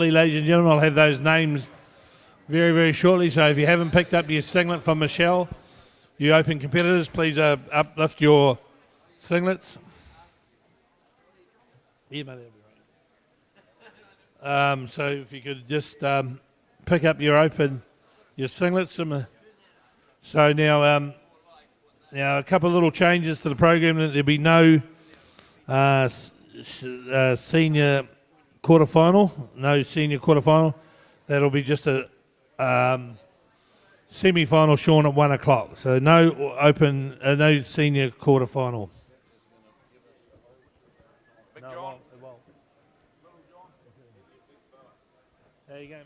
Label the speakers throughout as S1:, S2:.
S1: Ladies and gentlemen, I'll have those names very, very shortly. So if you haven't picked up your singlet from Michelle, you open competitors, please uplift your singlets. Yeah, mate, that'll be right. So if you could just pick up your singlets. So now a couple of little changes to the program. There'll be no senior quarterfinal. No senior quarterfinal. That'll be just a semi-final, Sean, at 1 o'clock. So no no senior quarterfinal. No, it won't. There you go, mate.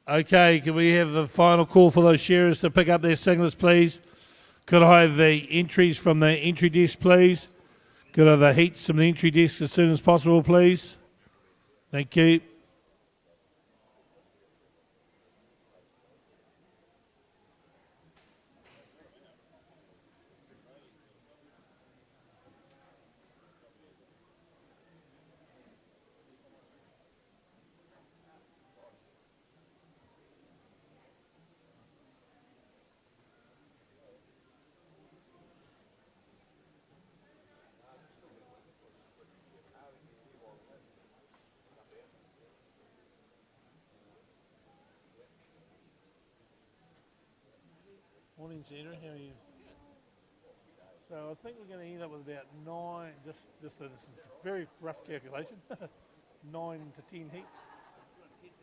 S1: Okay, can we have the final call for those shearers to pick up their singlets, please? Could I have the entries from the entry desk, please? Could I have the heats from the entry desk as soon as possible, please? Thank you. Morning, Sandra. How are you? So I think we're going to end up with about 9, this is a very rough calculation, 9 to 10 heats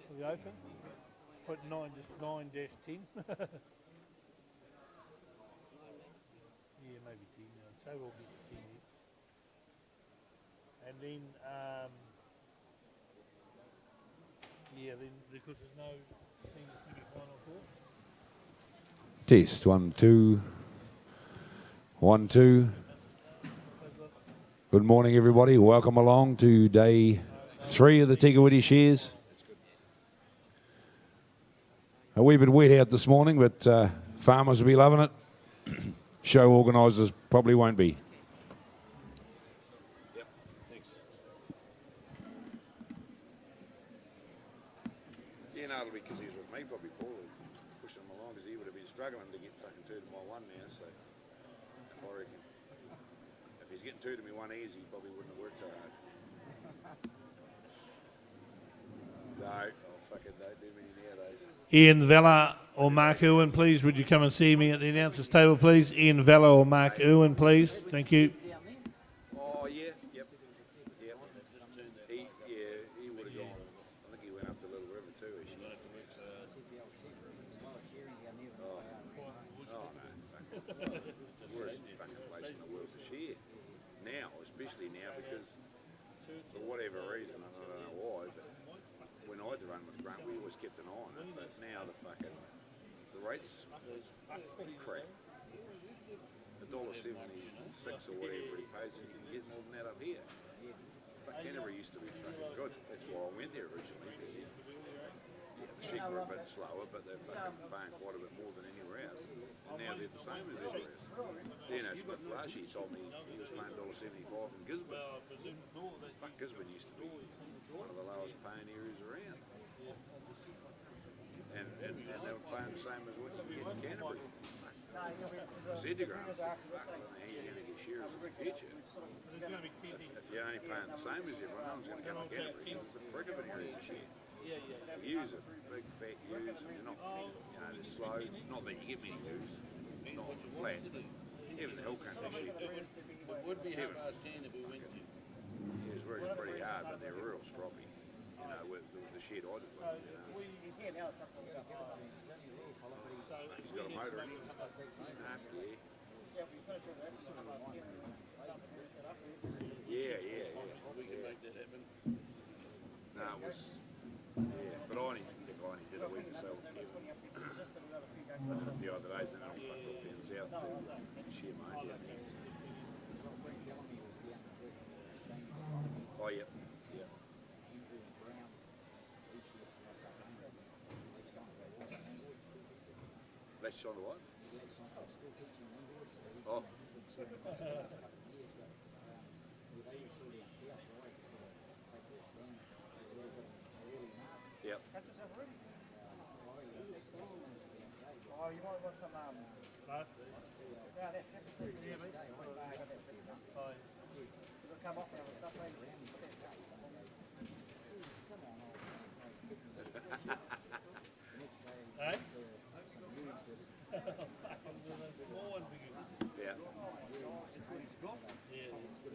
S1: for the open. Put 9, just 9 dash 10. Yeah, maybe 10. I'd say we'll get 10 heats. And then, then because there's no senior semi-final course.
S2: Test 1 2 1 2. Good morning, everybody. Welcome along to day 3 of the Kuiti Shears. A wee bit wet out this morning, but farmers will be loving it. Show organisers probably won't be.
S3: Yep, thanks. Yeah, no, it'll be because he's with me, probably Paul, pushing him along because he would have been struggling to get fucking 2 to my 1 now, so I reckon if he's getting 2 to me 1 easy, he probably wouldn't have worked so hard. No, fucking don't do many nowadays.
S1: Ian Vella or Mark Irwin, please. Would you come and see me at the announcers table, please? Ian Vella or Mark Irwin, please. Thank you.
S3: Oh, yeah, yep. He would have gone. I think he went up to Little River too. Worst fucking place in the world to shear. Now, especially now, because for whatever reason, I don't know why, but when I had to run with Grunt, we always kept an eye on it. But now the rates crap. $1.76 or whatever he pays, you can get more than that up here. Canterbury used to be fucking good. That's why I went there originally. The sheep were a bit slower, but they're fucking paying quite a bit more than anywhere else. And now they're the same as everywhere else. Dino Smith last year told me he was paying $1.75 in Gisborne. Fuck, Gisborne used to be one of the lowest paying areas around. And they were paying the same as what you get in Canterbury. I said to Grant, fuck, I don't know how you're going to get shearers in the future. If you're only paying the same as everyone, no one's going to come to Canterbury. It's a prick of an area to shear. The ewes are big, fat ewes, and they're not, they're slow. Not that you get many ewes, not flat. Even the hill country sheep.
S4: It would be hard stand if we went to.
S3: Yeah, it's pretty hard, but they're real stroppy. With the shed I did with him, He's got a motor in him. Yeah.
S4: We can make that happen.
S3: No, it was. Yeah, but I only did a week or so with Kevin. A few other days, and then I fucked off down south to shear my own down there. Oh, yeah. Latched on to what? Oh. Yep.
S5: Oh, you might want some plastic. Yeah, that's pretty good. It'll come off now and stuff like
S1: Hey?
S3: Yeah.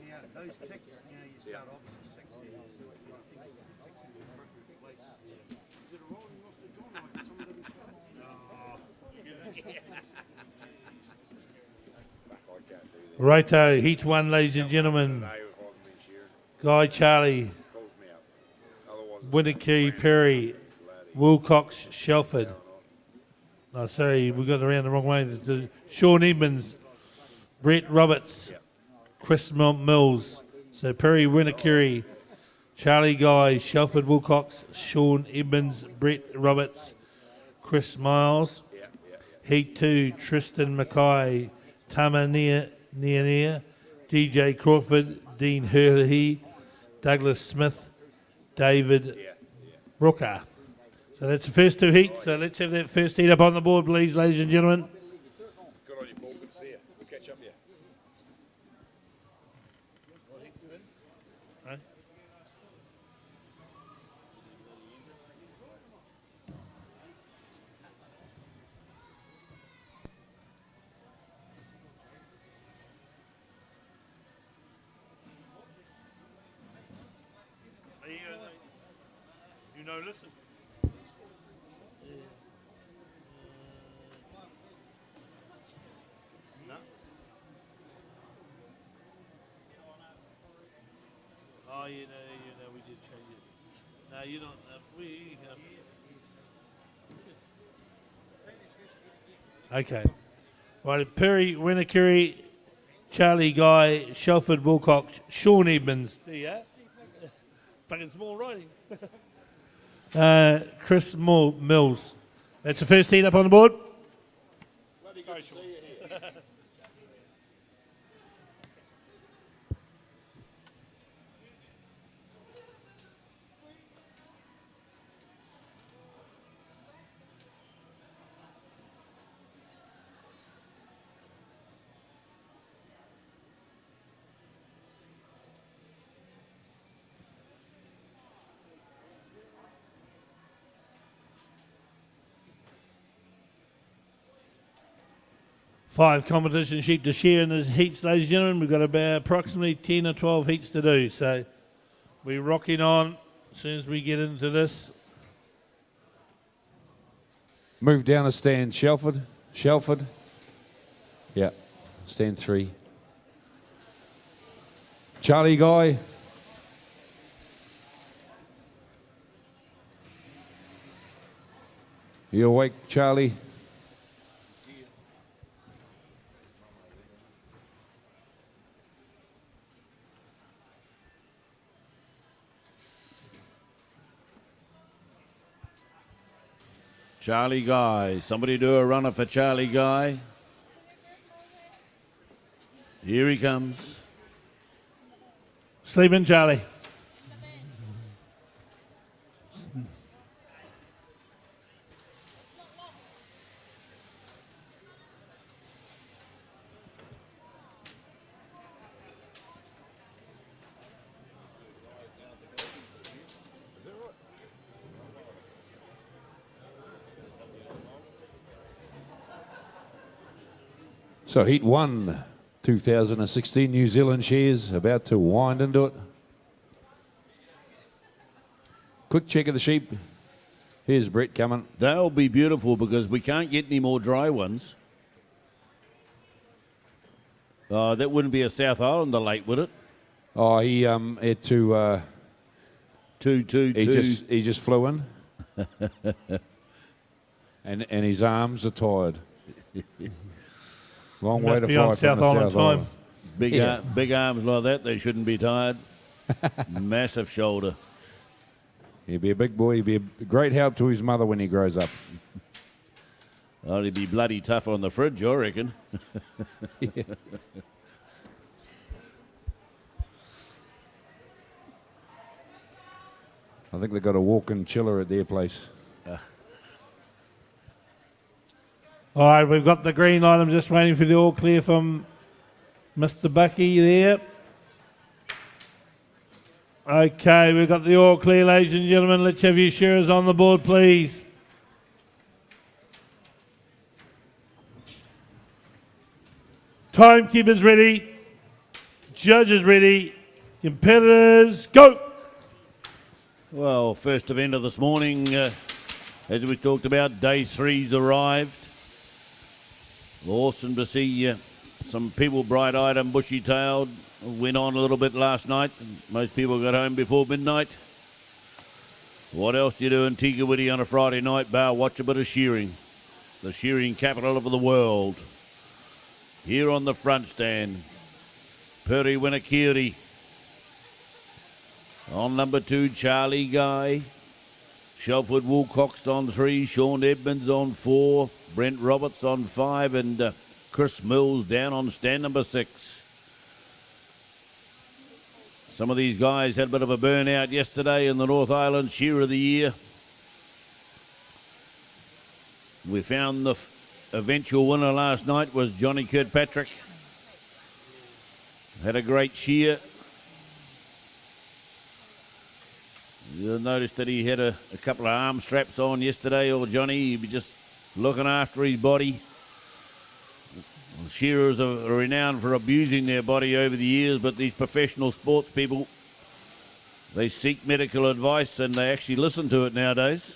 S5: Now, those ticks, you start obviously 6 years.
S4: Is it a rolling roster, John? Like some of them
S3: I can't do that.
S1: Righto, heat 1, ladies and gentlemen.
S3: Today if I wasn't been shearing,
S1: Guy Charlie,
S3: calls me up. Otherwise, it's
S1: Winnicky Perry, Wilcox, Shelford. Oh, sorry, we got around the wrong way. Sean Edmonds, Brett Roberts, Chris Mills. So Perry Winakuri, Charlie Guy, Shelford Wilcox, Sean Edmonds, Brett Roberts, Chris Miles. Heat 2, Tristan Mackay, Tama Nia, DJ Crawford, Dean Hurley, Douglas Smith, David Brooker. So that's the first two heats. So let's have that first heat up on the board, please, ladies and gentlemen.
S3: Good on you, Paul. Good to see you. We'll catch up here.
S1: You know, listen. No. Oh, you know, we did change it. No, you don't. Okay. Right, Perry, Winakuri, Charlie Guy, Shelford Wilcox, Sean Edmonds. There you are. Fucking small writing. Chris Mills. That's the first heat up on the board.
S3: Bloody good to see you here.
S1: 5 competition sheep to shear in the heats, ladies and gentlemen. We've got about approximately 10 or 12 heats to do. So we're rocking on as soon as we get into this.
S2: Move down a stand, Shelford. Yeah, stand 3. Charlie Guy. You awake, Charlie?
S6: Charlie Guy. Somebody do a runner for Charlie Guy. Here he comes.
S1: Sleeping Charlie.
S2: So heat 1, 2016 New Zealand shares, about to wind into it. Quick check of the sheep. Here's Brett coming.
S6: They'll be beautiful because we can't get any more dry ones. That wouldn't be a South Islander late, would it?
S2: Oh, he had to. He just flew in, and his arms are tired. Long way to fly from
S1: South
S2: the
S1: Island
S2: South Island.
S6: Big arms like that, they shouldn't be tired. Massive shoulder.
S2: He'll be a big boy. He'll be a great help to his mother when he grows up.
S6: Oh, he'd be bloody tough on the fridge, I reckon.
S2: Yeah. I think they've got a walk-in chiller at their place.
S1: All right, we've got the green light. I'm just waiting for the all clear from Mr. Bucky there. Okay, we've got the all clear, ladies and gentlemen. Let's have your shearers on the board, please. Timekeepers ready. Judges ready. Competitors, go!
S6: Well, first event of this morning, as we talked about, day 3's arrived. Awesome to see some people bright-eyed and bushy-tailed. Went on a little bit last night. Most people got home before midnight. What else do you do in Kuiti on a Friday night bar? Watch a bit of shearing. The shearing capital of the world. Here on the front stand, Puri Winakiri. On number 2, Charlie Guy. Shelford Wilcox on 3, Sean Edmonds on 4, Brent Roberts on 5, and Chris Mills down on stand number 6. Some of these guys had a bit of a burnout yesterday in the North Island Shear of the Year. We found the eventual winner last night was Johnny Kirkpatrick. Had a great shear. You'll notice that he had a couple of arm straps on yesterday, or Johnny. He'd be just looking after his body. Shearers are renowned for abusing their body over the years, but these professional sports people, they seek medical advice and they actually listen to it nowadays.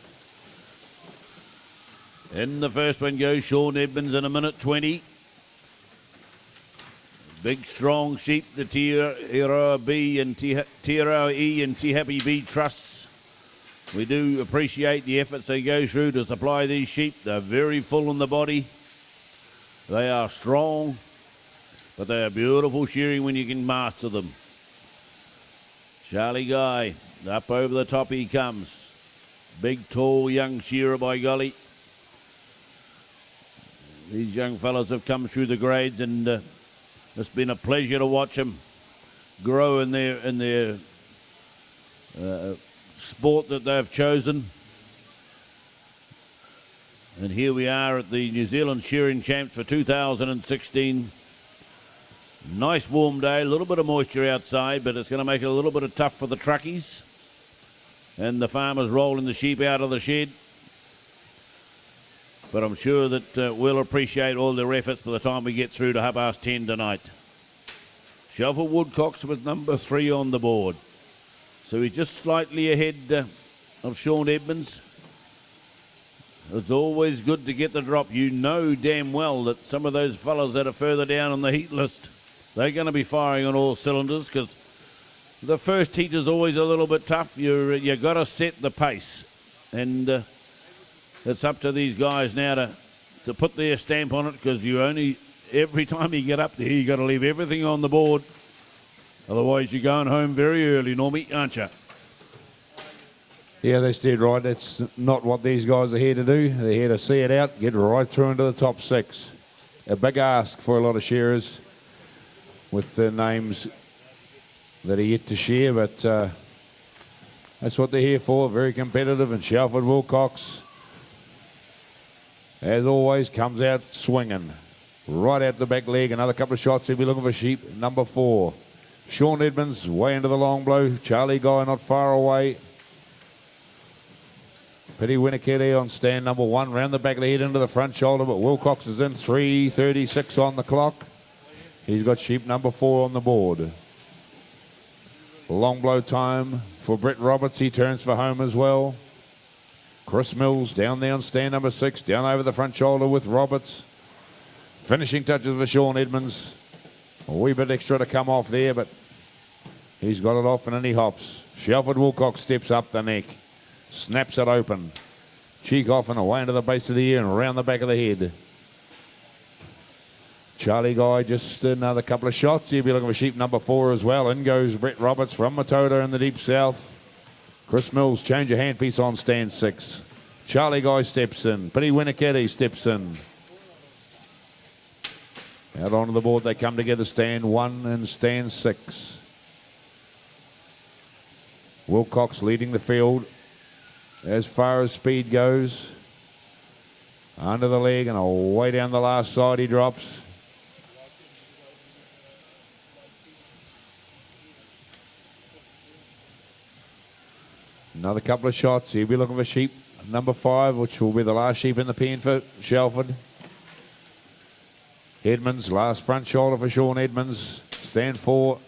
S6: In the first one goes Sean Edmonds in a minute 20. Big strong sheep, the Tiroa B and Tiroa E and Tihapi B trusts. We do appreciate the efforts they go through to supply these sheep. They're very full in the body. They are strong, but they are beautiful shearing when you can master them. Charlie Guy, up over the top he comes. Big, tall, young shearer by golly. These young fellas have come through the grades, and it's been a pleasure to watch them grow in their sport that they've chosen. And here we are at the New Zealand Shearing Champs for 2016. Nice warm day, a little bit of moisture outside, but it's going to make it a little bit of tough for the truckies and the farmers rolling the sheep out of the shed. But I'm sure that we'll appreciate all their efforts by the time we get through to 10:30 tonight. Shelford Woodcox with number 3 on the board. So he's just slightly ahead of Sean Edmonds. It's always good to get the drop. You know damn well that some of those fellas that are further down on the heat list, they're going to be firing on all cylinders, because the first heat is always a little bit tough. You got to set the pace. And it's up to these guys now to put their stamp on it, because every time you get up there, you got to leave everything on the board. Otherwise, you're going home very early, Normie, aren't you?
S2: Yeah, that's dead right. That's not what these guys are here to do. They're here to see it out, get right through into the top 6. A big ask for a lot of shearers with the names that are yet to shear, but that's what they're here for. Very competitive. And Shelford Wilcox, as always, comes out swinging. Right out the back leg. Another couple of shots. He'll be looking for sheep. Number 4. Sean Edmonds way into the long blow. Charlie Guy not far away. Puri Winakiri on stand number 1. Round the back of the head into the front shoulder, but Wilcox is in. 3:36 on the clock. He's got sheep number 4 on the board. Long blow time for Brett Roberts. He turns for home as well. Chris Mills down there on stand number 6. Down over the front shoulder with Roberts. Finishing touches for Sean Edmonds. A wee bit extra to come off there, but he's got it off and in he hops. Shelford Wilcox steps up the neck. Snaps it open. Cheek off and away into the base of the ear and around the back of the head. Charlie Guy just another couple of shots. He'll be looking for sheep number 4 as well. In goes Brett Roberts from Matoda in the deep south. Chris Mills change a handpiece on stand 6. Charlie Guy steps in. Puri Winakiri steps in. Out onto the board they come together, stand 1 and stand 6. Wilcox leading the field as far as speed goes. Under the leg and away down the last side he drops. Another couple of shots. He'll be looking for sheep number 5, which will be the last sheep in the pen for Shelford. Edmonds, last front shoulder for Sean Edmonds. Stand 4.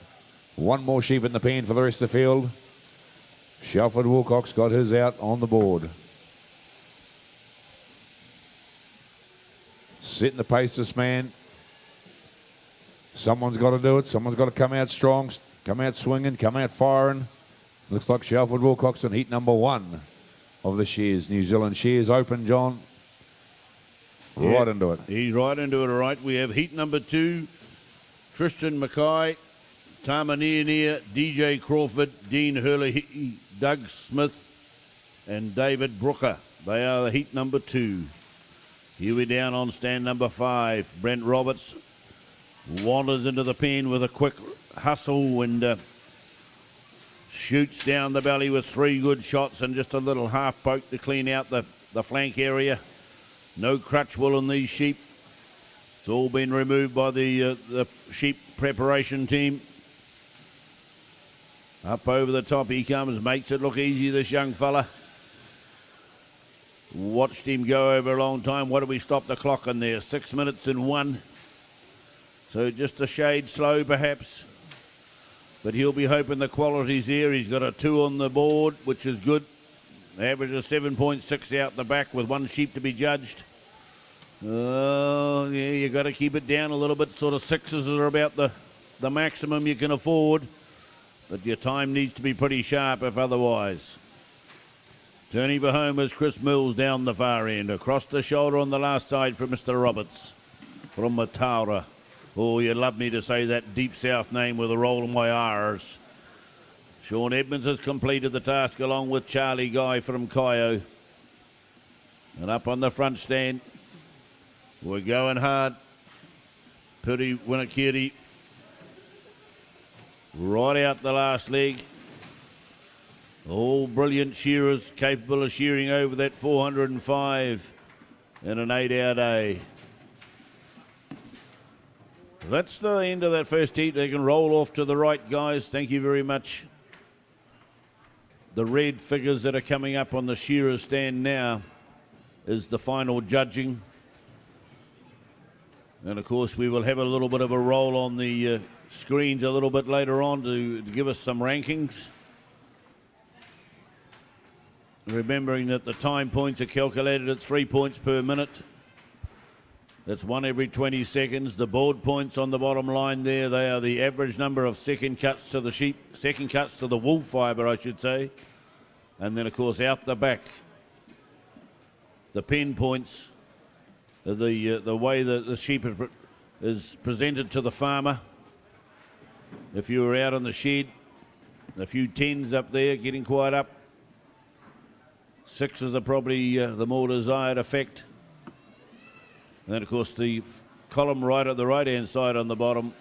S2: 1 more sheep in the pen for the rest of the field. Shelford Wilcox got his out on the board. Setting the pace, this man. Someone's got to do it. Someone's got to come out strong, come out swinging, come out firing. Looks like Shelford Wilcox in heat number 1. of the shears. New Zealand shears open, John. Right into it.
S6: He's right into it, all right. We have heat number 2, Tristan Mackay, Tamanir, DJ Crawford, Dean Hurley, Doug Smith, and David Brooker. They are the heat number 2. Here we're down on stand number 5. Brent Roberts wanders into the pen with a quick hustle and shoots down the belly with 3 good shots and just a little half poke to clean out the flank area. No crutch wool in these sheep. It's all been removed by the sheep preparation team. Up over the top he comes, makes it look easy, this young fella. Watched him go over a long time. What do we stop the clock in there? 6 minutes and 1. So just a shade slow perhaps. But he'll be hoping the quality's there. He's got a 2 on the board, which is good. Average of 7.6 out the back with 1 sheep to be judged. Oh, yeah, you got to keep it down a little bit. Sort of 6s are about the maximum you can afford. But your time needs to be pretty sharp if otherwise. Turning for home is Chris Mills down the far end. Across the shoulder on the last side for Mr. Roberts from Mataura. Oh, you'd love me to say that deep south name with a roll of my R's. Sean Edmonds has completed the task along with Charlie Guy from Kaio. And up on the front stand, we're going hard. Puri Winakiri right out the last leg. All brilliant shearers capable of shearing over that 405 in an 8-hour day. That's the end of that first heat. They can roll off to the right, guys. Thank you very much. The red figures that are coming up on the shearers stand now is the final judging. And of course we will have a little bit of a roll on the screens a little bit later on to give us some rankings. Remembering that the time points are calculated at 3 points per minute. That's 1 every 20 seconds. The board points on the bottom line there, they are the average number of second cuts to the sheep, second cuts to the wool fibre, I should say. And then, of course, out the back, the pen points, the way that the sheep is presented to the farmer. If you were out on the shed, a few 10s up there getting quite up. 6s are probably the more desired effect. And then, of course, the column right at the right-hand side on the bottom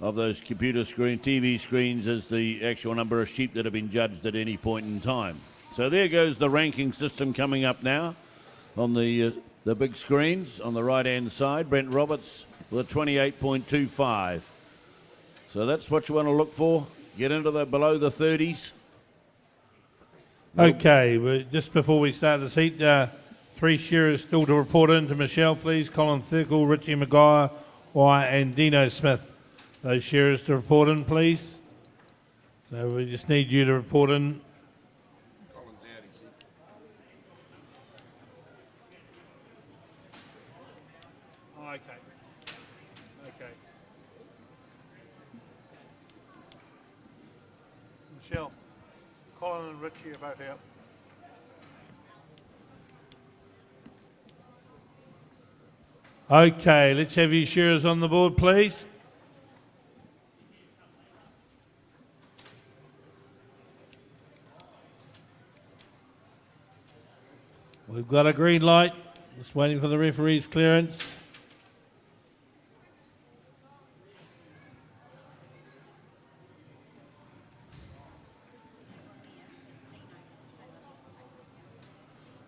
S6: of those computer screen, TV screens is the actual number of sheep that have been judged at any point in time. So there goes the ranking system coming up now on the big screens on the right-hand side. Brent Roberts with a 28.25. So that's what you want to look for. Get into the below the 30s.
S1: Okay, just before we start this heat, 3 shearers still to report in to Michelle, please. Colin Thurkle, Richie Maguire, and Dino Smith. Those shearers to report in, please. So we just need you to report in.
S3: Colin's out, he said.
S1: Okay. Michelle, Colin and Richie are both out. Okay, let's have your shearers on the board, please. We've got a green light. Just waiting for the referee's clearance.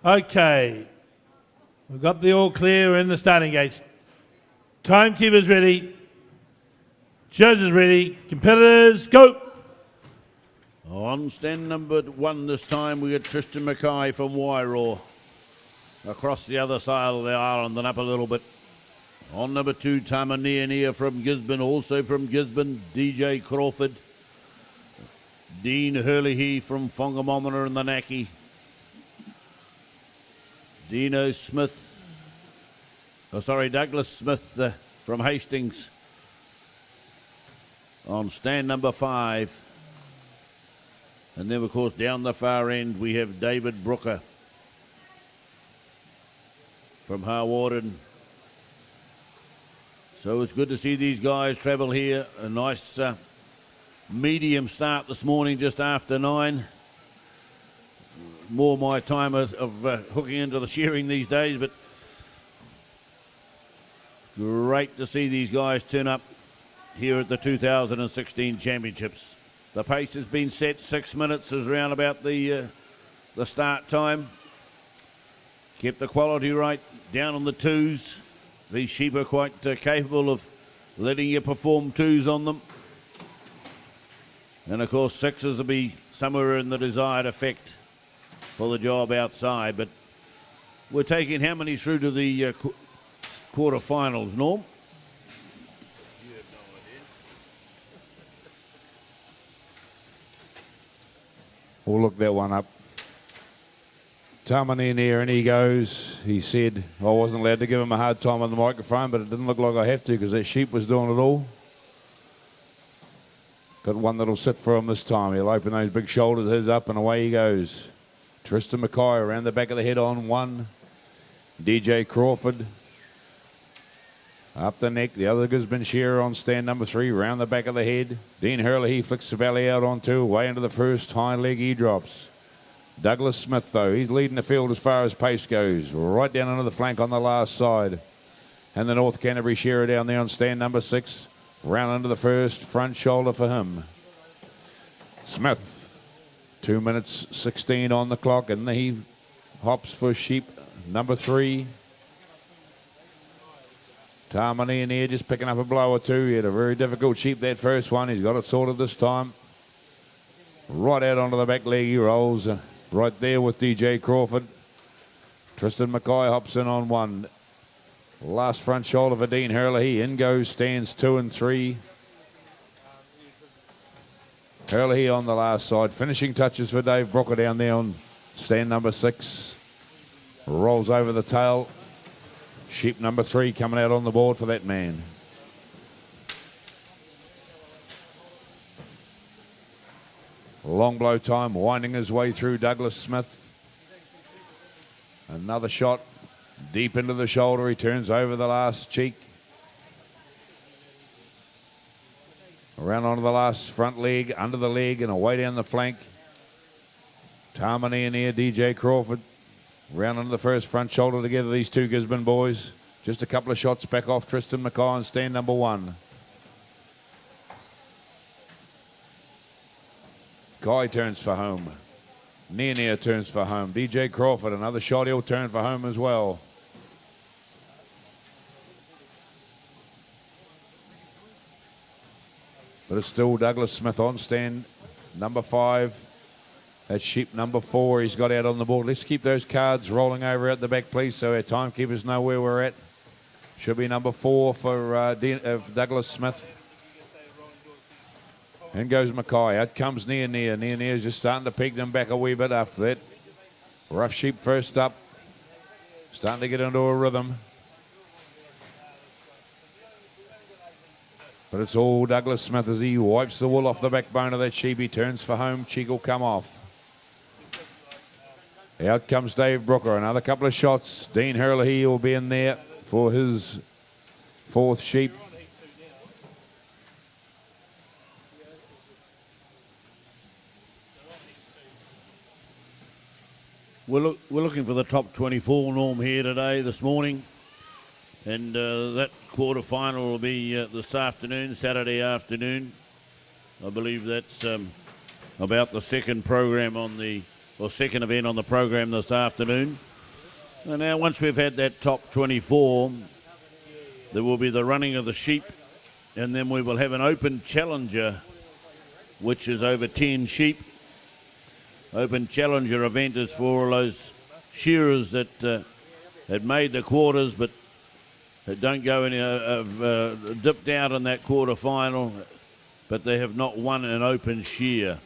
S1: Okay. We've got the all clear in the starting gates. Timekeeper's ready. Judges ready. Competitors, go!
S6: On stand number 1 this time, we got Tristan Mackay from Wairau. Across the other side of the island and up a little bit. On number 2, Tamanir from Gisborne, also from Gisborne, DJ Crawford. Dean Hurley from Whangamomona and the Naki. Douglas Smith from Hastings. On stand number 5. And then, of course, down the far end, we have David Brooker from Harwarden. So it's good to see these guys travel here. A nice medium start this morning, just after 9. More my time of hooking into the shearing these days, but great to see these guys turn up here at the 2016 Championships. The pace has been set. 6 minutes is round about the start time. Kept the quality right down on the 2s. These sheep are quite capable of letting you perform 2s on them. And of course 6s will be somewhere in the desired effect for the job outside. But we're taking how many through to the quarterfinals, Norm?
S2: We'll look that one up. Tamani in there, and he goes. He said, I wasn't allowed to give him a hard time on the microphone, but it didn't look like I have to because that sheep was doing it all. Got one that'll sit for him this time. He'll open those big shoulders, heads up, and away he goes. Tristan Mackay around the back of the head on 1. DJ Crawford up the neck. The other Gisborne Shearer on stand number 3, round the back of the head. Dean Hurley, he flicks the belly out on 2, way into the first hind leg he drops. Douglas Smith, though, he's leading the field as far as pace goes, right down into the flank on the last side. And the North Canterbury Shearer down there on stand number 6, round into the first, front shoulder for him. Smith, 2 minutes 16 on the clock, and he hops for sheep number 3. Tarmani in here just picking up a blow or 2. He had a very difficult sheep that first one. He's got it sorted this time. Right out onto the back leg he rolls. Right there with DJ Crawford. Tristan Mackay hops in on 1. Last front shoulder for Dean Hurley. In goes stands 2 and 3. Hurley on the last side. Finishing touches for Dave Brooker down there on stand number 6. Rolls over the tail. Sheep number 3 coming out on the board for that man. Long blow time, winding his way through Douglas Smith. Another shot deep into the shoulder. He turns over the last cheek. Around onto the last front leg, under the leg, and away down the flank. Tarmani in here, DJ Crawford. Round onto the first front shoulder together, these two Gisborne boys. Just a couple of shots back off Tristan Mackay on stand number 1. Guy turns for home. Near turns for home. DJ Crawford, another shot, he'll turn for home as well. But it's still Douglas Smith on stand number 5. That's sheep number 4 he's got out on the board. Let's keep those cards rolling over at the back, please, so our timekeepers know where we're at. Should be number 4 for Douglas Smith. In goes Mackay. Out comes Near. Near's just starting to peg them back a wee bit after that. Rough sheep first up. Starting to get into a rhythm. But it's all Douglas Smith as he wipes the wool off the backbone of that sheep. He turns for home. Cheek will come off. Out comes Dave Brooker. Another couple of shots. Dean Hurley will be in there for his 4th sheep.
S6: We're looking for the top 24, Norm, here today, this morning. And that quarter-final will be this afternoon, Saturday afternoon. I believe that's about the second program second event on the program this afternoon. And now once we've had that top 24, there will be the running of the sheep, and then we will have an open challenger, which is over 10 sheep. Open challenger event is for all those shearers that had made the quarters but that don't go any dipped out in that quarter final, but they have not won an open shear.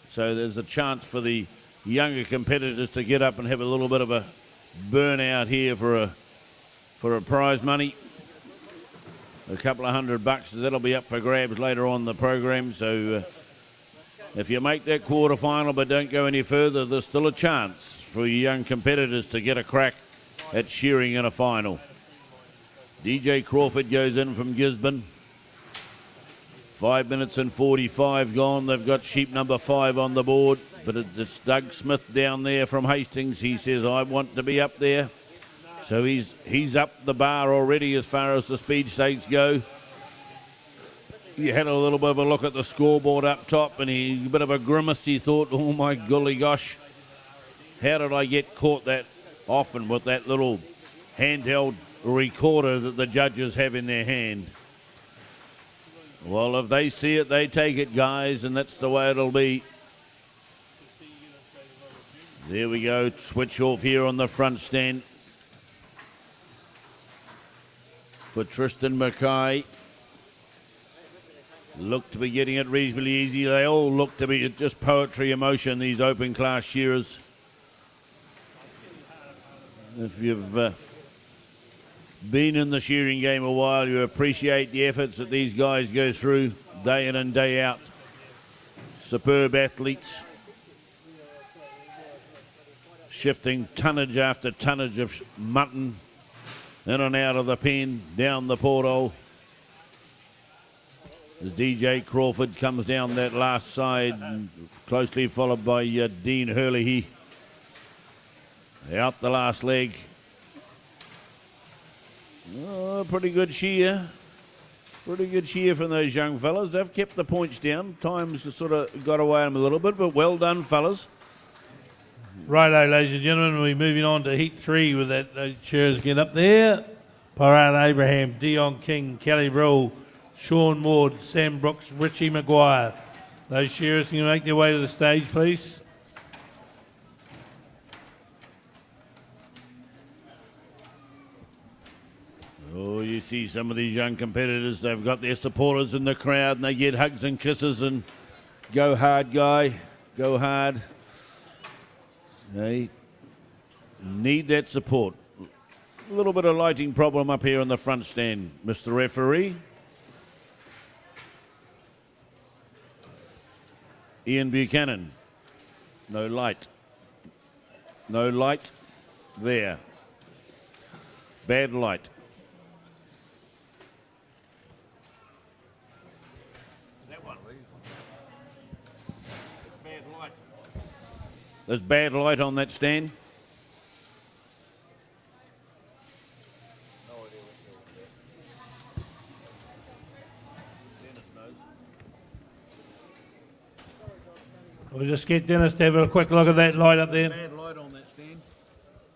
S6: So there's a chance for the younger competitors to get up and have a little bit of a burnout here for a prize money. A couple of $100. That'll be up for grabs later on in the program. So If you make that quarterfinal but don't go any further, there's still a chance for your young competitors to get a crack at shearing in a final. DJ Crawford goes in from Gisborne. 5 minutes and 45 gone. They've got sheep number 5 on the board, but it's Doug Smith down there from Hastings. He says, I want to be up there. So he's up the bar already as far as the speed stakes go. He had a little bit of a look at the scoreboard up top, and a bit of a grimace. He thought, oh my golly gosh, how did I get caught that often with that little handheld recorder that the judges have in their hand? Well, if they see it, they take it, guys, and that's the way it'll be. There we go, switch off here on the front stand for Tristan Mackay. Look to be getting it reasonably easy. They all look to be just poetry emotion, these open class shearers. If you've been in the shearing game a while, you appreciate the efforts that these guys go through day in and day out. Superb athletes, shifting tonnage after tonnage of mutton in and out of the pen, down the porthole. As DJ Crawford comes down that last side, closely followed by Dean Hurley. Out the last leg. Oh, pretty good shear. Pretty good shear from those young fellas. They've kept the points down. Time's sort of got away them a little bit, but well done, fellas.
S1: Righto, ladies and gentlemen, we're moving on to Heat 3 with those chairs get up there. Parade Abraham, Dion King, Kelly Brill, Sean Ward, Sam Brooks, Richie Maguire. Those shearers can make their way to the stage, please.
S6: Oh, you see some of these young competitors, they've got their supporters in the crowd and they get hugs and kisses and go hard, guy, go hard. They need that support. A little bit of lighting problem up here on the front stand, Mr. Referee. Ian Buchanan, no light. No light there. Bad light. That one. Bad light. There's bad light on that stand.
S1: We'll just get Dennis to have a quick look at that light up there.
S6: Bad light on that stand.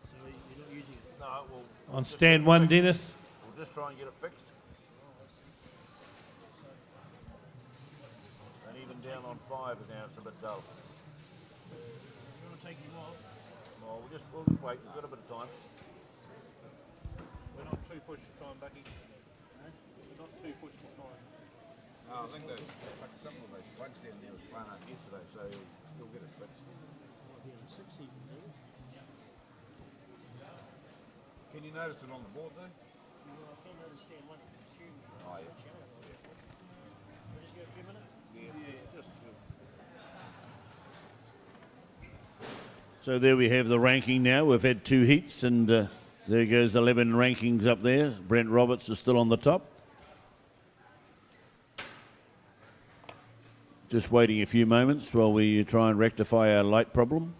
S6: So you're not using it? No, well.
S1: On stand 1, Dennis.
S6: We'll just try and get it fixed. And even down on 5 now it's a bit dull. You want to take him off? No, we'll just wait. We've got a bit of time.
S4: We're not too pushed for time, Bucky. We're not too pushed for time.
S3: No, I think some of those plugs down there was playing up yesterday, so he'll get it fixed. Can you notice it on the board though?
S4: I can understand one.
S3: Oh yeah.
S4: Just give it a few minutes.
S3: Yeah, just.
S6: So there we have the ranking now. We've had 2 heats and there goes 11 rankings up there. Brent Roberts is still on the top. Just waiting a few moments while we try and rectify our light problem.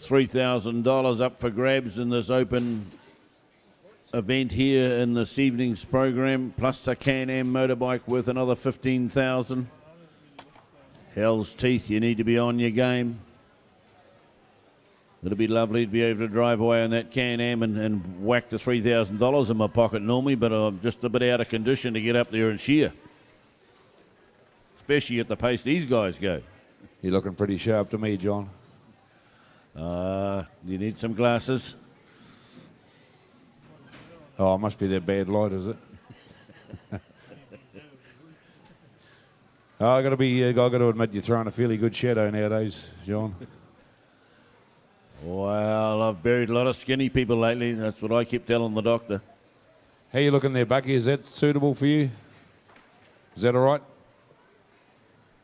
S6: $3,000 up for grabs in this open event here in this evening's program, plus a Can-Am motorbike worth another $15,000. Hell's teeth, you need to be on your game. It'll be lovely to be able to drive away on that Can-Am and whack the $3,000 in my pocket normally, but I'm just a bit out of condition to get up there and shear. Especially at the pace these guys go.
S2: You're looking pretty sharp to me, John.
S6: You need some glasses.
S2: Oh, it must be that bad light, is it? I got to admit, you're throwing a fairly good shadow nowadays, John.
S6: Well, I've buried a lot of skinny people lately. That's what I keep telling the doctor.
S2: How you looking there, Bucky? Is that suitable for you? Is that all right?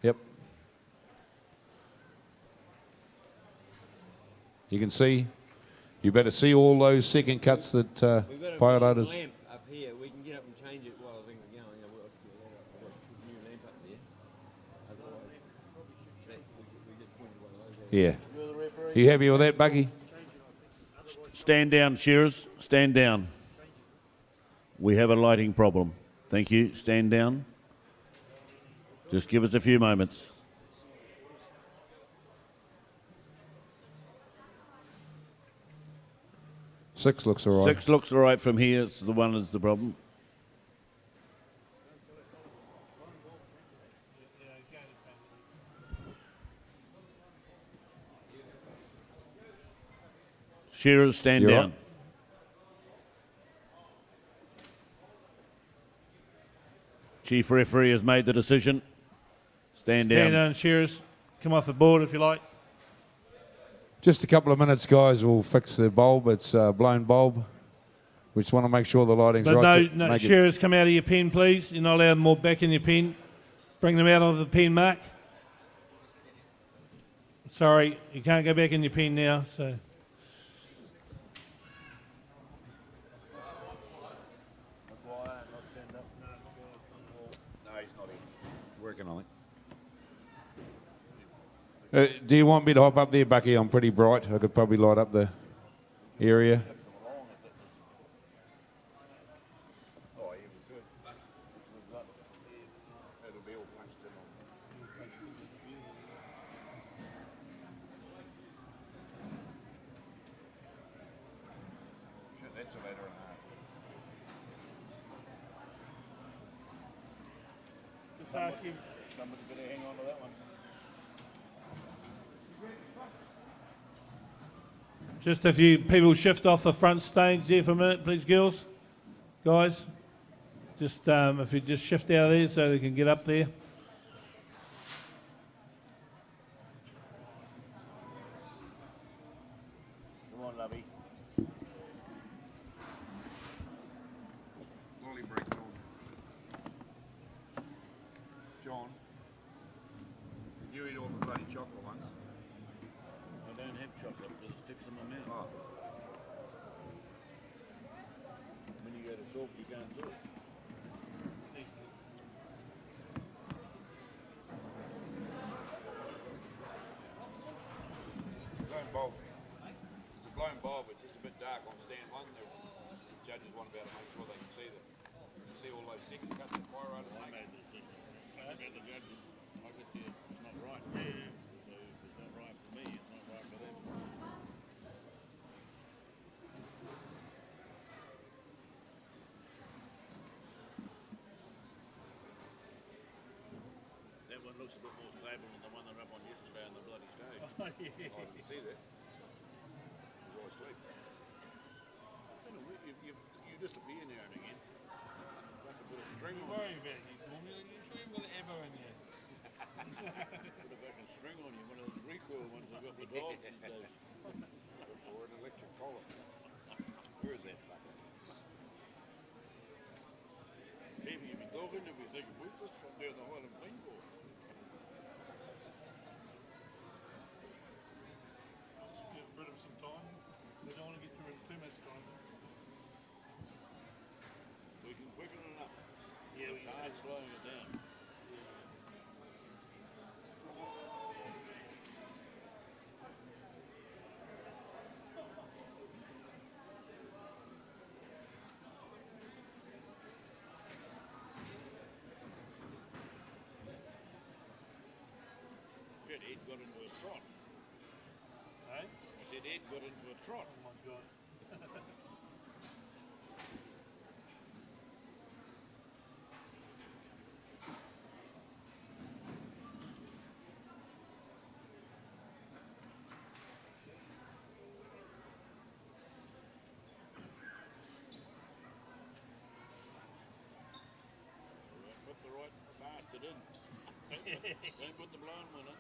S2: Yep. You can see. You better see all those second cuts that
S7: We've got a
S2: pilotators.
S7: lamp up here. We can get up and change it while I think we're going. We'll have to get a new lamp up there. Otherwise, we get pointed one of those.
S2: Yeah. You happy with that, Bucky?
S6: Stand down, shearers. Stand down. We have a lighting problem. Thank you. Stand down. Just give us a few moments.
S2: Six looks all right.
S6: 6 looks all right from here. It's the one is the problem. Shearers, stand
S2: You're
S6: down.
S2: right.
S6: Chief referee has made the decision. Stand
S1: Stand
S6: down.
S1: down, shearers. Come off the board if you like.
S2: Just a couple of minutes, guys. We'll fix the bulb. It's a blown bulb. We just want to make sure the lighting's
S1: But
S2: right.
S1: no,
S2: Make it-
S1: shearers, come out of your pen, please. You're not allowed more back in your pen. Bring them out of the pen, Mark. Sorry, you can't go back in your pen now. So
S3: No, he's not in. Working on it.
S2: Do you want me to hop up there, Bucky? I'm pretty bright. I could probably light up the area.
S3: Oh, yeah, we could. It'll be all punched in on. Shit, that's a ladder and a half.
S1: just ask you.
S6: Somebody better hang on to that one.
S1: Just a few people shift off the front stage there for a minute, please, girls, guys. Just if you just shift out of there so they can get up there.
S6: Come on, lovey.
S3: Lolly break, John. John, did you eat all the bloody chocolate ones?
S6: I don't have chocolate because it sticks in my mouth.
S3: Oh.
S6: When you go to talk, you can't talk.
S3: Blown bulb. It's a blown bulb, it's just a bit dark on stand one. The judges want to be able to make sure they can see all those second cuts of fire out of
S6: I made the decision. I bet the judges, I could see it's not right. Yeah. So if it's not right for me, it's not right for them. That one looks a bit more stable than the one that were up on yesterday on the bloody stage.
S3: I didn't see that. He was all asleep.
S6: You disappear now and again. Like to put a string
S1: Don't
S6: on.
S1: worry about it. You sure you've got ever in there?
S6: Put a fucking string on you, one of those recoil ones they've got with dogs these days.
S3: Or an electric collar. Where is that fucker?
S6: Maybe you've been talking if you think a boot just from down the Highland Plain board.
S1: Get rid of some time. They don't want to get rid of too much time.
S6: We can quicken it up.
S1: Yeah,
S6: It's hard slowing it down. Shit, Ed got into a trot.
S1: Hey?
S6: I said Ed got into a trot.
S1: Oh my God.
S6: Put the right bastard in. Don't put the blind one in.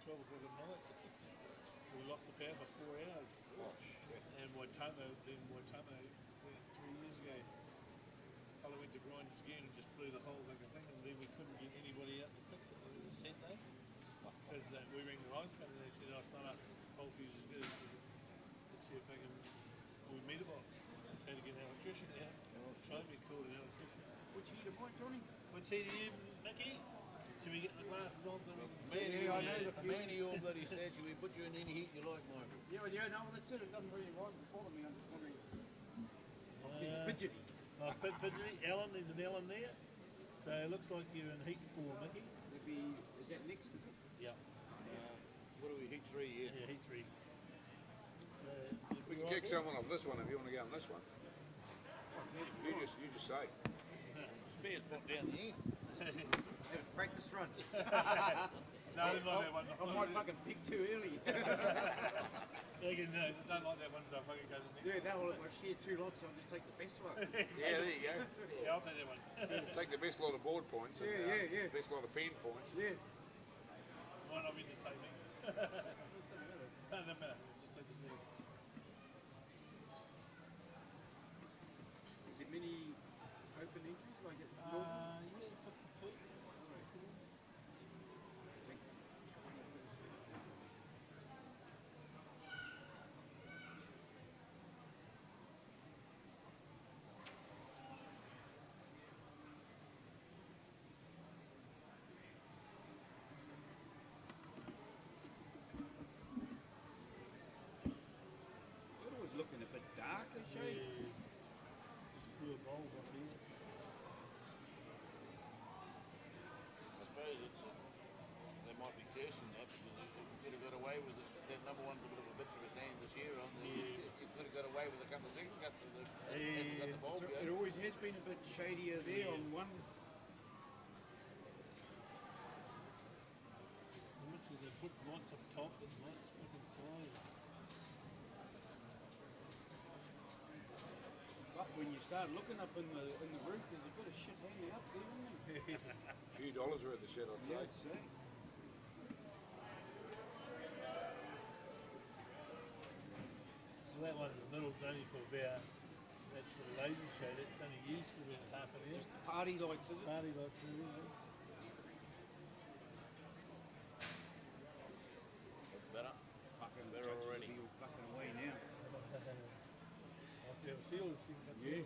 S1: 12 o'clock at night. We lost the power for 4 hours. And Waitomo, then Waitomo, 3 years ago, fellow went to grind his gear and just blew the whole fucking thing, and then we couldn't get anybody out to fix it. It was sent day. Because we rang the lines company and they said, oh, it's not us, it's the coal fuse is good. It's your fucking, we meter box. So had to get an electrician out. Toby called an electrician.
S4: Which heater point, Johnny?
S1: What's he to you, Mickey? Should we get the glasses on so we can
S7: I know the man of your bloody statue. We put you in any heat you like, Michael.
S4: Yeah, no, that's it. It doesn't really bother me. I'm just wondering. Fidgety.
S1: Fidgety. Ellen, there's an Ellen there. So it looks like you're in heat 4, Mickey.
S4: Is that next, is it?
S1: Yeah.
S7: What are we, heat 3 here?
S1: Yeah, heat 3.
S3: We can kick someone off this one if you want to go on this one. You just say.
S7: Spare spot down the end.
S4: Have a practice run.
S1: No, they don't like that one.
S4: I might fucking pick too early.
S1: They don't like that one, so I fucking go to the next.
S4: Yeah, no, well, if I share 2 lots, I'll just take the best one.
S3: Yeah, there you go.
S1: Yeah, I'll take that one.
S3: Take the best lot of board points. And,
S4: Yeah.
S3: Best lot of pen points.
S4: Yeah.
S1: Might not be the same thing. No, doesn't matter. Just take the middle.
S4: Is there many open entries like it?
S1: Yeah, 52.
S4: It's always looking a bit darker shade.
S1: Just blew a bulb up here.
S6: I suppose they might be cursing that because you could have got away with it. That number one's a bit of a bitch of a stand this year. You could have got away with a couple of second cuts of the bulb.
S4: It always has been a bit shadier there on one.
S1: They put lights up top and lights fucking side.
S4: But when you start looking up in the roof, there's a bit of shit hanging up there, isn't there?
S3: A few dollars worth of shit, I'd say.
S4: Yeah, I'd say.
S1: Well, that one in the middle is only for about, that's for the laser shade, it's only used for about half an hour.
S4: Just the party lights, is it?
S1: Party lights, really.
S6: Better.
S4: Fucking
S6: Better already.
S4: You're fucking away now.
S1: I'll be able to see all this thing.
S4: Yeah.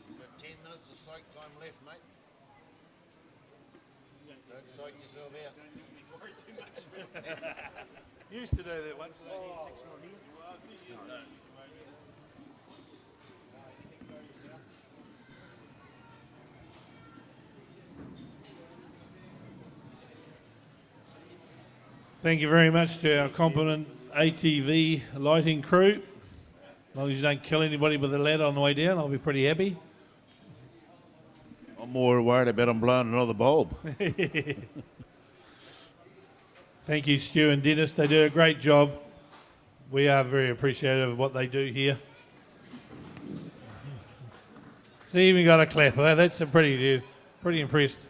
S6: You've got 10 minutes of psych time left, mate. Don't psych yourself out.
S1: Used to do that once. Thank you very much to our competent ATV lighting crew. As long as you don't kill anybody with a ladder on the way down, I'll be pretty happy.
S6: I'm more worried about them blowing another bulb.
S1: Thank you, Stu and Dennis. They do a great job. We are very appreciative of what they do here. So you even got a clapper. That's a pretty impressed.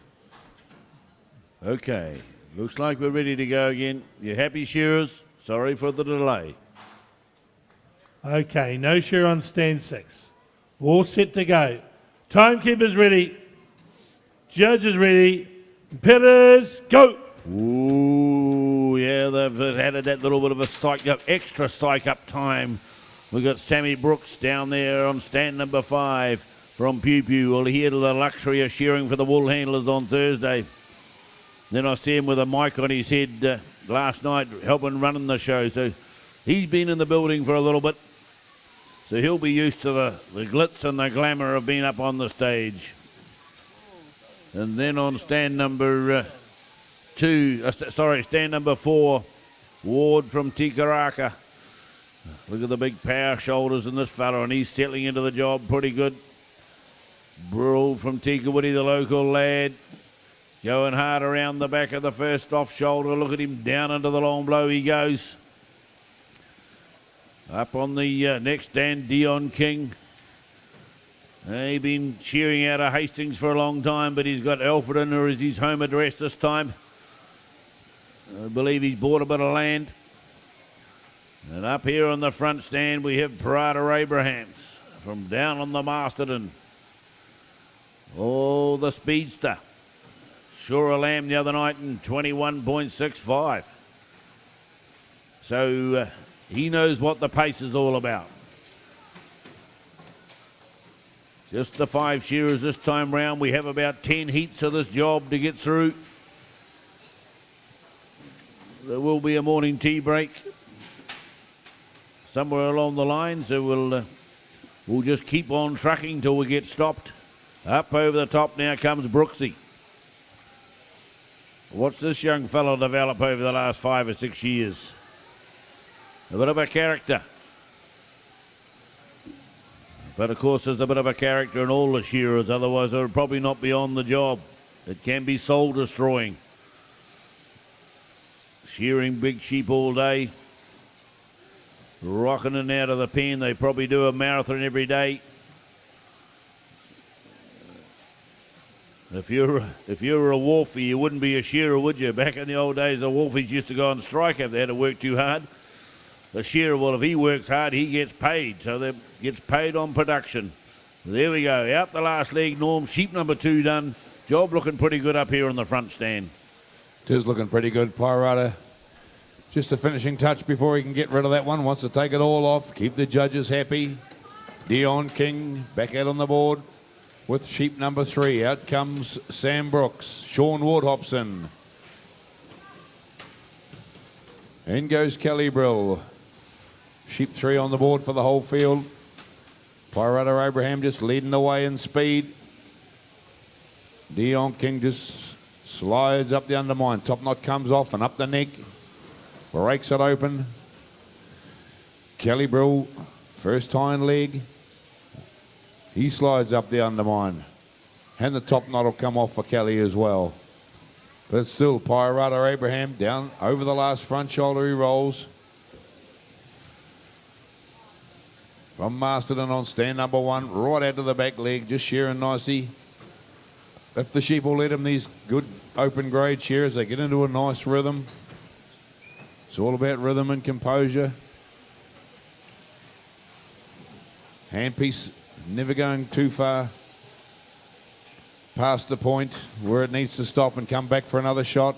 S6: Okay, looks like we're ready to go again. You happy, shearers? Sorry for the delay.
S1: Okay, no shear on stand 6. All set to go. Timekeeper's ready. Judges ready. Pillars, go.
S6: Ooh, yeah, they've added that little bit of a psych up, extra psych up time. We've got Sammy Brooks down there on stand number 5 from Pew Pew. We'll hear to the luxury of shearing for the wool handlers on Thursday. Then I see him with a mic on his head last night helping running the show. So he's been in the building for a little bit. So he'll be used to the glitz and the glamour of being up on the stage. And then on stand number stand number 4, Ward from Tikaraka. Look at the big power shoulders in this fella, and he's settling into the job pretty good. Brill from Tikawiti, the local lad, going hard around the back of the first off shoulder. Look at him, down into the long blow he goes. Up on the next stand, Dion King. He's been shearing out of Hastings for a long time, but he's got Alfredton as his home address this time. I believe he's bought a bit of land. And up here on the front stand, we have Parada Abrahams from down on the Masterton. Oh, the speedster. Sure a lamb the other night in 21.65. So he knows what the pace is all about. Just the 5 shearers this time round. We have about 10 heats of this job to get through. There will be a morning tea break somewhere along the line, so we'll just keep on trucking till we get stopped. Up over the top now comes Brooksy. What's this young fellow develop over the last 5 or 6 years? A bit of a character. But of course there's a bit of a character in all the shearers, otherwise they would probably not be on the job. It can be soul destroying. Shearing big sheep all day. Rocking in and out of the pen. They probably do a marathon every day. If you were a wolfie, you wouldn't be a shearer, would you? Back in the old days, the wolfies used to go on strike if they had to work too hard. The shearer, well, if he works hard, he gets paid. So that gets paid on production. There we go. Out the last leg, Norm. Sheep number 2 done. Job looking pretty good up here on the front stand.
S2: It is looking pretty good. Pirata, just a finishing touch before he can get rid of that one. Wants to take it all off. Keep the judges happy. Dion King back out on the board with sheep number 3. Out comes Sam Brooks. Sean Ward hops in. In goes Kelly Brill. Sheep 3 on the board for the whole field. Pirata Abraham just leading the way in speed. Dion King just slides up the undermine. Top knot comes off and up the neck. Breaks it open. Kelly Brill, first hind leg. He slides up the undermine. And the top knot will come off for Kelly as well. But still, Pirata Abraham down over the last front shoulder he rolls. From Masterton on stand number 1, right out to the back leg, just shearing nicely. If the sheep will let him, these good open grade shearers, they get into a nice rhythm. It's all about rhythm and composure. Handpiece never going too far past the point where it needs to stop and come back for another shot.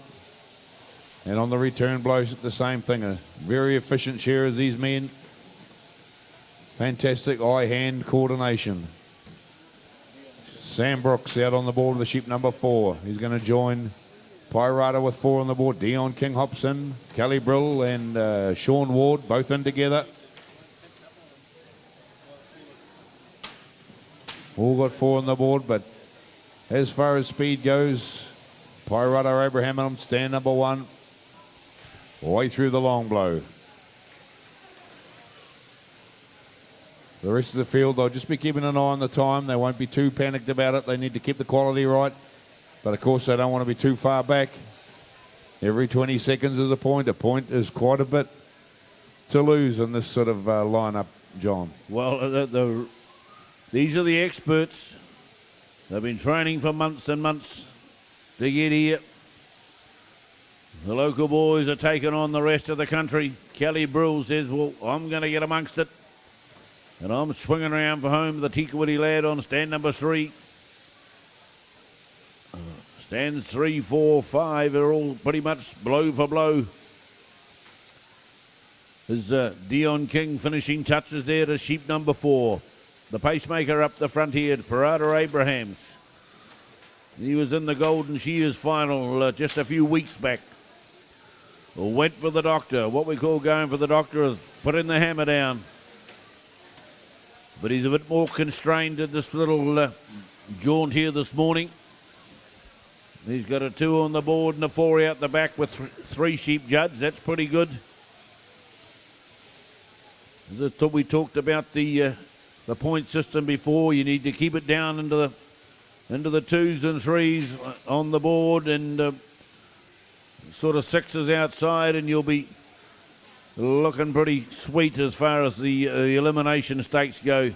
S2: And on the return blows the same thing. A very efficient shearers, these men. Fantastic eye-hand coordination. Sam Brooks out on the board with the sheep number 4. He's going to join Pirata with 4 on the board. Dion King hops in. Kelly Brill and Sean Ward both in together. All got 4 on the board, but as far as speed goes, Pirata Abraham on stand number 1. Way through the long blow. The rest of the field, they'll just be keeping an eye on the time. They won't be too panicked about it. They need to keep the quality right. But of course, they don't want to be too far back. Every 20 seconds is a point. A point is quite a bit to lose in this sort of lineup, John.
S6: Well, these are the experts. They've been training for months and months to get here. The local boys are taking on the rest of the country. Kelly Brill says, well, I'm going to get amongst it. And I'm swinging around for home, the Tikawiti lad on stand number 3. Stands 3, 4, 5 are all pretty much blow for blow. There's Dion King finishing touches there to sheep number 4. The pacemaker up the front here, Parada Abrahams. He was in the Golden Shears final just a few weeks back. Went for the doctor. What we call going for the doctor is putting the hammer down. But he's a bit more constrained at this little jaunt here this morning. He's got a 2 on the board and a 4 out the back with 3 sheep judged. That's pretty good. We talked about the point system before. You need to keep it down into the 2s and 3s on the board, and sort of 6s outside, and you'll be looking pretty sweet as far as the elimination stakes go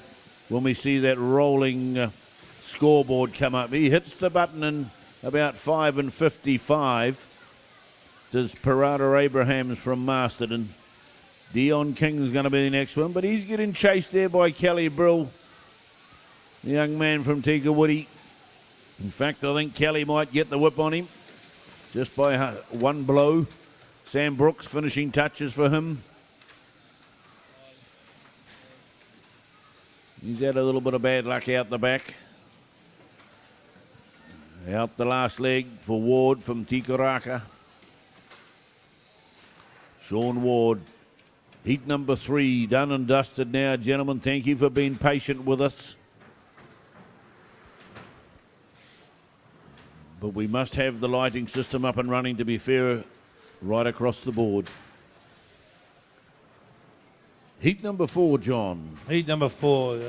S6: when we see that rolling scoreboard come up. He hits the button in about 5:55. Does Parada Abrahams from Masterton. Dion King's going to be the next one, but he's getting chased there by Kelly Brill, the young man from Kuiti. In fact, I think Kelly might get the whip on him just by one blow. Sam Brooks finishing touches for him. He's had a little bit of bad luck out the back. Out the last leg for Ward from Tikaraka. Sean Ward. Heat number 3, done and dusted now, gentlemen. Thank you for being patient with us. But we must have the lighting system up and running to be fair right across the board. Heat number 4, John.
S1: Heat number 4.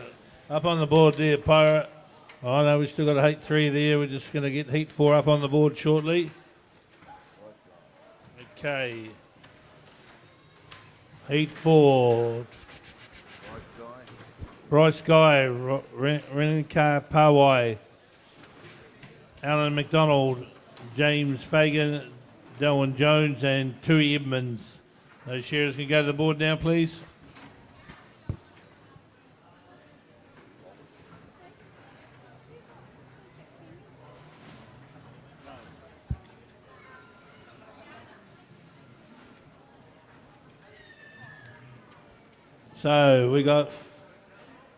S1: Up on the board there, Pirate. Oh no, we've still got a heat 3 there. We're just going to get heat 4 up on the board shortly. Okay. Heat 4. Bryce Guy, Renika Pawai, Alan McDonald, James Fagan, Delwyn Jones, and Tui Edmonds. Those shearers can go to the board now, please. So we got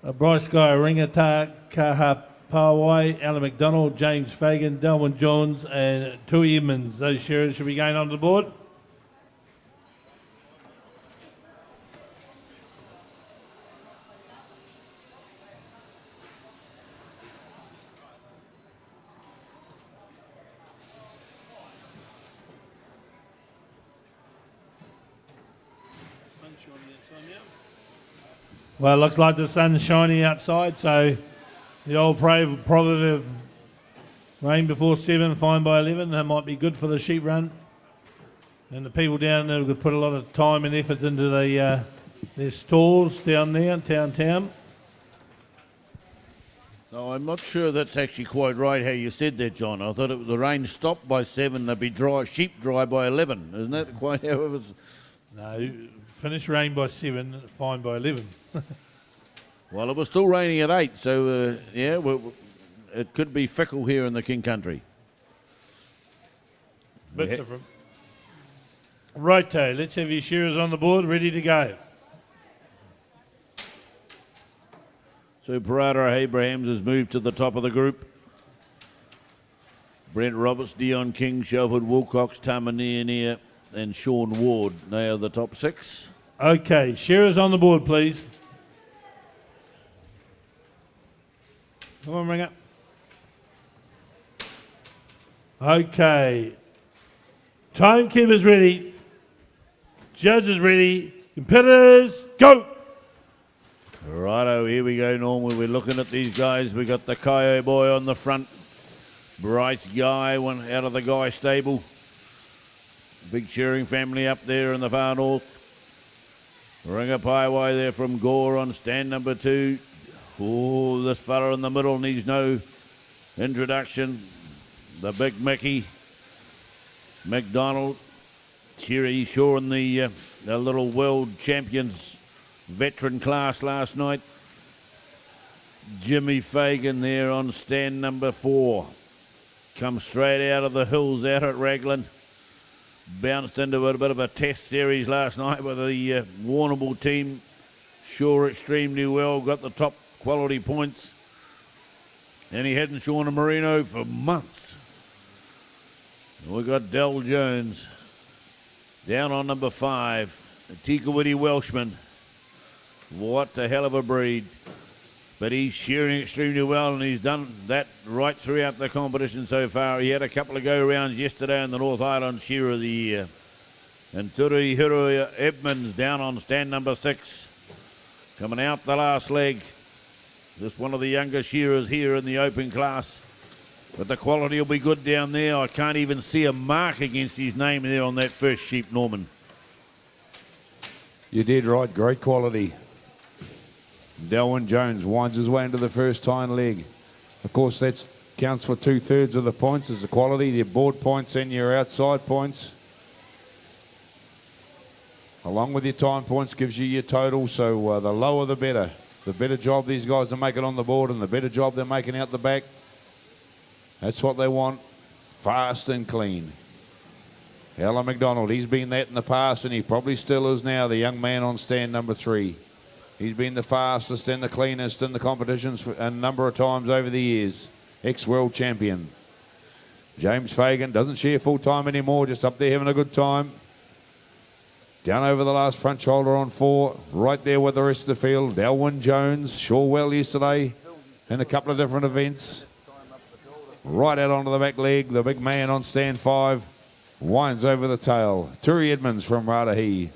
S1: a Bryce Guy, Ringata Kahapawai, Alan McDonald, James Fagan, Delwyn Jones, and Tui Edmonds. Those shearers should be going onto the board. Well, it looks like the sun's shining outside, so the old proverb of rain before 7, fine by 11, that might be good for the sheep run. And the people down there could put a lot of time and effort into their stalls down there in town.
S6: No, I'm not sure that's actually quite right how you said that, John. I thought the rain stopped by 7, they'd be dry, sheep dry by 11. Isn't that quite how it was?
S1: No, finish rain by 7, fine by 11.
S6: Well, it was still raining at 8, so yeah, it could be fickle here in the King Country.
S1: Bit different. Righto, let's have your shearers on the board, ready to go.
S6: So Parada Abrahams has moved to the top of the group. Brent Roberts, Dion King, Shelford Wilcox, Tamanea, and Sean Ward. They are the top 6.
S1: Okay, shearers on the board, please. Come on, ring up. Okay. Timekeeper's ready. Judge is ready. Competitors, go!
S6: Righto, here we go, Norman. We're looking at these guys. We got the Kaio boy on the front. Bryce Guy, one out of the Guy stable. Big Shearing family up there in the far north. Ringapaiwai there from Gore on stand number 2. Oh, this fella in the middle needs no introduction. The big Mickey. McDonald. Cherry Shaw in the little world champions veteran class last night. Jimmy Fagan there on stand number 4. Come straight out of the hills out at Raglan. Bounced into a bit of a test series last night with the Warrnambool team. Sure, extremely well, got the top quality points. And he hadn't shorn a merino for months. We got Del Jones down on number 5. A Tikawiti Welshman. What a hell of a breed. But he's shearing extremely well, and he's done that right throughout the competition so far. He had a couple of go-rounds yesterday in the North Island Shear of the Year. And Turihiro Edmonds down on stand number 6. Coming out the last leg. Just one of the younger shearers here in the open class. But the quality will be good down there. I can't even see a mark against his name there on that first sheep, Norman.
S2: You did right, great quality. Delwyn Jones winds his way into the first hind leg. Of course, that counts for 2/3 of the points as the quality, your board points and your outside points. Along with your time points gives you your total, so the lower the better. The better job these guys are making on the board and the better job they're making out the back. That's what they want, fast and clean. Alan McDonald, he's been that in the past and he probably still is now, the young man on stand number 3. He's been the fastest and the cleanest in the competitions a number of times over the years. Ex-world champion. James Fagan doesn't shear full time anymore, just up there having a good time. Down over the last front shoulder on 4, right there with the rest of the field. Delwyn Jones, sure well yesterday in a couple of different events. Right out onto the back leg, the big man on stand 5. Winds over the tail. Turi Edmonds from Ratahi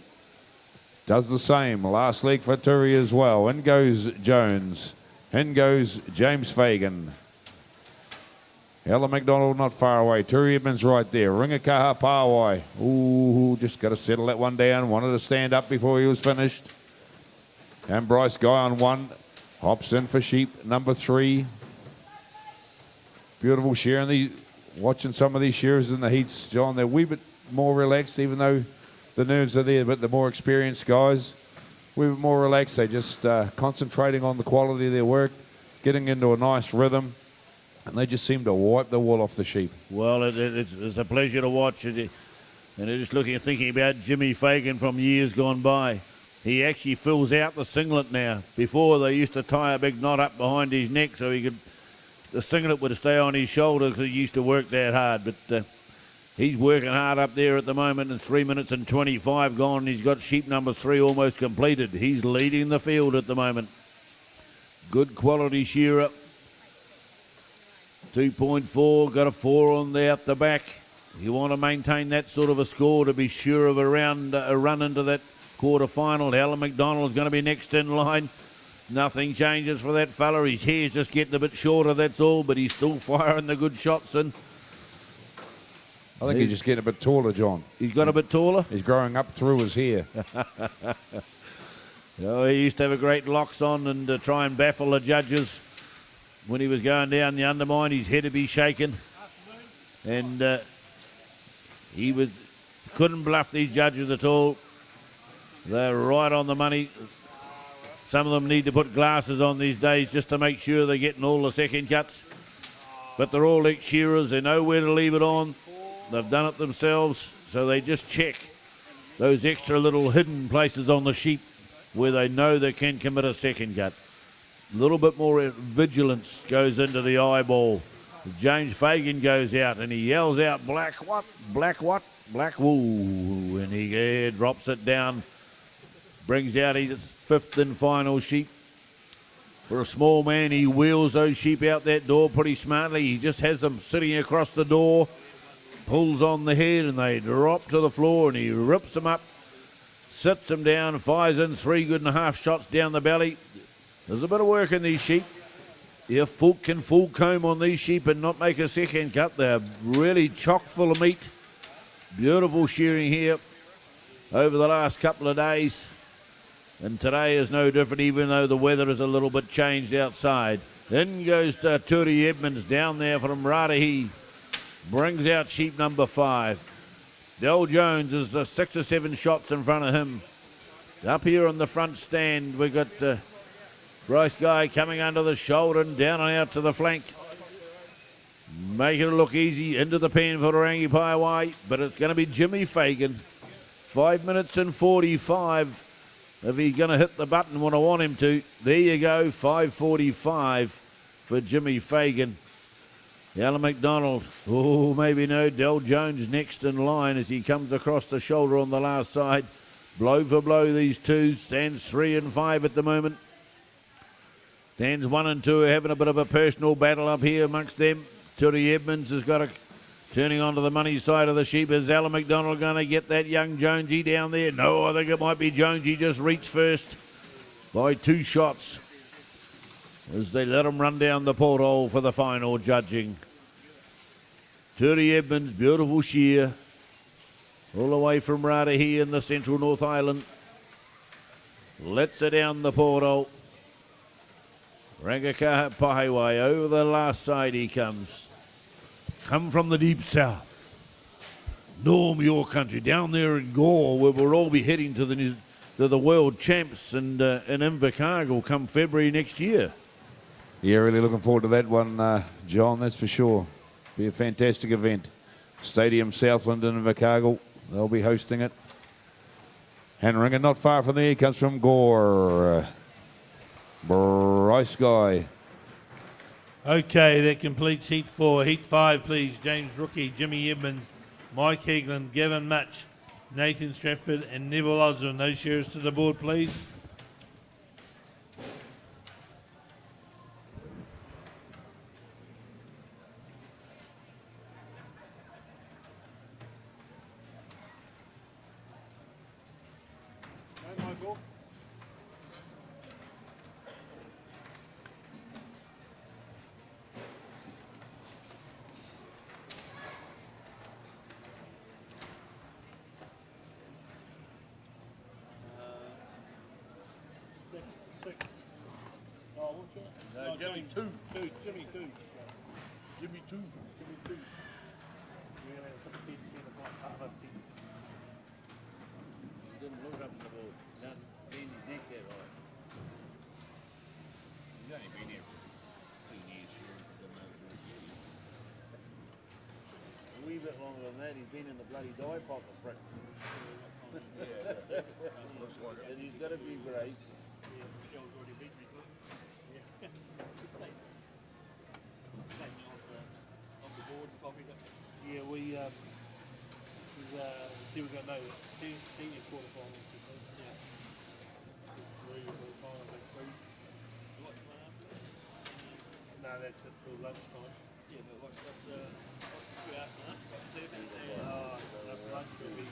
S2: does the same. Last leg for Turi as well. In goes Jones. In goes James Fagan. Ella McDonald not far away. Turi Edmonds right there. Ringakaha Pawai. Ooh, just got to settle that one down. Wanted to stand up before he was finished. And Bryce Guy on 1. Hops in for sheep number 3. Beautiful shear. And watching some of these shearers in the heats, John, they're a wee bit more relaxed, even though the nerves are there, but the more experienced guys, a wee bit more relaxed. They just concentrating on the quality of their work, getting into a nice rhythm, and they just seem to wipe the wool off the sheep.
S6: Well, it's a pleasure to watch it. And just thinking about Jimmy Fagan from years gone by. He actually fills out the singlet now. Before, they used to tie a big knot up behind his neck so the singlet would stay on his shoulder because he used to work that hard. But he's working hard up there at the moment. In 3 minutes and 25 gone. He's got sheep number 3 almost completed. He's leading the field at the moment. Good quality shearer. 2.4, got a 4 on there at the back. You want to maintain that sort of a score to be sure of a run into that quarter final. Alan McDonald's going to be next in line. Nothing changes for that fella. His hair's just getting a bit shorter, that's all, but he's still firing the good shots. And
S2: I think he's just getting a bit taller, John.
S6: He's got a bit taller?
S2: He's growing up through his hair.
S6: Oh, he used to have a great locks on and try and baffle the judges. When he was going down the undermine, his head would be shaking. And he couldn't bluff these judges at all. They're right on the money. Some of them need to put glasses on these days just to make sure they're getting all the second cuts. But they're all ex-shearers. They know where to leave it on. They've done it themselves, so they just check those extra little hidden places on the sheep where they know they can commit a second cut. A little bit more vigilance goes into the eyeball. James Fagan goes out and he yells out, black what, black what, black woo, and he drops it down, brings out his 5th and final sheep. For a small man, he wheels those sheep out that door pretty smartly. He just has them sitting across the door, pulls on the head, and they drop to the floor, and he rips them up, sits them down, fires in 3 good-and-a-half shots down the belly. There's a bit of work in these sheep. If folk can full comb on these sheep and not make a second cut, they're really chock full of meat. Beautiful shearing here over the last couple of days. And today is no different, even though the weather is a little bit changed outside. Then goes Turi Edmonds down there from Ratahi. Brings out sheep number 5. Del Jones is 6 or 7 shots in front of him. Up here on the front stand, we've got Bryce Guy coming under the shoulder and down and out to the flank. Making it look easy into the pen for Rangi Paiwai, but it's going to be Jimmy Fagan. 5 minutes and 45. If he's going to hit the button when I want him to. There you go, 5:45 for Jimmy Fagan. Alan McDonald, oh, maybe no. Del Jones next in line as he comes across the shoulder on the last side. Blow for blow, these two. Stands 3 and 5 at the moment. Stands 1 and 2 having a bit of a personal battle up here amongst them. Turi Edmonds has got a turning onto the money side of the sheep. Is Alan McDonald going to get that young Jonesy down there? No, I think it might be Jonesy just reached first by 2 shots as they let him run down the porthole for the final judging. Turi Edmonds, beautiful shear, all the way from Rata here in the central North Island. Lets her down the porthole. Rangakaha Pahewai, over the last side he comes. Come from the deep south. Norm, your country, down there in Gore, where we'll all be heading to the world champs and in Invercargill come February next year.
S2: Yeah, really looking forward to that one, John, that's for sure. Be a fantastic event. Stadium Southland in Invercargill, they'll be hosting it. Hanringer not far from there, he comes from Gore. Bryce Guy.
S1: Okay, that completes Heat 4. Heat 5, please. James Rookie, Jimmy Edmonds, Mike Hegland, Gavin Mutch, Nathan Stratford, and Neville Osborne. Those shearers to the board, please.
S6: Jimmy 2.
S1: Jimmy 2.
S6: Jimmy 2. He didn't look up in the board. Not bend his neck that high. He's only been here for 2 years. A wee bit longer than that. He's been in the bloody die pocket prick. And he's got to be brave.
S1: Yeah, we see we're going to know senior quarterfinals. Yeah. No, that's it till lunchtime. Yeah, but what's after lunch will be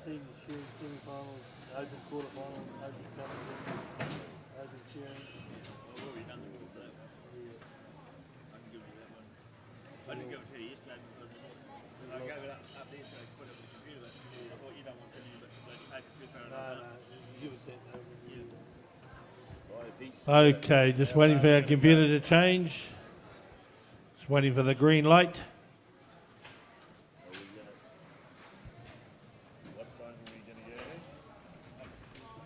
S1: senior shearing semi-finals, open quarterfinals, open challenge, open shearing. I've already done the group for that one. Yeah. I can give you that one. I didn't give it to you yesterday because I gave it up there so I put it on the computer. I thought you don't want to do but you take a picture. No, give us that. Okay, just waiting for our computer to change. Just waiting for the green light.
S6: What time are we going to get in?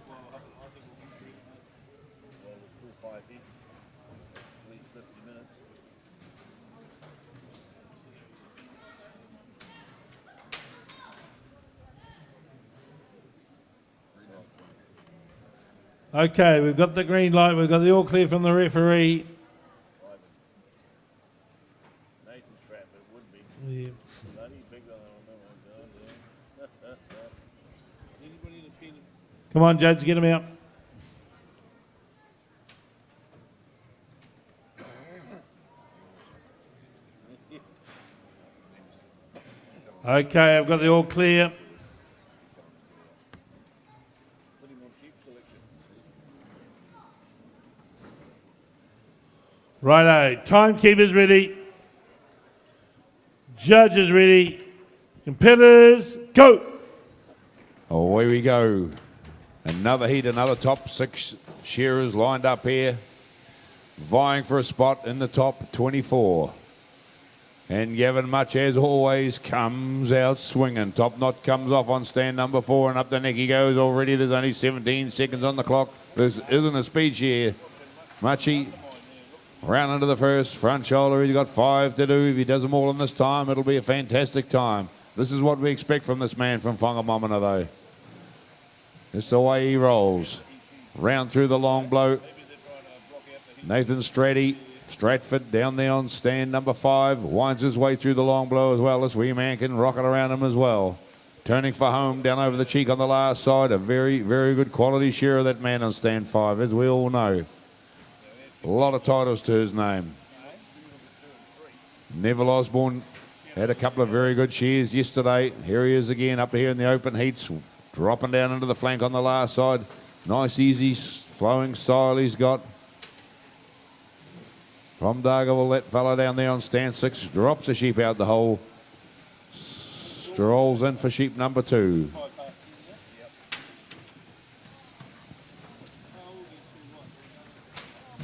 S6: Well, I think we'll be through. Well, there's still 5 hits. At least 50 minutes.
S1: Okay, we've got the green light. We've got the all clear from the referee.
S6: Nathan Stratford would be.
S1: Yeah.
S6: Bloody bigger than I remember. Anybody in the pen?
S1: Come on, Judge, get him out. Okay, I've got the all clear. Righto, timekeeper's ready. Judges ready. Competitors, go.
S2: Away we go. Another heat, another top 6 shearers lined up here, vying for a spot in the top 24. And Gavin Much, as always, comes out swinging. Top knot comes off on stand number 4, and up the neck he goes already. There's only 17 seconds on the clock. This isn't a speed shear. Muchy round into the first, front shoulder. He's got 5 to do. If he does them all in this time, it'll be a fantastic time. This is what we expect from this man from Whangamamana, though. It's the way he rolls. Round through the long blow. Nathan Stratford down there on stand number 5. Winds his way through the long blow as well. This wee man can rocket around him as well. turning for home down over the cheek on the last side. A very, very good quality share of that man on stand 5, as we all know. A lot of titles to his name. Neville Osborne had a couple of very good shears yesterday. Here he is again up here in the open heats, dropping down into the flank on the last side. Nice, easy, flowing style he's got. From Dargaville, that fella down there on stand 6 drops a sheep out the hole. Strolls in for sheep number 2.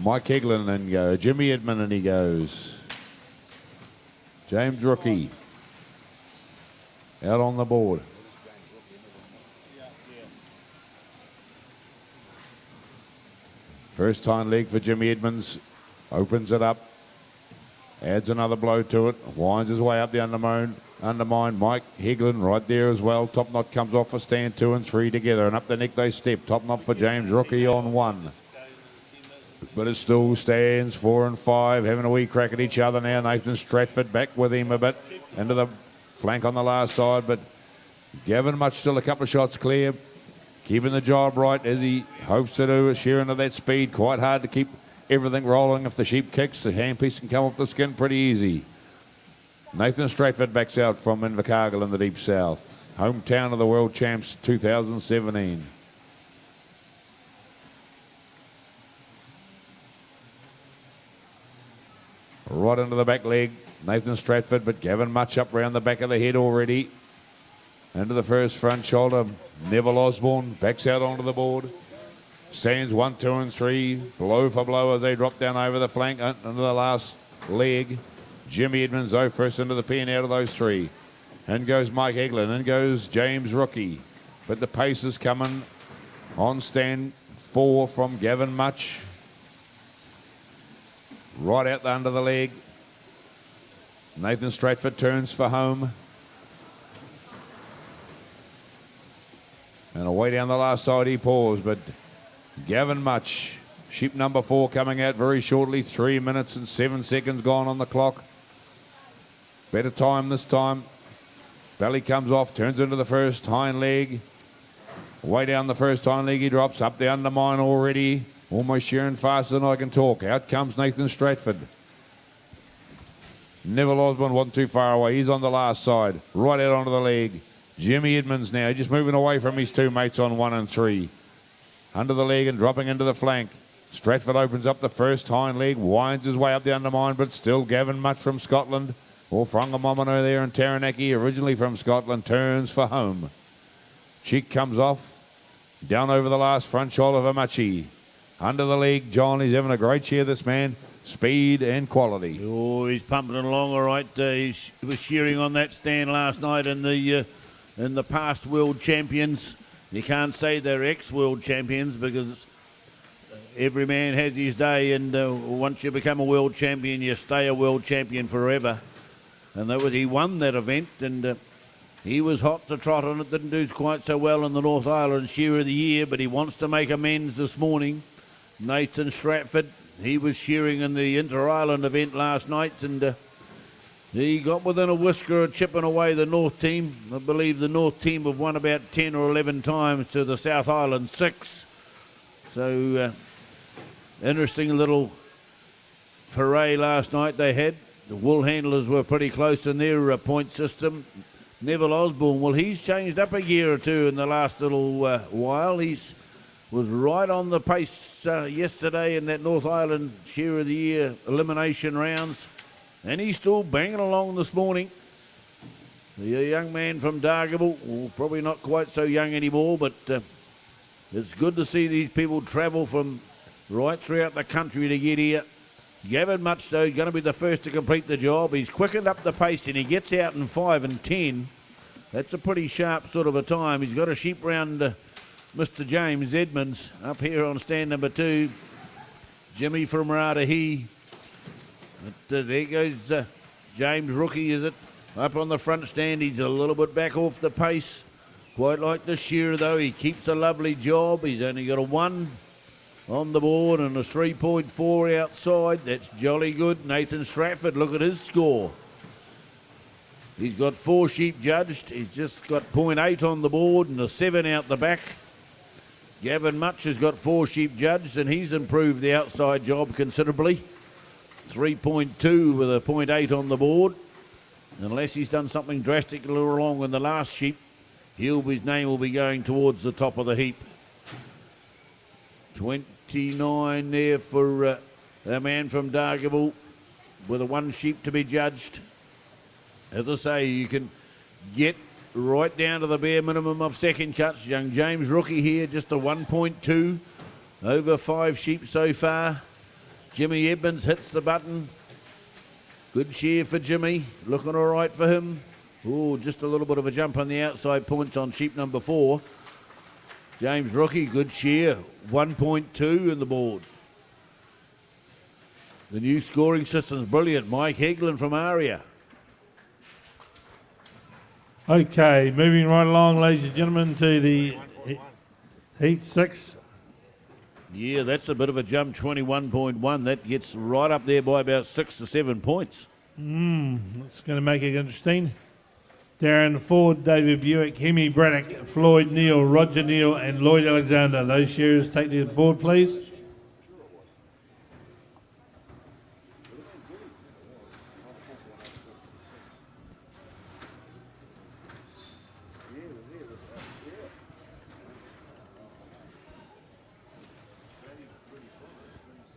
S2: Mike Heglin and go. Jimmy Edmund and he goes. James Rookie out on the board. First time leg for Jimmy Edmonds. Opens it up. Adds another blow to it. Winds his way up the undermine. Mike Heglin right there as well. Top knot comes off for stand 2 and 3 together. And up the neck they step. Top knot for James Rookie on 1. But it still stands 4 and 5, having a wee crack at each other now. Nathan Stratford back with him a bit into the flank on the last side, but Gavin Much still a couple of shots clear, keeping the job right as he hopes to do. Shearing at that speed, quite hard to keep everything rolling. If the sheep kicks, the handpiece can come off the skin pretty easy. Nathan Stratford backs out from Invercargill in the deep south, hometown of the world champs 2017. Right into the back leg, Nathan Stratford, but Gavin Much up round the back of the head already. Into the first front shoulder, Neville Osborne backs out onto the board. Stands 1, 2 and 3, blow for blow as they drop down over the flank into the last leg. Jimmy Edmonds though first into the pen out of those 3. In goes Mike Eglin, in goes James Rookie. But the pace is coming on stand 4 from Gavin Much. Right out the under the leg. Nathan Stratford turns for home. And away down the last side he pours, but Gavin Much, sheep number 4 coming out very shortly. 3 minutes and 7 seconds gone on the clock. Better time this time. Belly comes off, turns into the first hind leg. Way down the first hind leg he drops, up the undermine already. Almost shearing faster than I can talk. Out comes Nathan Stratford. Neville Osborne wasn't too far away. He's on the last side. Right out onto the leg. Jimmy Edmonds now just moving away from his 2 mates on 1 and 3. Under the leg and dropping into the flank. Stratford opens up the first hind leg. Winds his way up the undermine, but still Gavin Much from Scotland. Or Frangamomino there in Taranaki, originally from Scotland, turns for home. Cheek comes off. Down over the last front shoulder of Amachi. Under the leg, John, he's having a great share, this man. Speed and quality.
S6: Oh, he's pumping it along all right. He was shearing on that stand last night in the past world champions. You can't say they're ex-world champions because every man has his day, and once you become a world champion, you stay a world champion forever. And he won that event, and he was hot to trot on it. Didn't do quite so well in the North Island Shear of the Year, but he wants to make amends this morning. Nathan Stratford, he was shearing in the Inter-Island event last night, and he got within a whisker of chipping away the North team. I believe the North team have won about 10 or 11 times to the South Island 6. So, interesting little foray last night they had. The wool handlers were pretty close in their point system. Neville Osborne, well, he's changed up a gear or two in the last little while. He's was right on the pace yesterday in that North Island Shear of the Year elimination rounds, and he's still banging along this morning. The young man from Dargaville, well, probably not quite so young anymore, but it's good to see these people travel from right throughout the country to get here. Gavin Much, though, going to be the first to complete the job. He's quickened up the pace and he gets out in 5 and 10. That's a pretty sharp sort of a time. He's got a sheep round Mr. James Edmonds up here on stand number 2. Jimmy from Ratahi. But there goes James Rookie, is it? Up on the front stand. He's a little bit back off the pace. Quite like the shear, though. He keeps a lovely job. He's only got a 1 on the board and a 3.4 outside. That's jolly good. Nathan Stratford, look at his score. He's got 4 sheep judged. He's just got 0.8 on the board and a 7 out the back. Gavin Much has got 4 sheep judged, and he's improved the outside job considerably. 3.2 with a 0.8 on the board. Unless he's done something drastically wrong in the last sheep, his name will be going towards the top of the heap. 29 there for the man from Dargaville with a 1 sheep to be judged. As I say, you can get right down to the bare minimum of second cuts. Young James Rookie here, just a 1.2. Over 5 sheep so far. Jimmy Edmonds hits the button. Good shear for Jimmy. Looking all right for him. Oh, just a little bit of a jump on the outside points on sheep number 4. James Rookie, good shear. 1.2 in the board. The new scoring system's brilliant. Mike Heglin from Aria.
S1: Okay, moving right along, ladies and gentlemen, to the heat 6.
S6: Yeah, that's a bit of a jump, 21.1. That gets right up there by about 6 to 7 points.
S1: That's going to make it interesting. Darren Ford, David Buick, Hemi Braddock, Floyd Neal, Roger Neal, and Lloyd Alexander. Those shearers take the board, please.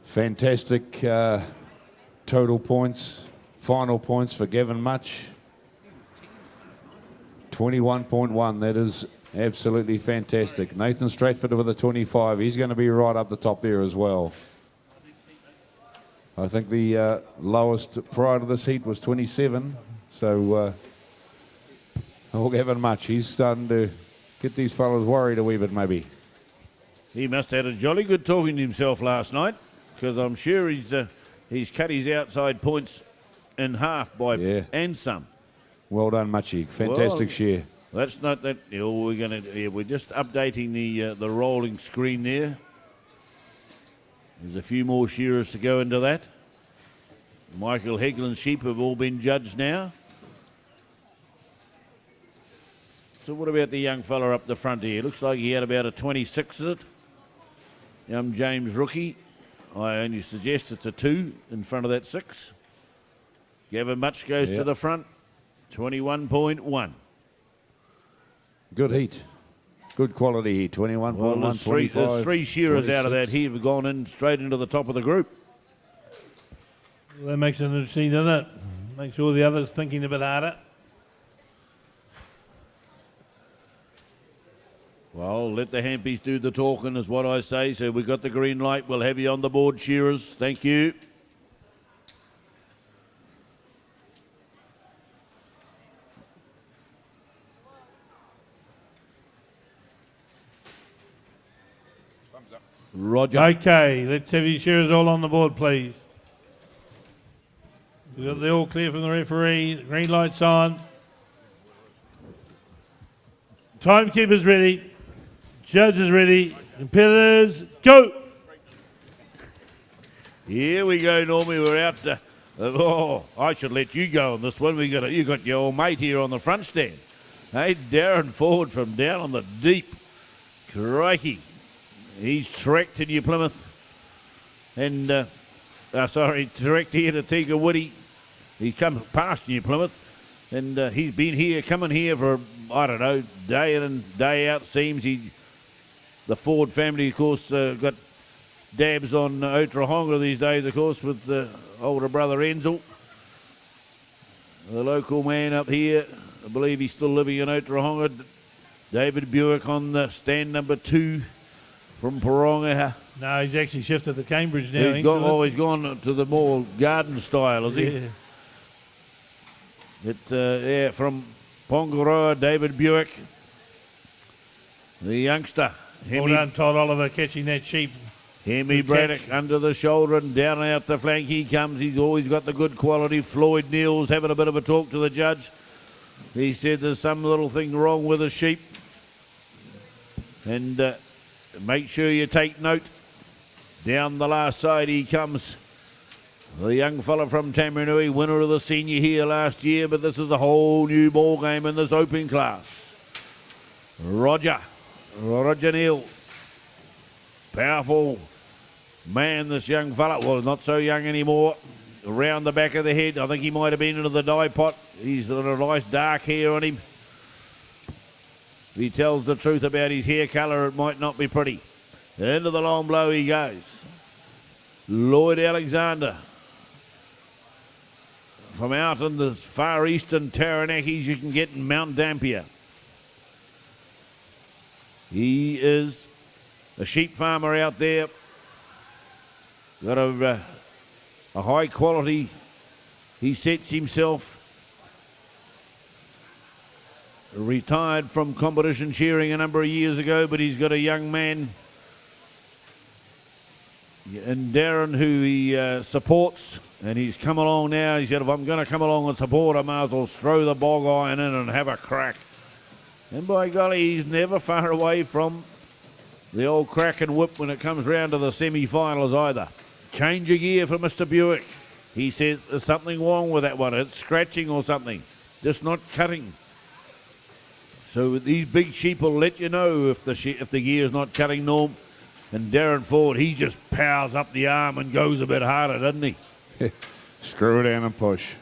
S2: Fantastic total points, final points for Gavin Much. 21.1, that is absolutely fantastic. Nathan Stratford with a 25, he's going to be right up the top there as well. I think the lowest prior to this heat was 27, so Gavin Much, he's starting to get these fellas worried a wee bit maybe.
S6: He must have had a jolly good talking to himself last night, because I'm sure he's cut his outside points in half and some.
S2: Well done, Muchie. Fantastic shear.
S6: That's not that. We're just updating the rolling screen there. There's a few more shearers to go into that. Michael Heglin's sheep have all been judged now. So what about the young fella up the front here? Looks like he had about a 26, is it? Young James Rookie. I only suggest it's a 2 in front of that 6. Gavin Much goes to the front. 21.1.
S2: Good heat. Good quality heat. 21.1,
S6: well, there's 3 shearers
S2: 26.
S6: out of that heat have gone in straight into the top of the group.
S1: Well, that makes it interesting, doesn't it? Makes all the others thinking a bit harder.
S6: Well, let the Hampies do the talking is what I say. So we've got the green light. We'll have you on the board, shearers. Thank you. Roger.
S1: Okay, let's have your shearers all on the board, please. We've got the all clear from the referee. The green light's on. Timekeeper's ready. Judge is ready. Competitors, go!
S6: Here we go, Normie. We're out to... I should let you go on this one. You got your old mate here on the front stand. Hey, Darren Ford from down on the deep. Crikey. He's trekked to New Plymouth. And, trekked here to Tika Woody. He's come past New Plymouth. And he's been coming here for, I don't know, day in and day out. Seems the Ford family, of course, got dabs on Otrahonga these days, of course, with the older brother Enzel. The local man up here, I believe he's still living in Otrahonga. David Buick on the stand number 2 from Poronga.
S1: No, he's actually shifted to Cambridge now.
S6: He's gone to the more garden style, is he?
S1: Yeah.
S6: From Pongaroa, David Buick, the youngster.
S1: Well done, Todd Oliver, catching that sheep.
S6: Hemi Braddock under the shoulder and down out the flank he comes. He's always got the good quality. Floyd Neal's having a bit of a talk to the judge. He said there's some little thing wrong with the sheep. And make sure you take note. Down the last side he comes. The young fella from Tamarinui, winner of the senior here last year, but this is a whole new ball game in this open class. Roger Neal. Powerful man, this young fella. Well, not so young anymore. Around the back of the head. I think he might have been into the dye pot. He's got a nice dark hair on him. If he tells the truth about his hair colour, it might not be pretty. Into the long blow he goes. Lloyd Alexander. From out in the far eastern Taranakis you can get in Mount Dampier. He is a sheep farmer out there. Got a high quality. He sets himself. Retired from competition shearing a number of years ago, but he's got a young man and Darren who he supports, and he's come along now. He said, if I'm going to come along and support, I might as well throw the bog iron in and have a crack. And by golly, he's never far away from the old crack and whip when it comes round to the semi-finals either. Change of gear for Mr. Buick. He says there's something wrong with that one. It's scratching or something, just not cutting. So these big sheep will let you know if the gear's not cutting, Norm. And Darren Ford, he just powers up the arm and goes a bit harder, doesn't he?
S2: Screw down and push.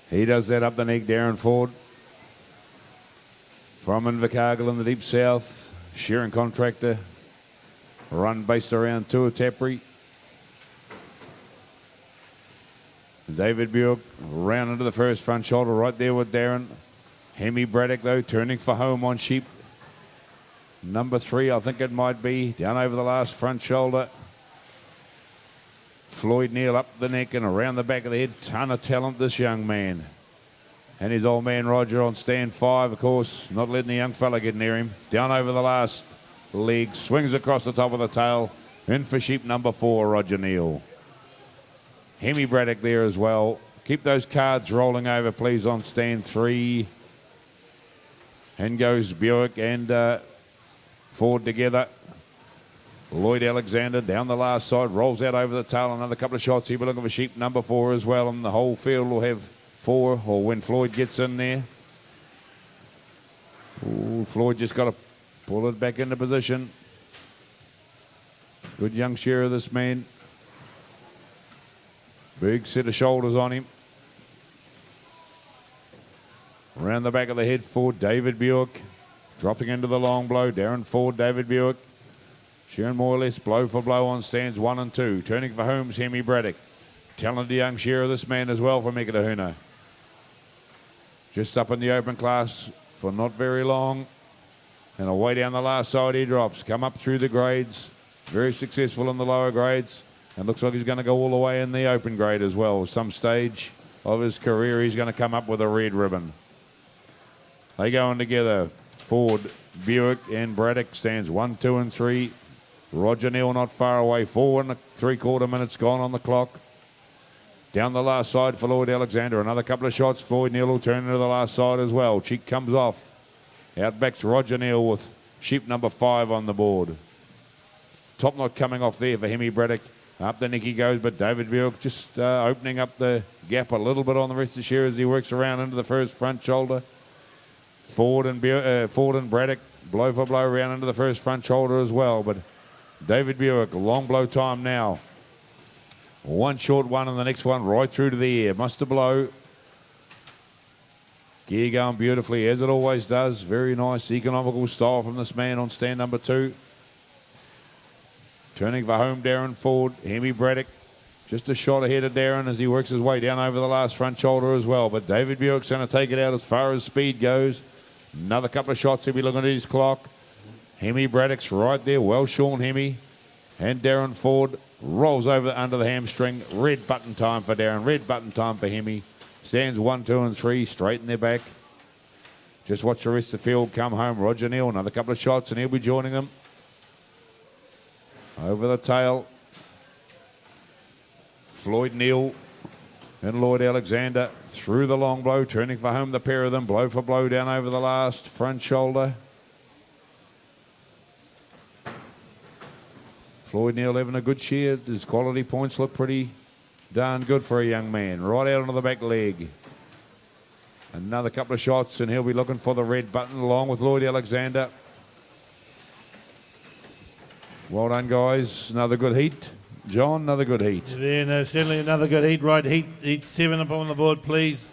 S2: He does that up the neck, Darren Ford. From Invercargill in the deep south, shearing contractor. Run based around Tuatapri. David Buick round into the first front shoulder right there with Darren. Hemi Braddock, though, turning for home on sheep. Number 3, I think it might be, down over the last front shoulder. Floyd Neal up the neck and around the back of the head. Ton of talent, this young man. And his old man Roger on stand 5, of course, not letting the young fella get near him. Down over the last leg, swings across the top of the tail. In for sheep number 4, Roger Neal. Hemi Braddock there as well. Keep those cards rolling over, please, on stand 3. And goes Buick and Ford together. Lloyd Alexander down the last side, rolls out over the tail. Another couple of shots. He'll be looking for sheep number 4 as well. And the whole field will have 4, or when Floyd gets in there. Ooh, Floyd just got to pull it back into position. Good young shearer, this man. Big set of shoulders on him. Around the back of the head for David Buick. Dropping into the long blow. Darren Ford, David Buick. Shearing more or less blow for blow on stands 1 and 2. Turning for Holmes, Hemi Braddock. Talented young shearer, this man as well for Mikitahuna. Just up in the open class for not very long. And away down the last side he drops. Come up through the grades. Very successful in the lower grades. And looks like he's going to go all the way in the open grade as well. Some stage of his career he's going to come up with a red ribbon. They go in together. Ford, Buick and Braddock stands 1, 2 and 3. Roger Neal not far away. 4 3/4 minutes gone on the clock. Down the last side for Lloyd Alexander. Another couple of shots. Floyd Neal will turn into the last side as well. Cheek comes off. Outbacks Roger Neal with sheep number 5 on the board. Top knot coming off there for Hemi Braddock. Up the neck he goes, but David Buick just opening up the gap a little bit on the rest of the shear as he works around into the first front shoulder. Ford and Braddock blow for blow around into the first front shoulder as well. But David Buick, long blow time now. One short one and the next one right through to the air. Must have blow. Gear going beautifully as it always does. Very nice economical style from this man on stand number 2. Turning for home, Darren Ford. Hemi Braddock just a shot ahead of Darren as he works his way down over the last front shoulder as well. But David Buick's going to take it out as far as speed goes. Another couple of shots. He'll be looking at his clock. Hemi Braddock's right there. Well shorn Hemi. And Darren Ford rolls over under the hamstring. Red button time for Darren. Red button time for Hemi. Stands 1, 2 and 3. Straight in their back. Just watch the rest of the field come home. Roger Neal, another couple of shots and he'll be joining them. Over the tail. Floyd Neal and Lloyd Alexander through the long blow, turning for home, the pair of them, blow for blow down over the last front shoulder. Floyd Neal having a good shear. His quality points look pretty Darn good for a young man. Right out onto the back leg. Another couple of shots and he'll be looking for the red button along with Lloyd Alexander. Well done, guys. Another good heat. John, another good heat.
S1: Yeah, no, certainly another good heat. Right, heat 7 up on the board, please.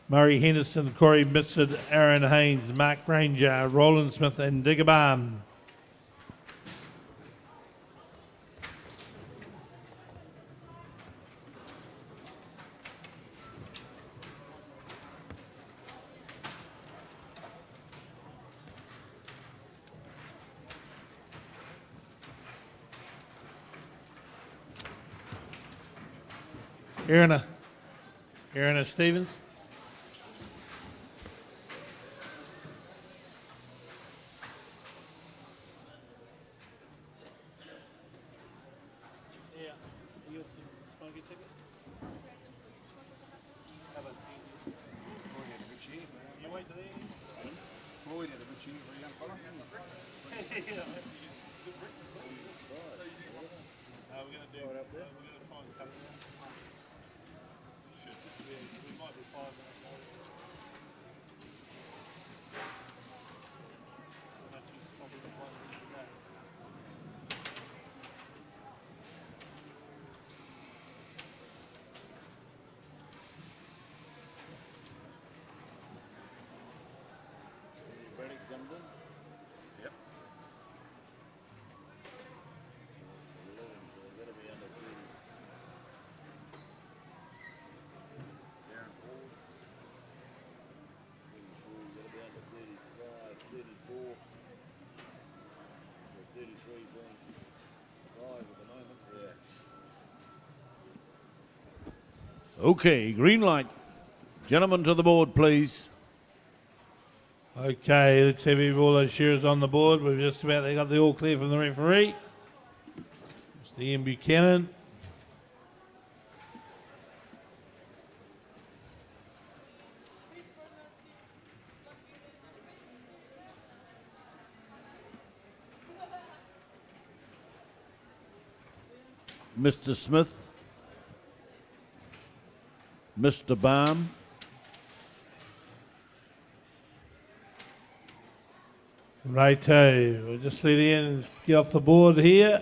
S1: Murray Henderson, Corey Mifsud, Aaron Haynes, Mark Granger, Roland Smith, and Digger Balm. Aaron Stevens. Yeah, you got some smoky tickets? How about you wait till the end?
S4: Floyd had a good cheer for a young fella.
S1: We're going to do it up there. We're going to try and cut it down. We might be 5 minutes more. That's just probably the one thing to go.
S3: Yep.
S6: Okay, green light. Gentlemen to the board, please.
S1: Okay, let's have all those shearers on the board. We've just about they got the all clear from the referee. Mr. Ian Buchanan.
S6: Mr. Smith. Mr. Baum.
S1: Righto, we'll just let Ian get off the board here.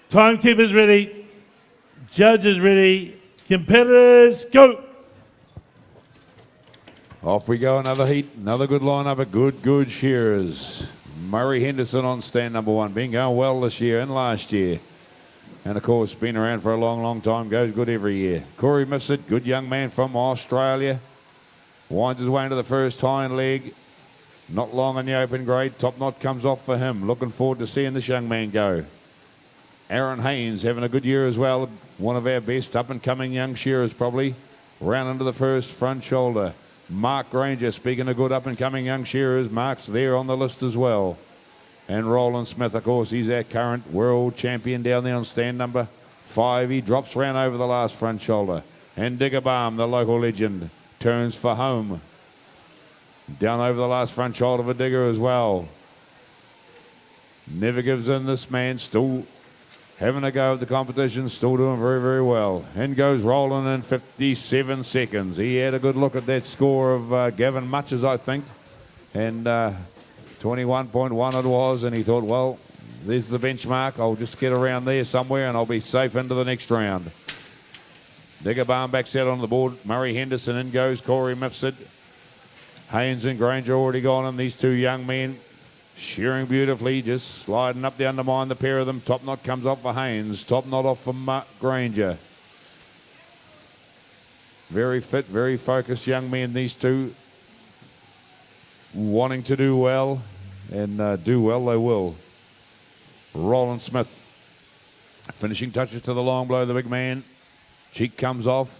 S1: Timekeeper's ready. Judges ready. Competitors, go.
S2: Off we go, another heat, another good lineup of good shearers. Murray Henderson on stand number 1, been going well this year and last year. And of course, been around for a long time, goes good every year. Corey Mifsud, good young man from Australia. Winds his way into the first hind leg. Not long in the open grade. Top knot comes off for him. Looking forward to seeing this young man go. Aaron Haynes having a good year as well. One of our best up-and-coming young shearers probably. Round into the first front shoulder. Mark Granger, speaking of good up-and-coming young shearers, Mark's there on the list as well. And Roland Smith, of course, he's our current world champion down there on stand number 5. He drops round over the last front shoulder. And Digger Balm, the local legend, turns for home. Down over the last front shoulder for Digger as well. Never gives in, this man, still having a go at the competition, still doing very well. In goes Roland in 57 seconds. He had a good look at that score of Gavin Mutch's, I think. And 21.1 it was, and he thought, well, there's the benchmark. I'll just get around there somewhere and I'll be safe into the next round. Digger Balm backs out on the board. Murray Henderson, in goes Corey Mifsud. Haynes and Granger already gone, and these two young men shearing beautifully, just sliding up the undermine, the pair of them. Top knot comes off for Haynes. Top knot off for Granger. Very fit, very focused young men, these two. Wanting to do well, and do well they will. Roland Smith. Finishing touches to the long blow, the big man. Cheek comes off.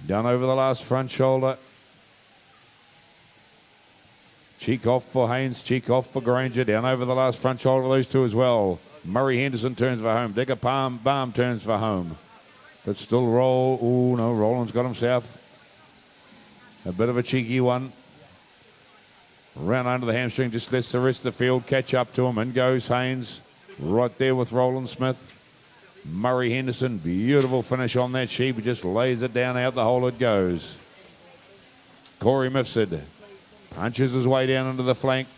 S2: Down over the last front shoulder. Cheek off for Haynes, cheek off for Granger. Down over the last front shoulder, those two as well. Murray Henderson turns for home. Digger Balm turns for home. But still roll. Oh no, Roland's got himself a bit of a cheeky one. Round under the hamstring, just lets the rest of the field catch up to him. In goes Haynes. right there with Roland Smith. Murray Henderson, beautiful finish on that sheep. He just lays it down out the hole it goes. Corey Mifsud punches his way down into the flank.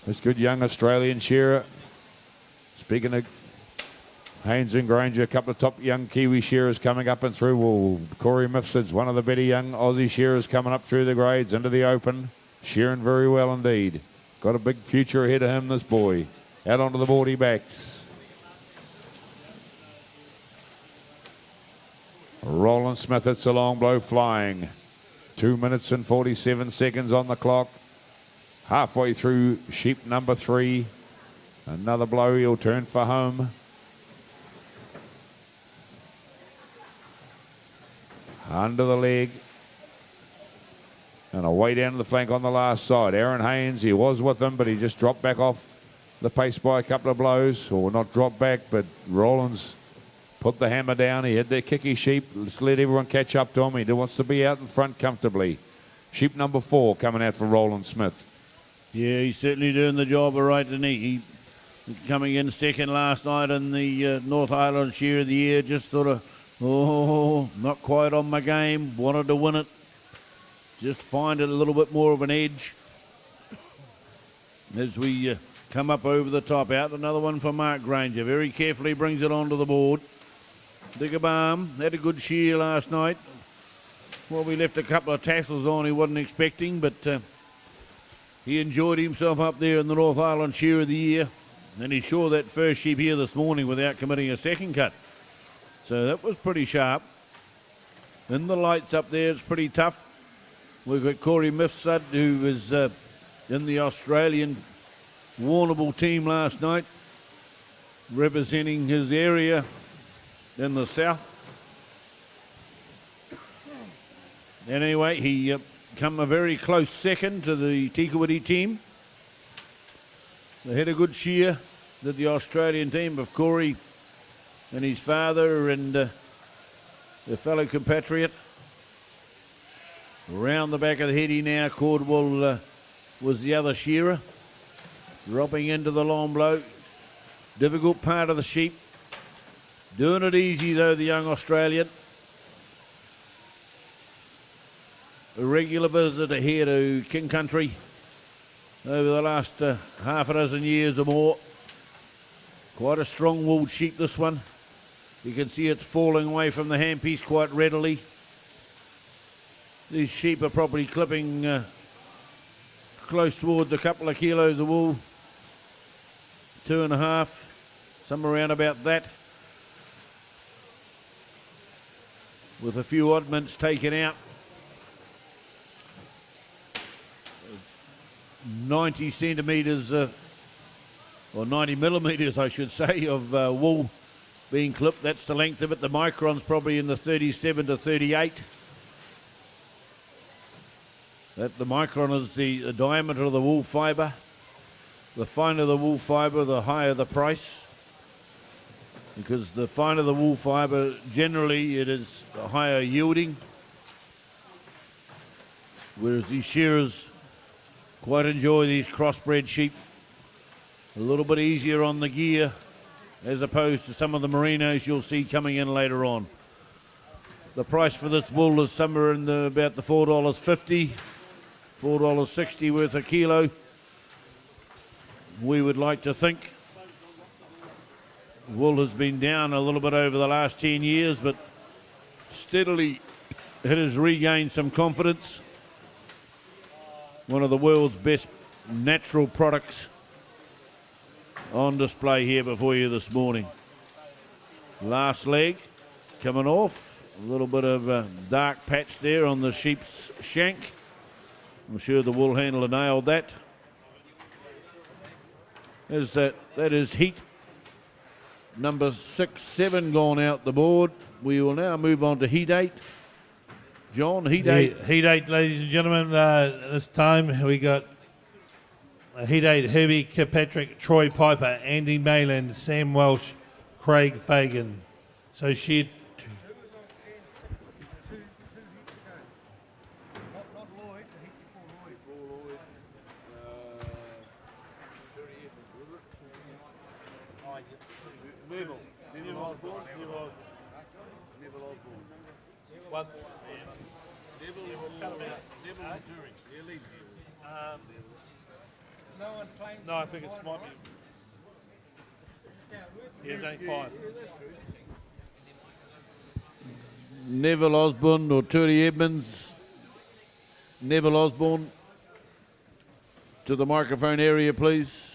S2: This good young Australian shearer. Speaking of Haynes and Granger, a couple of top young Kiwi shearers coming up and through. Well, Corey Mifsud's one of the better young Aussie shearers coming up through the grades into the open. Shearing very well indeed. Got a big future ahead of him, this boy. Out onto the board he backs. Roland Smith, it's a long blow flying. 2 minutes and 47 seconds on the clock. Halfway through sheep number 3. Another blow, he'll turn for home. Under the leg. And away down to the flank on the last side. Aaron Haynes, he was with him, but he just dropped back off the pace by a couple of blows. Or not dropped back, but Roland's put the hammer down. He had that kicky sheep. Let's let everyone catch up to him. He wants to be out in front comfortably. Sheep number 4 coming out for Roland Smith.
S6: Yeah, he's certainly doing the job all right, isn't he? Coming in second last night in the North Island Shear of the Year. Just sort of, not quite on my game. Wanted to win it. Just find it a little bit more of an edge. As we come up over the top. Out another one for Mark Granger. Very carefully brings it onto the board. Diggerbaum had a good shear last night. Well, we left a couple of tassels on he wasn't expecting, but he enjoyed himself up there in the North Island Shear of the Year. And he saw that first sheep here this morning without committing a second cut. So that was pretty sharp. In the lights up there, it's pretty tough. We've got Corey Mifsud, who was in the Australian Warrnambool team last night, representing his area in the south. Anyway, he come a very close second to the Kuiti team. They had a good shear, did the Australian team of Corey and his father and their fellow compatriot. Around the back of the head he now, Cordwell was the other shearer. Dropping into the long blow. Difficult part of the sheep. Doing it easy though, the young Australian. A regular visitor here to King Country over the last half a dozen years or more. Quite a strong-wooled sheep, this one. You can see it's falling away from the handpiece quite readily. These sheep are probably clipping close towards a couple of kilos of wool. 2.5, somewhere around about that. With a few oddments taken out. 90 centimetres, or 90 millimetres I should say, of wool being clipped. That's the length of it. The micron's probably in the 37 to 38. That the micron is the diameter of the wool fibre. The finer the wool fibre, the higher the price. Because the finer the wool fibre, generally it is higher yielding. Whereas these shearers quite enjoy these crossbred sheep. A little bit easier on the gear as opposed to some of the merinos you'll see coming in later on. The price for this wool is somewhere in about the $4.50, $4.60 worth a kilo. We would like to think wool has been down a little bit over the last 10 years, but steadily it has regained some confidence. One of the world's best natural products on display here before you this morning. Last leg coming off. A little bit of a dark patch there on the sheep's shank. I'm sure the wool handler nailed that. That is heat number 6, 7 gone out the board. We will now move on to heat 8. John, heat 8.
S1: Heat 8, ladies and gentlemen. This time we got heat 8, Herbie Kirkpatrick, Troy Piper, Andy Mayland, Sam Welsh, Craig Fagan. So she...
S4: Not Lloyd, the heat before Lloyd.
S1: Osborne? Neville Osborne. One. Neville cut him out. Neville and Turing.
S5: No one claims.
S1: No, I think it might be. Yeah, there's only 5.
S6: Neville Osborne or Turi Edmonds. Neville Osborne to the microphone area, please.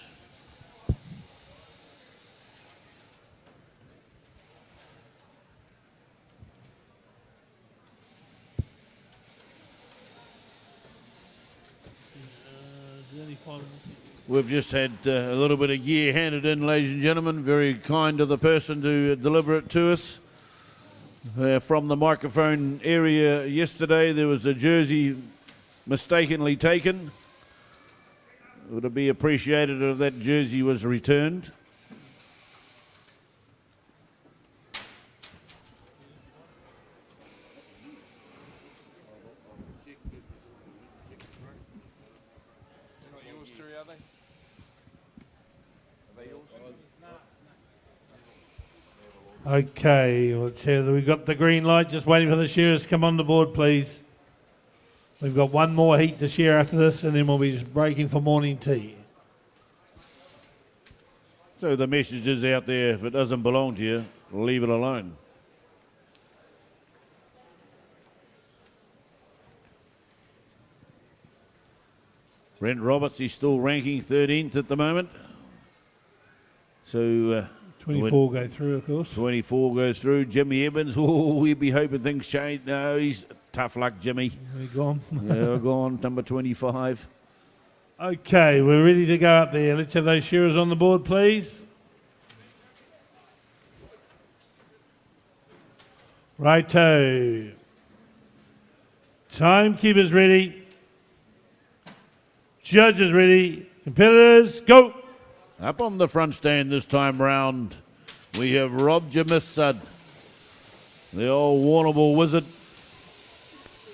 S6: We've just had a little bit of gear handed in, ladies and gentlemen. Very kind of the person to deliver it to us. From the microphone area yesterday, there was a jersey mistakenly taken. It would be appreciated if that jersey was returned.
S1: Okay, let's hear that we've got the green light. Just waiting for the shearers to come on the board, please. We've got one more heat to shear after this, and then we'll be breaking for morning tea.
S6: So the message is out there, if it doesn't belong to you, leave it alone. Brent Roberts, he's still ranking 13th at the moment. So
S1: 24 go through, of course.
S6: 24 goes through. Jimmy Evans, we'd be hoping things change. No, he's tough luck, Jimmy.
S1: They're gone.
S6: Yeah, gone, number 25.
S1: Okay, we're ready to go up there. Let's have those shearers on the board, please. Righto. Timekeepers ready. Judges ready. Competitors, go.
S6: Up on the front stand this time round, we have Rob Jamithsud, the old Warrnambool wizard,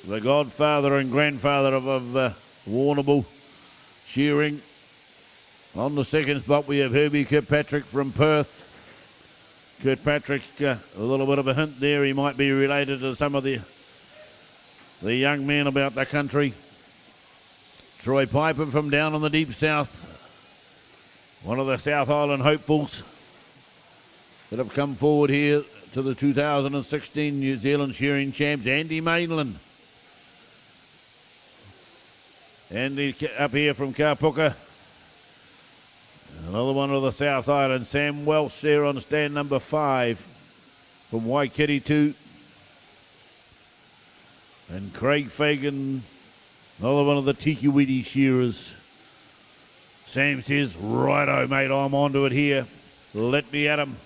S6: the godfather and grandfather of Warrnambool shearing. On the second spot, we have Herbie Kirkpatrick from Perth. Kirkpatrick, a little bit of a hint there. He might be related to some of the young men about the country. Troy Piper from down on the deep south. One of the South Island hopefuls that have come forward here to the 2016 New Zealand shearing champs. Andy Mainland. Andy up here from Kapooka. Another one of the South Island. Sam Welsh there on stand number 5 from Waikiki 2. And Craig Fagan, another one of the Kuiti shearers. Sam says, righto, mate, I'm onto it here. Let me at 'em.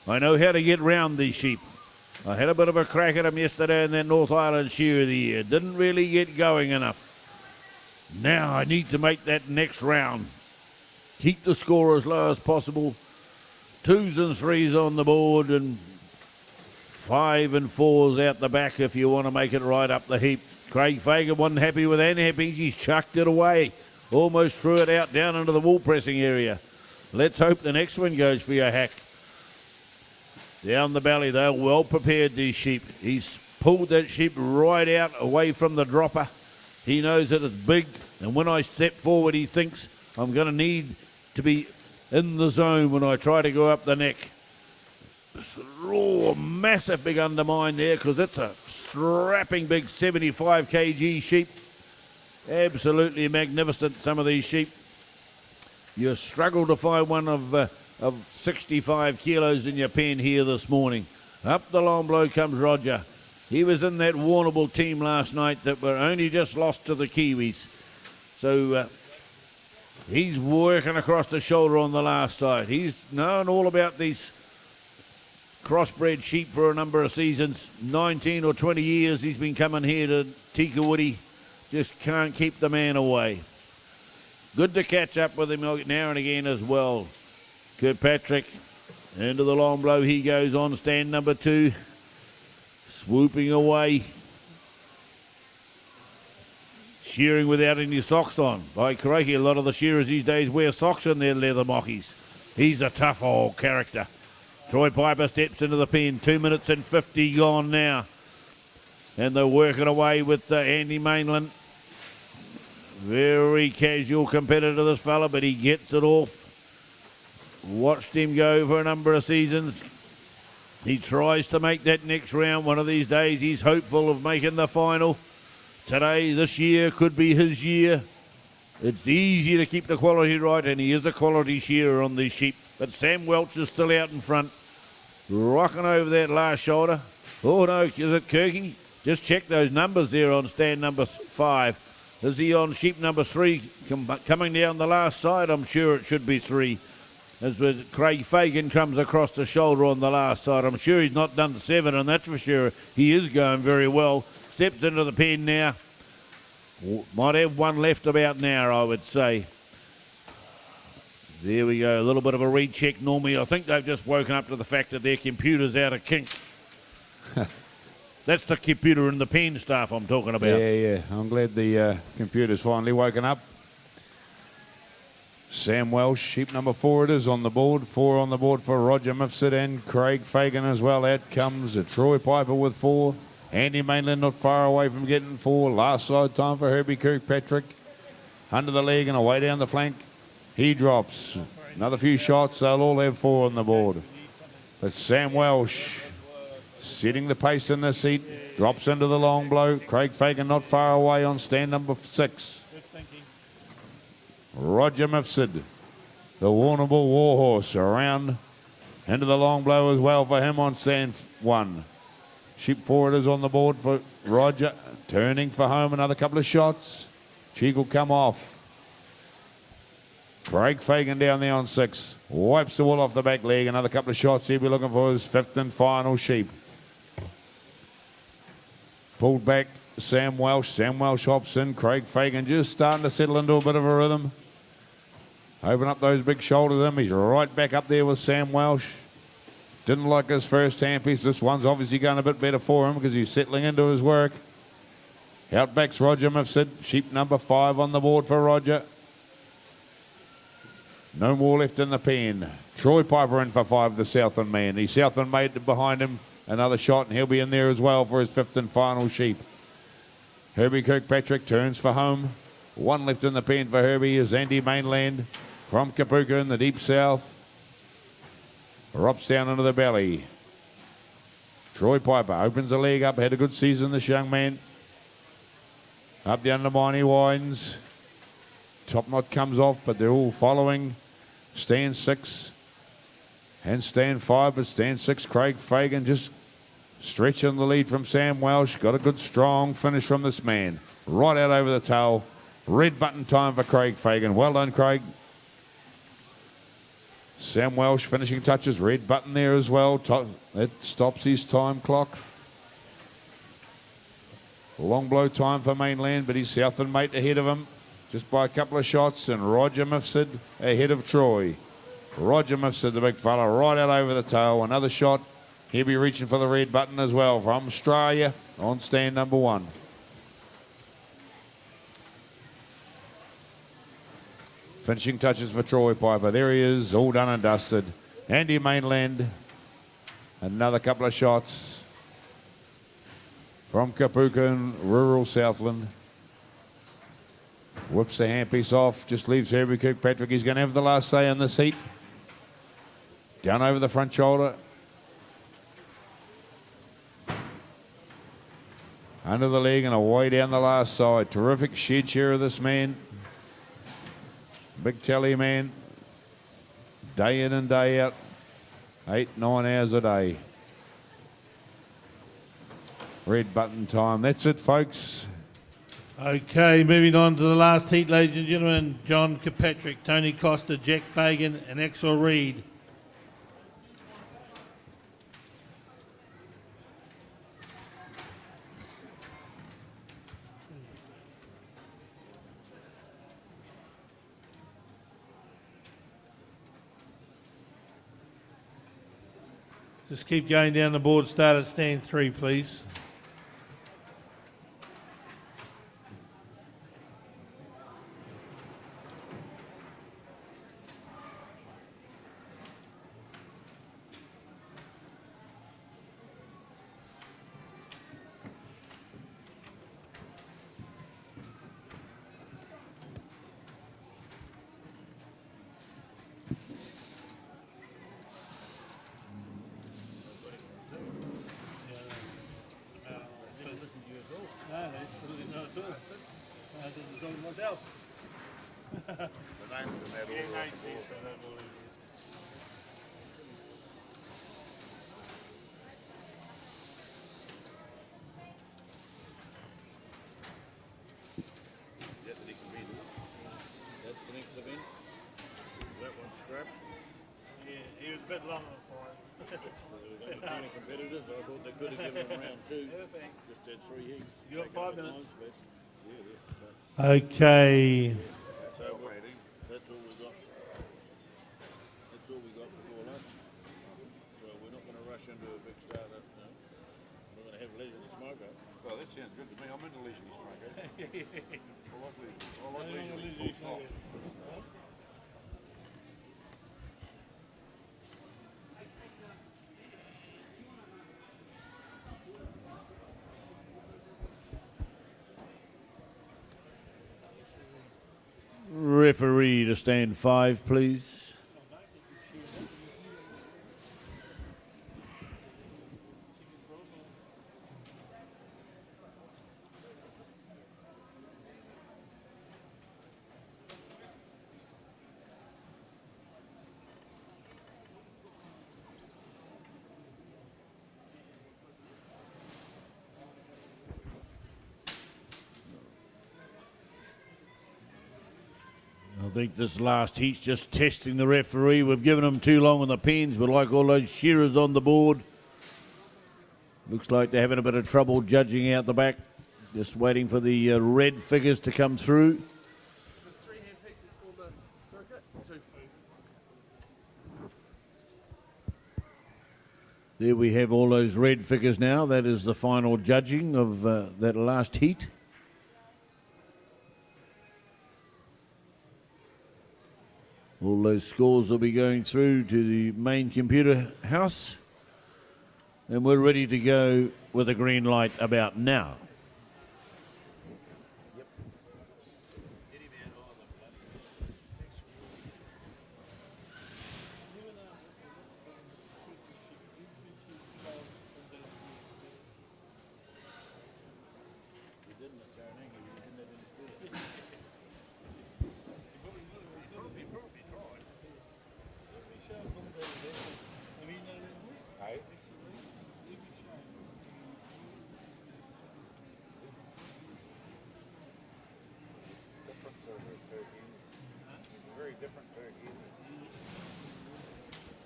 S6: I know how to get round these sheep. I had a bit of a crack at them yesterday in that North Island shear of the year. Didn't really get going enough. Now I need to make that next round. Keep the score as low as possible. 2s and 3s on the board and 5 and 4s out the back if you want to make it right up the heap. Craig Fagan wasn't happy with any happings. He's chucked it away. Almost threw it out down into the wool pressing area. Let's hope the next one goes for your hack. Down the belly, they're well prepared, these sheep. He's pulled that sheep right out away from the dropper. He knows that it's big, and when I step forward, he thinks I'm going to need to be in the zone when I try to go up the neck. Oh, massive big undermine there, because it's a strapping big 75 kg sheep. Absolutely magnificent, some of these sheep. You struggle to find one of 65 kilos in your pen here this morning. Up the long blow comes Roger. He was in that Warrnambool team last night that were only just lost to the Kiwis. So he's working across the shoulder on the last side. He's known all about these crossbred sheep for a number of seasons. 19 or 20 years he's been coming here to Kuiti. Just can't keep the man away. Good to catch up with him now and again as well. Kirkpatrick into the long blow. He goes on stand number 2. Swooping away. Shearing without any socks on. By crikey, a lot of the shearers these days wear socks in their leather mockies. He's a tough old character. Troy Piper steps into the pen. 2 minutes and 50 gone now. And they're working away with Andy Mainland. Very casual competitor, this fella, but he gets it off. Watched him go for a number of seasons. He tries to make that next round. One of these days, he's hopeful of making the final. Today, this year, could be his year. It's easy to keep the quality right, and he is a quality shearer on these sheep. But Sam Welch is still out in front, rocking over that last shoulder. Oh, no, is it Kirky? Just check those numbers there on stand number 5. Is he on sheep number 3 coming down the last side? I'm sure it should be 3. As with Craig Fagan comes across the shoulder on the last side. I'm sure he's not done 7, and that's for sure. He is going very well. Steps into the pen now. Might have one left about now, I would say. There we go, a little bit of a recheck normally. I think they've just woken up to the fact that their computer's out of kink. That's the computer and the pen staff I'm talking about.
S2: Yeah. I'm glad the computer's finally woken up. Sam Welsh, sheep number 4 it is on the board. 4 on the board for Roger Mifsud and Craig Fagan as well. Out comes Troy Piper with 4. Andy Mainland not far away from getting 4. Last side time for Herbie Kirkpatrick. Under the leg and away down the flank. He drops. Another few shots. They'll all have 4 on the board. But Sam Welsh setting the pace in the seat. Drops into the long blow. Craig Fagan not far away on stand number 6. Roger Mifsud, the Warrnambool Warhorse, around into the long blow as well for him on stand 1. Sheep 4 it is on the board for Roger. Turning for home, another couple of shots. Cheek will come off. Craig Fagan down there on 6. Wipes the wool off the back leg. Another couple of shots. He'll be looking for his 5th and final sheep. Pulled back Sam Welsh. Sam Welsh hops in. Craig Fagan just starting to settle into a bit of a rhythm. Open up those big shoulders him. He's right back up there with Sam Welsh. Didn't like his first handpiece. This one's obviously going a bit better for him because he's settling into his work. Outbacks Roger Mifsud. Sheep number 5 on the board for Roger. No more left in the pen. Troy Piper in for 5, the Southland man. The Southland mate behind him. Another shot, and he'll be in there as well for his 5th and final sheep. Herbie Kirkpatrick turns for home. 1 left in the pen for Herbie is Andy Mainland from Kapuka in the deep south. Drops down into the belly. Troy Piper opens the leg up. Had a good season, this young man. Up the undermine he winds. Top knot comes off, but they're all following. Stand 6 and stand 5, but stand 6, Craig Fagan just stretching the lead from Sam Welsh. Got a good strong finish from this man. Right out over the tail. Red button time for Craig Fagan. Well done, Craig. Sam Welsh finishing touches. Red button there as well. That stops his time clock. Long blow time for Mainland, but his Southland mate ahead of him just by a couple of shots, and Roger Mifsud ahead of Troy. Roger Mifsud, the big fella, right out over the tail. Another shot. He'll be reaching for the red button as well from Australia on stand number 1. Finishing touches for Troy Piper. There he is, all done and dusted. Andy Mainland, another couple of shots from Kapuka in rural Southland. Whips the handpiece off, just leaves Herbie Kirkpatrick. He's going to have the last say in this heat. Down over the front shoulder. Under the leg and away down the last side. Terrific shed share of this man. Big telly man. Day in and day out. 8, 9 hours a day. Red button time. That's it, folks.
S1: Okay, moving on to the last heat, ladies and gentlemen. John Kirkpatrick, Tony Costa, Jack Fagan and Axel Reid. Just keep going down the board. Start at stand 3, please.
S6: length of in. That one's strapped.
S1: Yeah, he was a bit long on fire.
S6: So there was only 10 competitors. I thought they could have given them round 2. Just had 3 heats.
S1: You got 5 minutes.
S6: Times best.
S1: Okay.
S6: So that's all we got. That's all we got before lunch. So we're not going to rush into a big starter. No. We're going to have leisurely smoker.
S3: Well, that sounds good to me. I'm into leisurely smoker. I like leisurely smoker.
S6: Referee to stand 5, please. I think this last heat's just testing the referee. We've given him too long on the pens, but like all those shearers on the board, looks like they're having a bit of trouble judging out the back. Just waiting for the red figures to come through.
S4: 3 hand pieces for the circuit. 2.
S6: There we have all those red figures now. That is the final judging of that last heat. All those scores will be going through to the main computer house. And we're ready to go with a green light about now.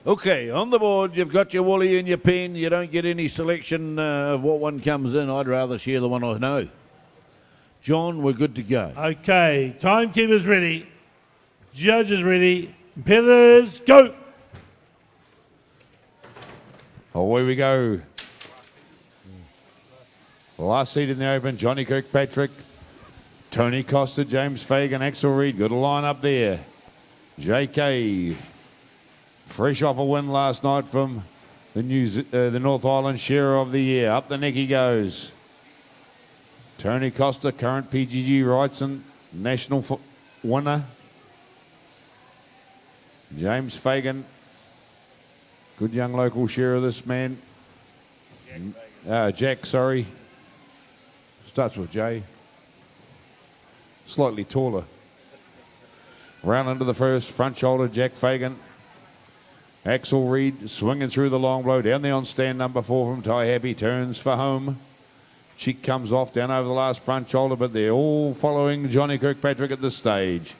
S6: Okay, on the board, you've got your woolly and your pen. You don't get any selection of what one comes in. I'd rather share the one I know. John, we're good to go.
S1: Okay, timekeeper's ready. Judges ready. Competitors, go!
S2: Away we go. Last seat in the Open, Johnny Kirkpatrick, Tony Costa, James Fagan, Axel Reid. Good line up there. JK, fresh off a win last night from the North Island Shearer of the Year. Up the neck he goes. Tony Costa, current PGG Wrightson national winner. James Fagan, good young local shearer, this man. Jack, sorry. Starts with J. Slightly taller. Round into the first, front shoulder, Jack Fagan. Axel Reid swinging through the long blow. Down there on stand number 4 from Ty Happy. Turns for home. Cheek comes off down over the last front shoulder, but they're all following Johnny Kirkpatrick at this stage.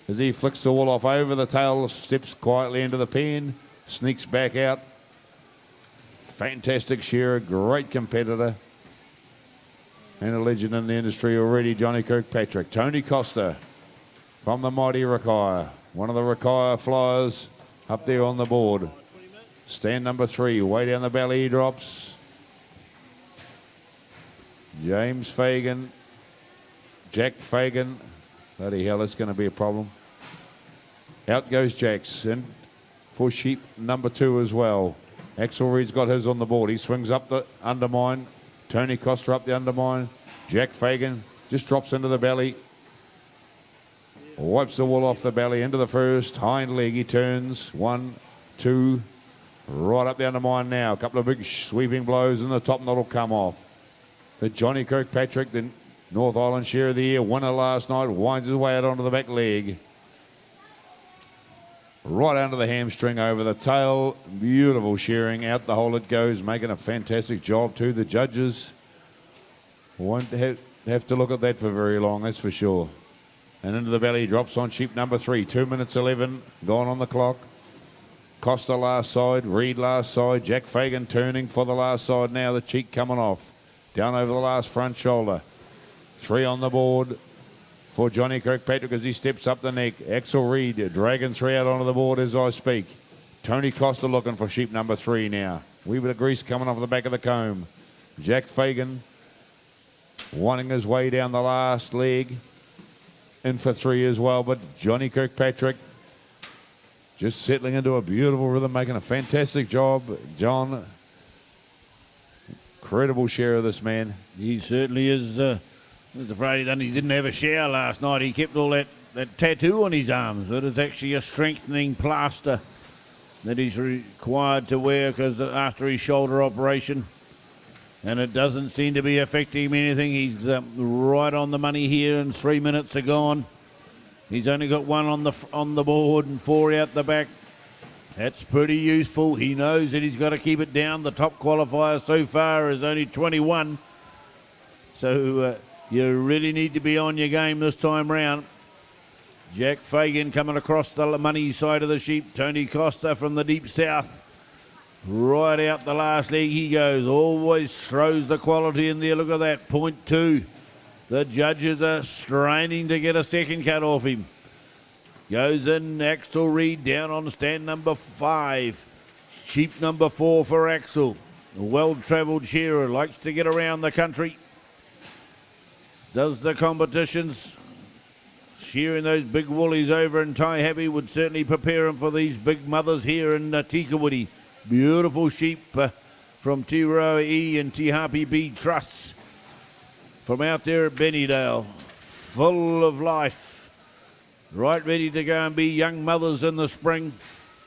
S2: As he flicks the wall off over the tail, steps quietly into the pen, sneaks back out. Fantastic shearer, great competitor, and a legend in the industry already, Johnny Kirkpatrick. Tony Costa from the mighty Rakaya, one of the Rakaya flyers up there on the board. Stand number 3, way down the belly he drops. James Fagan, Jack Fagan. Bloody hell, that's going to be a problem. Out goes Jax, and for sheep number 2 as well. Axel Reid's got his on the board. He swings up the undermine. Tony Costa up the undermine. Jack Fagan just drops into the belly. Wipes the wool off the belly into the first. Hind leg he turns. 1, 2. Right up the undermine now. A couple of big sweeping blows and the top knot will come off. But Johnny Kirkpatrick, the North Island Shearer of the Year winner last night, winds his way out onto the back leg. Right under the hamstring, over the tail. Beautiful shearing. Out the hole it goes, making a fantastic job too. The judges won't have to look at that for very long, that's for sure. And into the belly, drops on sheep number 3. 2 minutes 11 gone on the clock. Costa last side, Reed last side, Jack Fagan turning for the last side now, the cheek coming off. Down over the last front shoulder. 3 on the board for Johnny Kirkpatrick as he steps up the neck. Axel Reed dragging 3 out onto the board as I speak. Tony Costa looking for sheep number 3 now. Wee bit of grease coming off the back of the comb. Jack Fagan wanting his way down the last leg. In for 3 as well, but Johnny Kirkpatrick just settling into a beautiful rhythm, making a fantastic job. John, incredible share of this man.
S6: He certainly is. I was afraid he didn't have a shower last night. He kept all that tattoo on his arms. It is actually a strengthening plaster that he's required to wear because after his shoulder operation. And it doesn't seem to be affecting him anything. He's right on the money here, and 3 minutes are gone. He's only got 1 on the board and 4 out the back. That's pretty useful. He knows that he's got to keep it down. The top qualifier so far is only 21. So you really need to be on your game this time round. Jack Fagan coming across the money side of the sheep. Tony Costa from the deep south. Right out the last leg he goes. Always throws the quality in there. Look at that. 0.2. The judges are straining to get a second cut off him. Goes in. Axel Reed down on stand number 5. Sheep number 4 for Axel. A well-travelled shearer. Likes to get around the country. Does the competitions. Shearing those big woolies over in Taihape would certainly prepare him for these big mothers here in Tikawiti. Beautiful sheep from Tiroa E and Tihape B trusts from out there at Bennydale. Full of life. Right ready to go and be young mothers in the spring.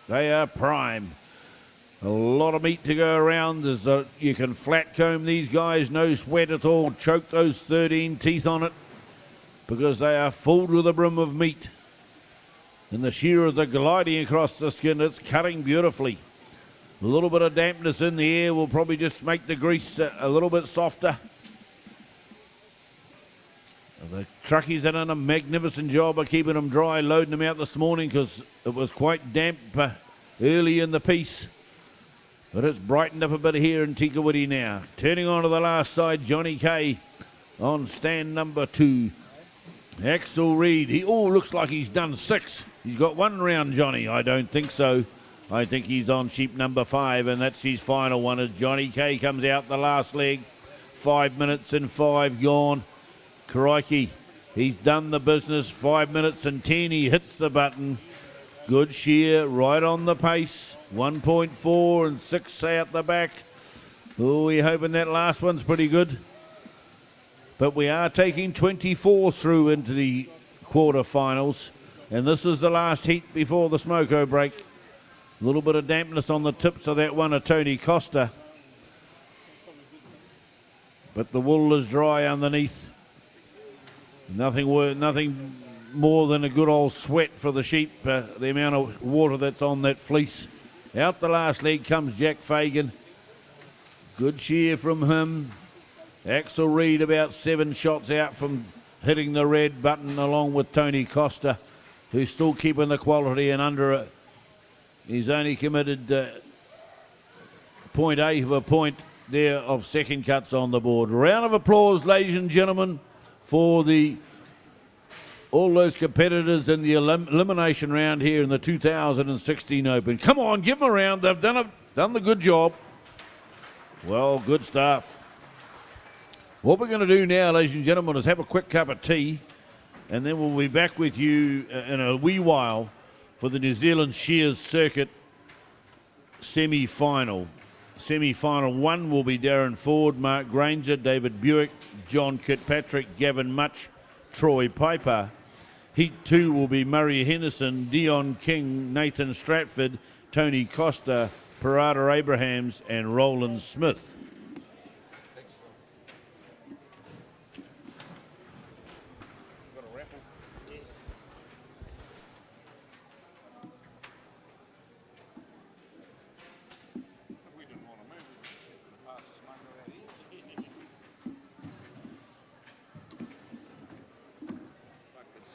S6: They are prime. A lot of meat to go around. You can flat comb these guys, no sweat at all. Choke those 13 teeth on it because they are full to the brim of meat. And the shearers are gliding across the skin. It's cutting beautifully. A little bit of dampness in the air will probably just make the grease a little bit softer. The truckies have done a magnificent job of keeping them dry, loading them out this morning because it was quite damp early in the piece. But it's brightened up a bit here in Tikawiti now. Turning on to the last side, Johnny K on stand number 2. Axel Reed, he looks like he's done 6. He's got 1 round, Johnny. I don't think so. I think he's on sheep number 5, and that's his final one as Johnny K comes out the last leg. 5 minutes and 5 gone. Crikey, he's done the business. 5 minutes and 10, he hits the button. Good shear, right on the pace. 1.4 and 6 out the back. Oh, we're hoping that last one's pretty good. But we are taking 24 through into the quarterfinals, and this is the last heat before the smoko break. A little bit of dampness on the tips of that one of Tony Costa. But the wool is dry underneath. Nothing more than a good old sweat for the sheep, the amount of water that's on that fleece. Out the last leg comes Jack Fagan. Good shear from him. Axel Reed about 7 shots out from hitting the red button along with Tony Costa, who's still keeping the quality and under it. He's only committed 0.8 of a point there of second cuts on the board. Round of applause, ladies and gentlemen, for all those competitors in the elimination round here in the 2016 Open. Come on, give them a round. They've done the good job. Well, good stuff. What we're going to do now, ladies and gentlemen, is have a quick cup of tea, and then we'll be back with you in a wee while for the New Zealand Shears Circuit semi-final. Semi-final 1 will be Darren Ford, Mark Granger, David Buick, John Kirkpatrick, Gavin Much, Troy Piper. Heat 2 will be Murray Henderson, Dion King, Nathan Stratford, Tony Costa, Parada Abrahams, and Roland Smith.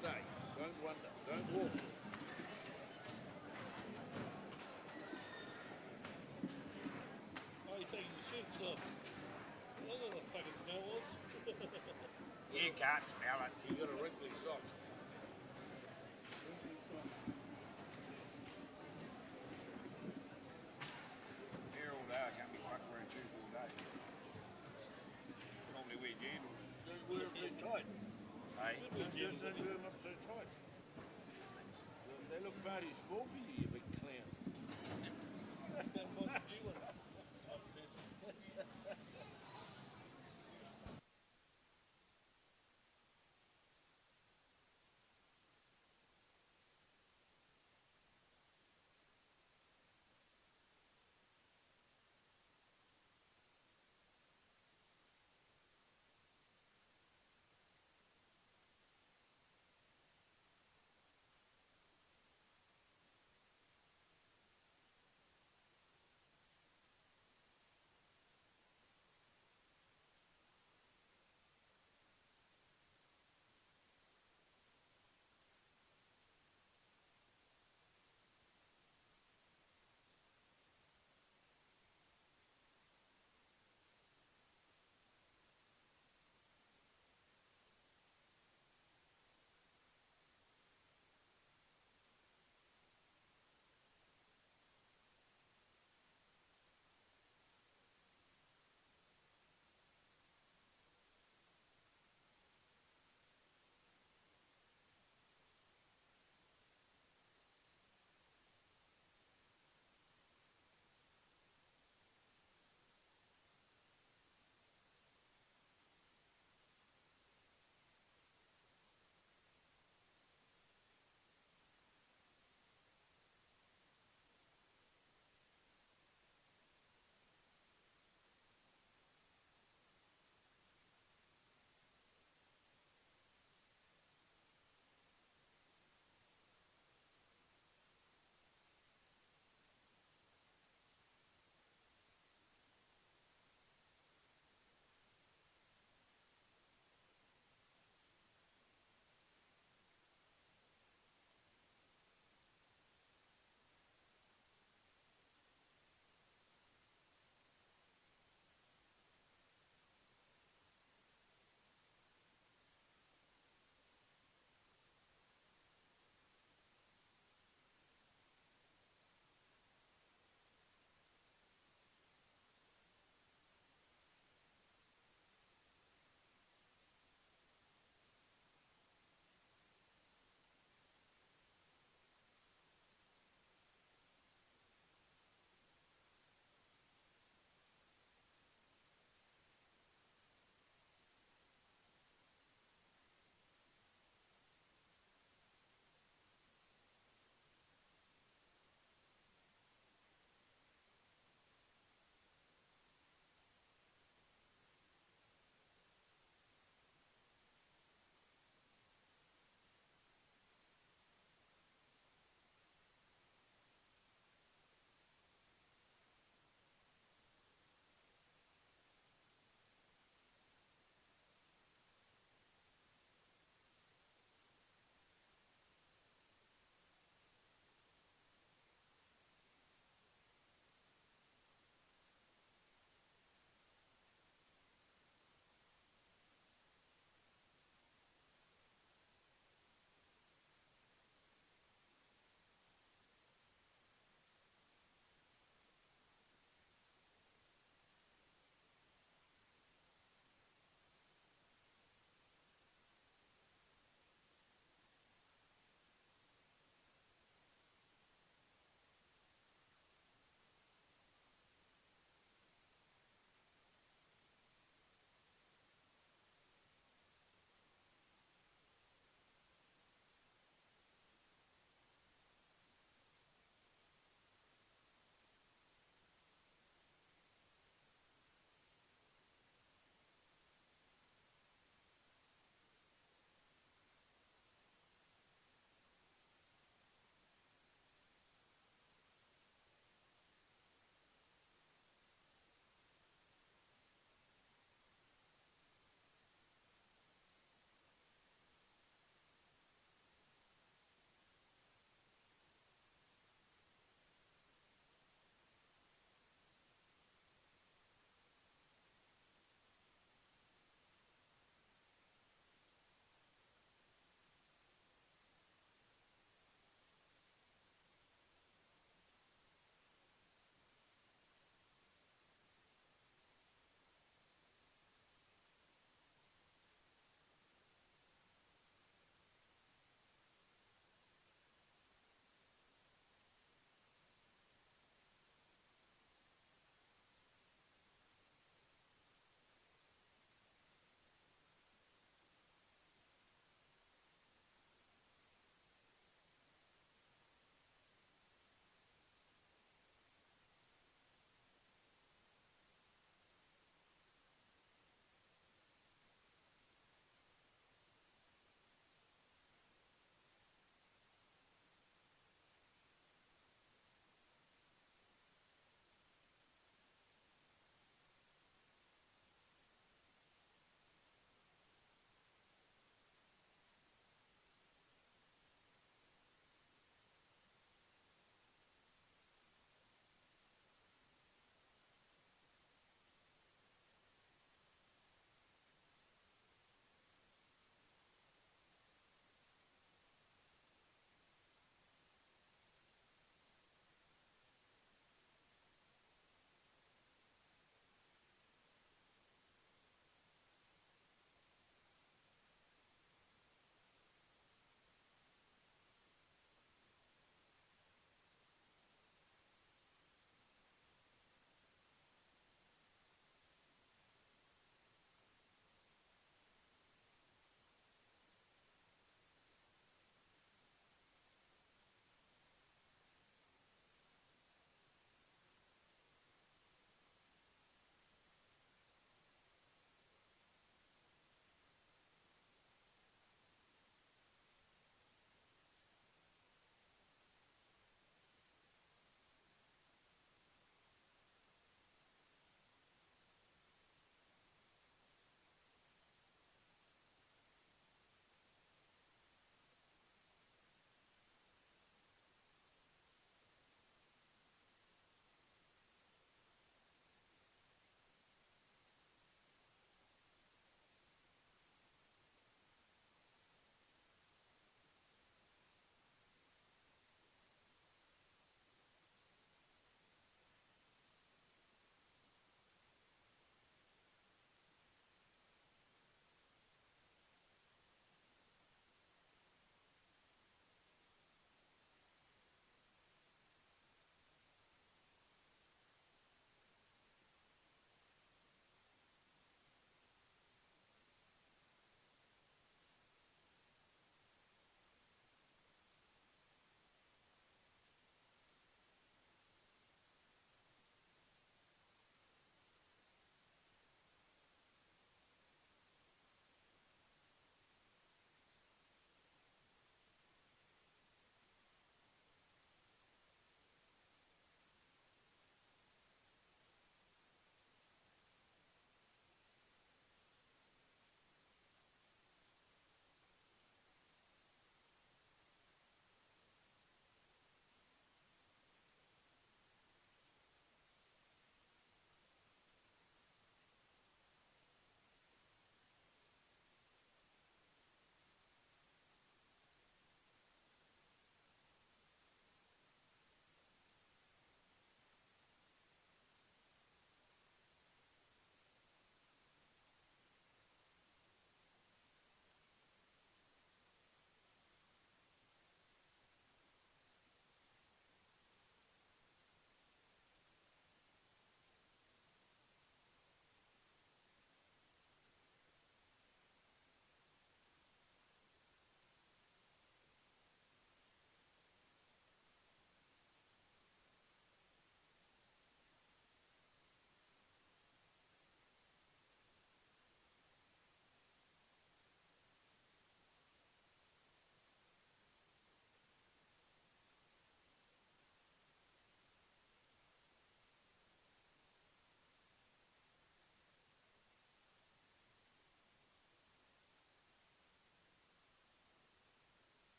S3: Stay.
S2: You can't smell it. You got a wrinkly sock. Here all day. I can't be fucking wearing shoes all day. Normally wear jeans.
S7: Don't wear them too tight.
S2: Hey,
S7: Don't wear them up so tight. They look far too small for you, you big clown.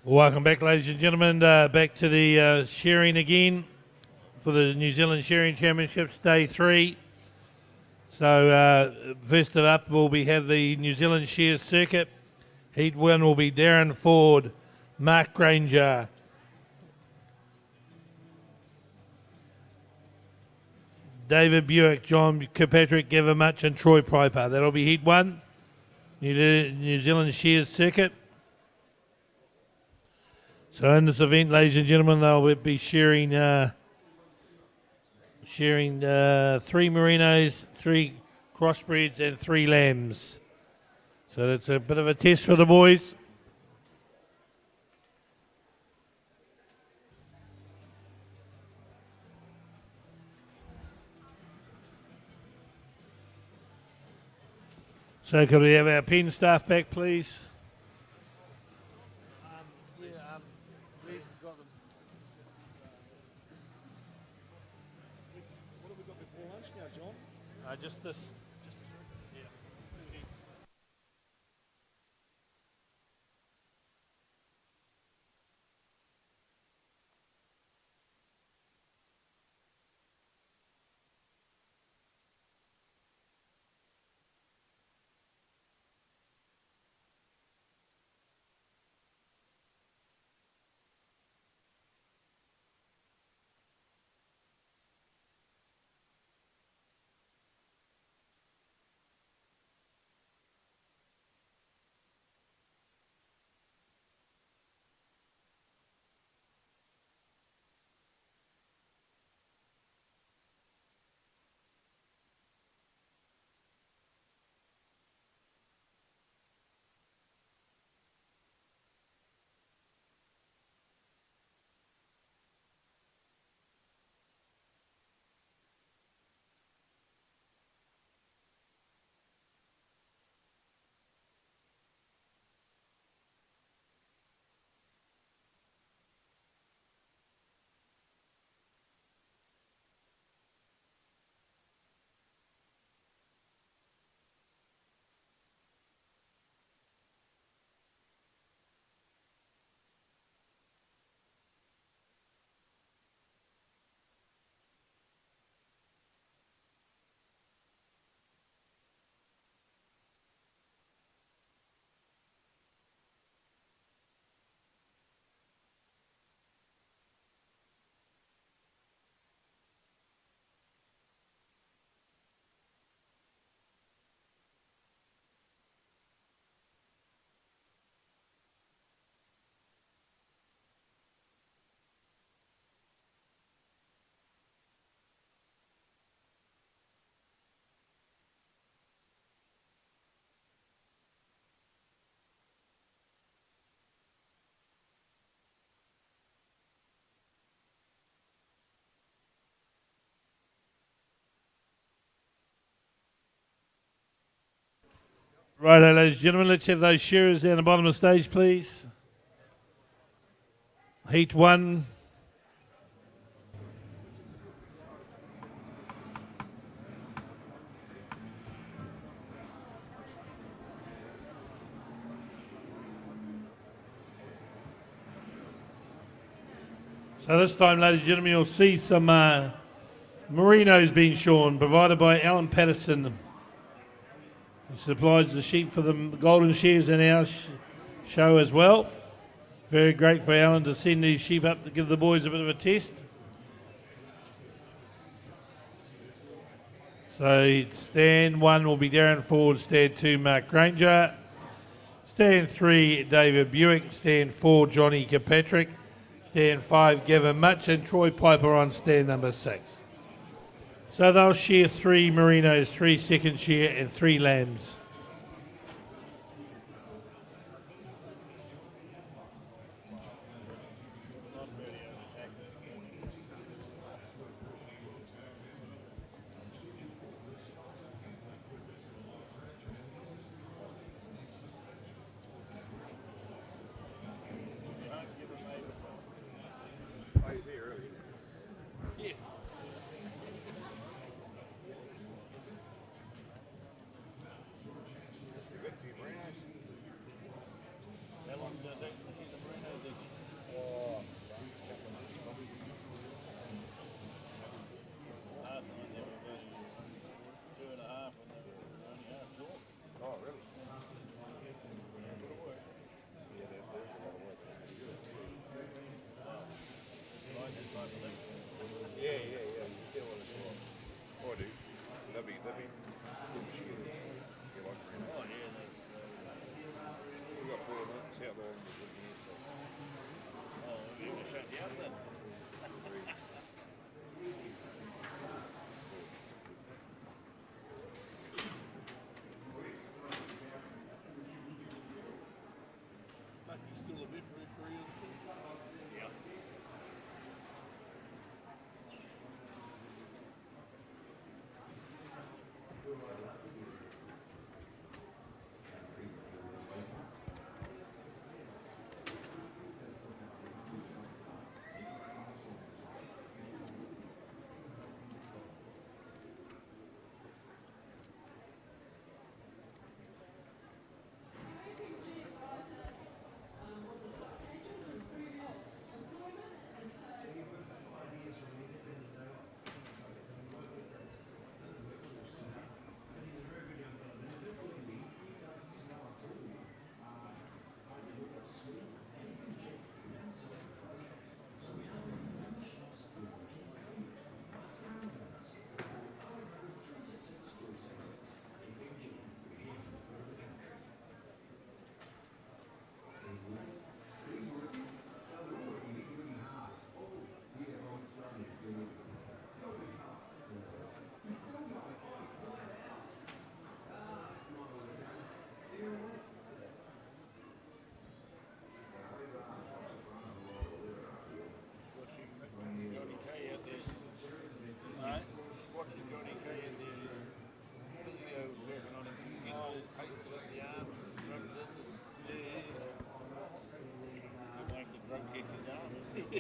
S1: Welcome back, ladies and gentlemen. Back to the shearing again for the New Zealand Shearing Championships, Day 3. So first up will have the New Zealand Shear Circuit. Heat 1 will be Darren Ford, Mark Granger, David Buick, John Kirkpatrick, Gavin Much and Troy Piper. That'll be Heat 1, New Zealand Shears Circuit. So in this event, ladies and gentlemen, they'll be shearing 3 merinos, 3 crossbreds and 3 lambs. So that's a bit of a test for the boys. So could we have our pen staff back, please?
S5: What have we got before lunch now, John?
S1: Just this. Righto, ladies and gentlemen, let's have those shearers down the bottom of the stage, please. Heat 1. So this time, ladies and gentlemen, you'll see some merinos being shorn, provided by Alan Patterson. He supplies the sheep for the golden shears in our show as well. Very great for Alan to send these sheep up to give the boys a bit of a test. So stand 1 will be Darren Ford, stand 2 Mark Granger, stand 3 David Buick, stand 4 Johnny Kirkpatrick, stand 5 Gavin Much and Troy Piper on stand number 6. So they'll shear 3 merinos, 3 second shear and 3 lambs.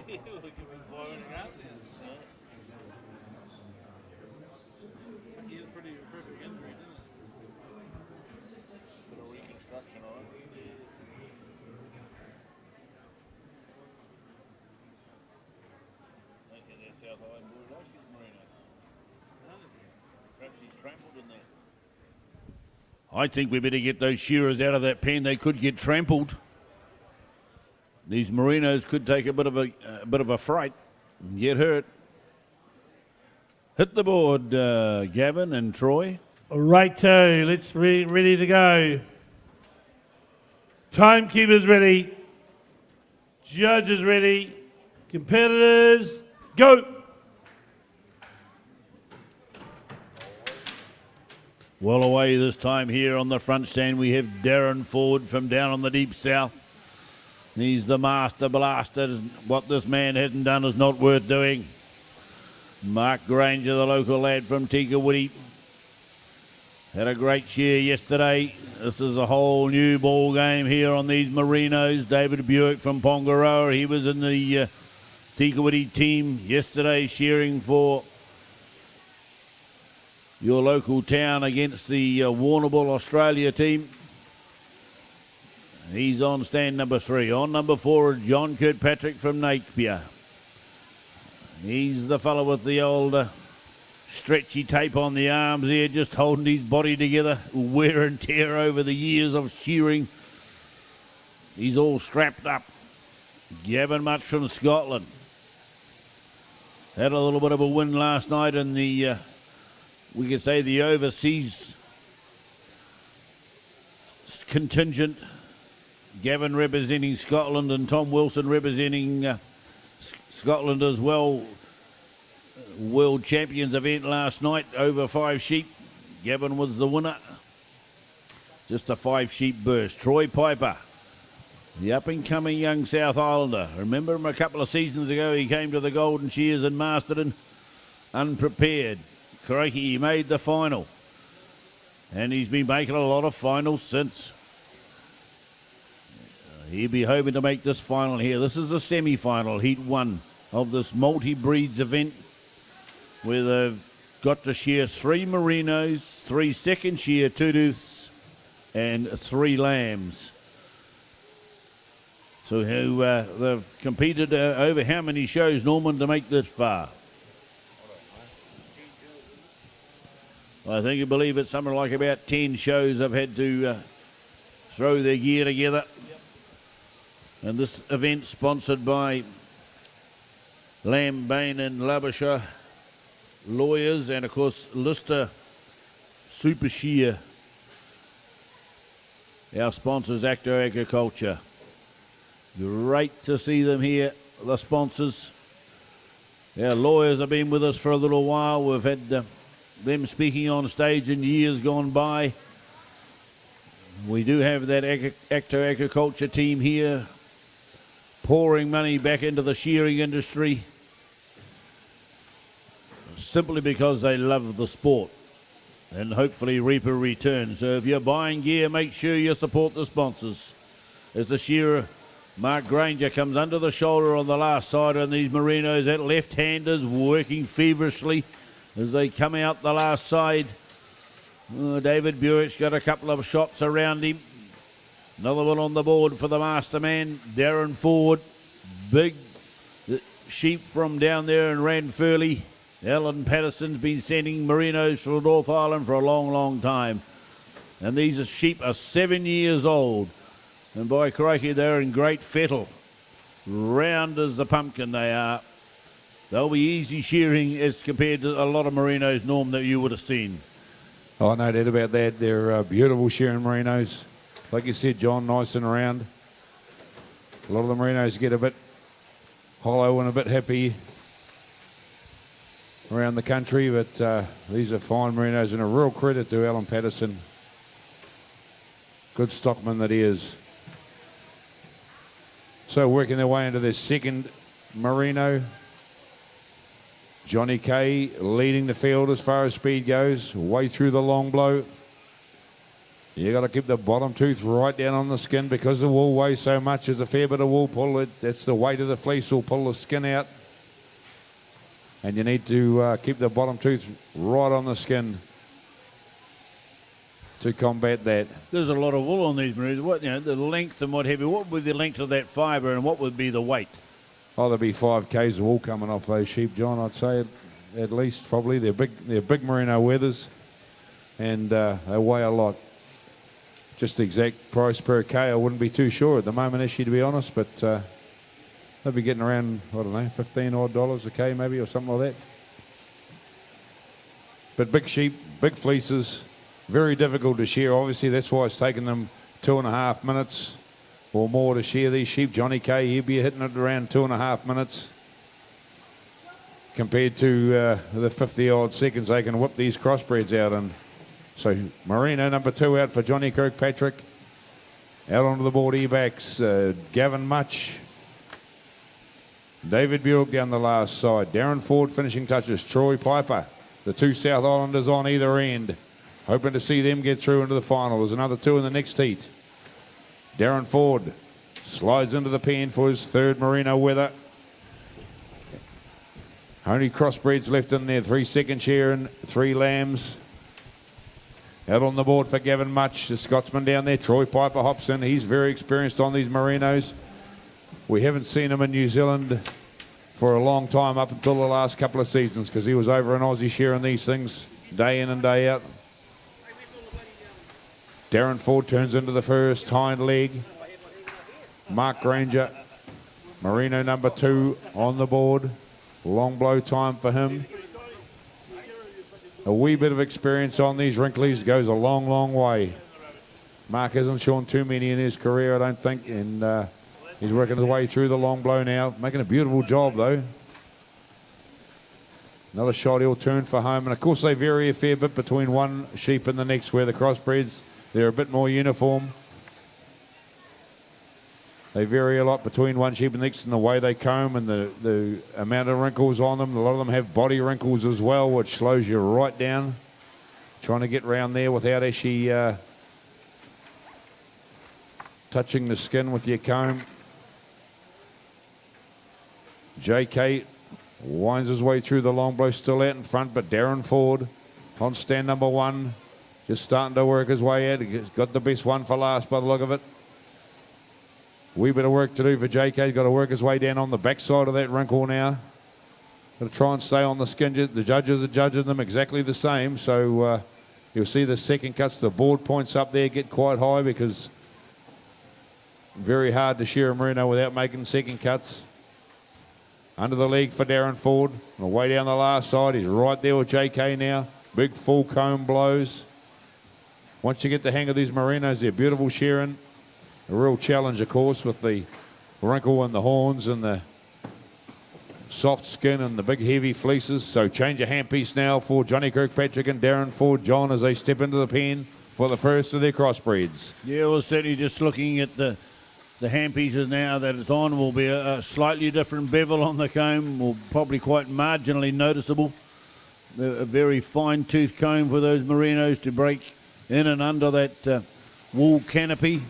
S1: He had a pretty perfect injury, didn't he?
S6: Bit of reconstruction on it. Okay, that's South Island boy likes his Marinos. Perhaps he's trampled in there. I think we better get those shearers out of that pen. They could get trampled. These Merinos could take a bit of a fright and get hurt. Hit the board, Gavin and Troy.
S1: Righto, let's ready to go. Timekeepers ready. Judges ready. Competitors, go.
S6: Well away this time here on the front stand. We have Darren Ford from down on the deep south. He's the master blaster. What this man hasn't done is not worth doing. Mark Granger, the local lad from Kuiti, had a great shear yesterday. This is a whole new ball game here on these Merinos. David Buick from Pongaroa, he was in the Kuiti team yesterday, shearing for your local town against the Warrnambool Australia team. He's on stand number 3. On number 4, John Kirkpatrick from Napier. He's the fellow with the old stretchy tape on the arms here, just holding his body together. Wear and tear over the years of shearing. He's all strapped up. Gavin Much from Scotland. Had a little bit of a win last night in the, we could say, the overseas contingent. Gavin representing Scotland and Tom Wilson representing Scotland as well. World Champions event last night, over 5 sheep. Gavin was the winner. Just a 5 sheep burst. Troy Piper, the up-and-coming young South Islander. Remember him a couple of seasons ago, he came to the Golden Shears in Masterton unprepared. Crikey, he made the final. And he's been making a lot of finals since. He'll be hoping to make this final here. This is the semi-final, Heat 1 of this multi-breeds event, where they've got to shear 3 Merinos, 3 second shear 2-tooths, and 3 lambs. So they've competed over how many shows, Norman, to make this far? I think you believe it's something like about 10 shows they've had to throw their gear together. And this event sponsored by Lamb, Bain and Labuschagne lawyers, and of course Lister Super Shear. Our sponsors, Acto Agriculture. Great to see them here, the sponsors. Our lawyers have been with us for a little while. We've had them speaking on stage in years gone by. We do have that Acto Agriculture team here, pouring money back into the shearing industry simply because they love the sport and hopefully reap a return. So if you're buying gear, make sure you support the sponsors. As the shearer, Mark Granger, comes under the shoulder on the last side on these Merinos. That left-hander's working feverishly as they come out the last side. David Buick's got a couple of shots around him. Another one on the board for the master man, Darren Ford. Big sheep from down there in Ranfurly. Alan Patterson's been sending Merinos for North Island for a long, long time. And these sheep are 7 years old. And by crikey, they're in great fettle. Round as the pumpkin they are. They'll be easy shearing as compared to a lot of Merinos, Norm, that you would have seen.
S2: Oh, no doubt about that. They're beautiful shearing Merinos. Like you said, John, nice and round. A lot of the Merinos get a bit hollow and a bit happy around the country, but these are fine Merinos, and a real credit to Alan Patterson. Good stockman that he is. So working their way into their second Merino. Johnny Kay leading the field as far as speed goes, way through the long blow. You got to keep the bottom tooth right down on the skin because the wool weighs so much. There's a fair bit of wool pull. That's the weight of the fleece will pull the skin out. And you need to keep the bottom tooth right on the skin to combat that.
S6: There's a lot of wool on these Maroons. What, the length and what have you. What would be the length of that fibre and what would be the weight?
S2: Oh, there'll be 5 k's of wool coming off those sheep, John. I'd say at least probably. They're big merino wethers, and they weigh a lot. Just the exact price per k, I wouldn't be too sure at the moment, actually, to be honest. But they'll be getting around, I don't know, $15 odd a k maybe, or something like that. But big sheep, big fleeces, very difficult to shear. Obviously, that's why it's taken them 2.5 minutes or more to shear these sheep. Johnny K, he'd be hitting it around 2.5 minutes compared to the 50 odd seconds they can whip these crossbreds out in. So Merino number 2 out for Johnny Kirkpatrick. Out onto the board, E-backs, Gavin Much, David Buick down the last side, Darren Ford finishing touches, Troy Piper, the 2 South Islanders on either end. Hoping to see them get through into the final. There's another 2 in the next heat. Darren Ford slides into the pen for his 3rd merino wether. Only crossbreds left in there. 3 second share and 3 lambs. Out on the board for Gavin Much, the Scotsman down there. Troy Piper hops in. He's very experienced on these merinos. We haven't seen him in New Zealand for a long time, up until the last couple of seasons, because he was over in Aussie shearing these things day in and day out. Darren Ford turns into the first hind leg. Mark Granger, merino number 2 on the board. Long blow time for him. A wee bit of experience on these wrinklies goes a long, long way. Mark hasn't shown too many in his career, I don't think, and he's working his way through the long blow now. Making a beautiful job, though. Another shot, he'll turn for home. And, of course, they vary a fair bit between one sheep and the next, where the crossbreds, they're a bit more uniform. They vary a lot between one sheep and the next in the way they comb and the amount of wrinkles on them. A lot of them have body wrinkles as well, which slows you right down. Trying to get round there without actually touching the skin with your comb. JK winds his way through the long blow, still out in front, but Darren Ford on stand number 1, just starting to work his way out. He's got the best one for last by the look of it. Wee bit of work to do for JK. He's got to work his way down on the backside of that wrinkle now. Got to try and stay on the skin. The judges are judging them exactly the same, so you'll see the second cuts, the board points up there get quite high, because very hard to shear a merino without making second cuts. Under the leg for Darren Ford. Way down the last side. He's right there with JK now. Big full comb blows. Once you get the hang of these merinos, they're beautiful shearing. A real challenge, of course, with the wrinkle and the horns and the soft skin and the big heavy fleeces. So change a handpiece now for Johnny Kirkpatrick and Darren Ford, John, as they step into the pen for the first of their crossbreds.
S6: Yeah, well, certainly just looking at the handpieces now that it's on, will be a slightly different bevel on the comb, will probably quite marginally noticeable. A very fine tooth comb for those merinos to break in and under that wool canopy.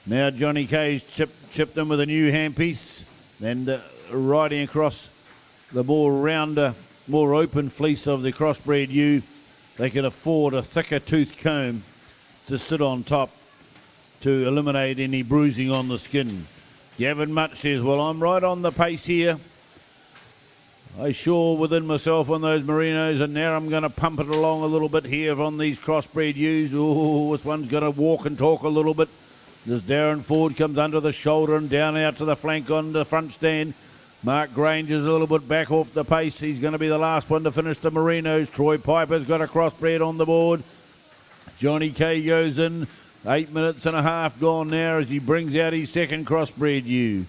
S6: Now Johnny K's chipped in with a new handpiece, and riding across the more rounder, more open fleece of the crossbred ewe, they can afford a thicker tooth comb to sit on top to eliminate any bruising on the skin. Gavin Much says, well, I'm right on the pace here. I sure within myself on those merinos, and now I'm going to pump it along a little bit here on these crossbred ewes. Oh, this one's going to walk and talk a little bit. This Darren Ford comes under the shoulder and down out to the flank on the front stand. Mark Granger's a little bit back off the pace. He's going to be the last one to finish the merinos. Troy Piper's got a crossbred on the board. Johnny K goes in. 8 minutes and a half gone now as he brings out his second crossbred ewe.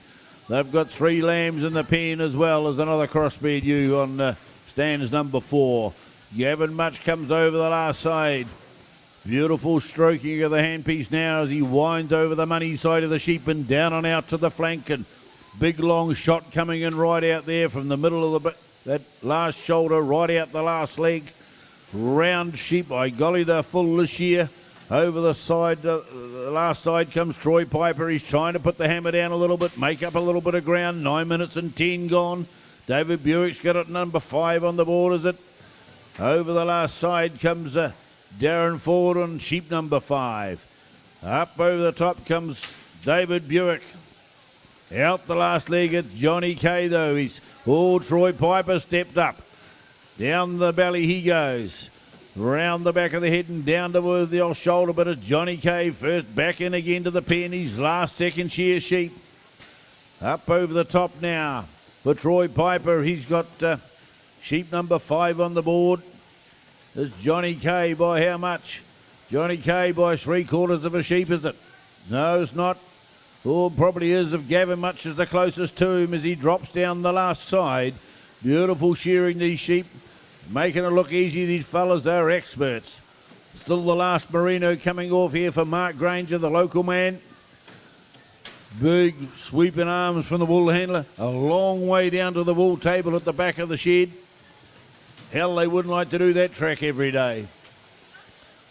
S6: They've got 3 lambs in the pen as well as another crossbred ewe on stands number 4. Gavin Much comes over the last side. Beautiful stroking of the handpiece now as he winds over the money side of the sheep and down and out to the flank, and big long shot coming in right out there from the middle of that last shoulder right out the last leg. Round sheep, by golly, they're full this year. Over the side, the last side comes Troy Piper. He's trying to put the hammer down a little bit, make up a little bit of ground. 9 minutes and 10 gone. David Buick's got it number 5 on the board, is it? Over the last side comes Darren Ford on sheep number 5. Up over the top comes David Buick. Out the last leg, it's Johnny K though. Troy Piper stepped up. Down the belly he goes. Round the back of the head and down to the old shoulder, but it's Johnny K first, back in again to the pen. His last second shear sheep. Up over the top now for Troy Piper. He's got sheep number 5 on the board. There's Johnny K by how much? Johnny K by 3/4 of a sheep, is it? No, it's not. Oh, probably is if Gavin Much is the closest to him as he drops down the last side. Beautiful shearing, these sheep. Making it look easy, these fellas are experts. Still the last merino coming off here for Mark Granger, the local man. Big sweeping arms from the wool handler. A long way down to the wool table at the back of the shed. Hell, they wouldn't like to do that track every day.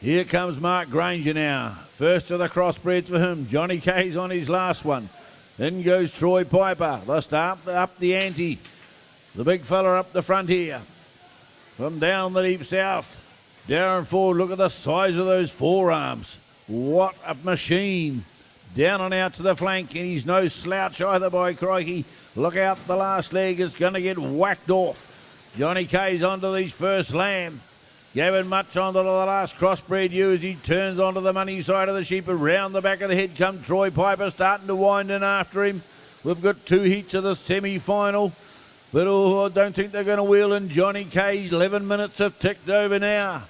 S6: Here comes Mark Granger now. First of the crossbreds for him. Johnny K's on his last one. Then goes Troy Piper. They'll start up the ante. The big fella up the front here. From down the deep south. Darren Ford, look at the size of those forearms. What a machine. Down and out to the flank, and he's no slouch either, by crikey. Look out, the last leg is going to get whacked off. Johnny K's onto his first lamb. Gavin Much onto the last crossbred ewe as he turns onto the money side of the sheep. Around the back of the head comes Troy Piper starting to wind in after him. We've got 2 heats of the semi-final. But I don't think they're going to wheel in Johnny K's. 11 minutes have ticked over now.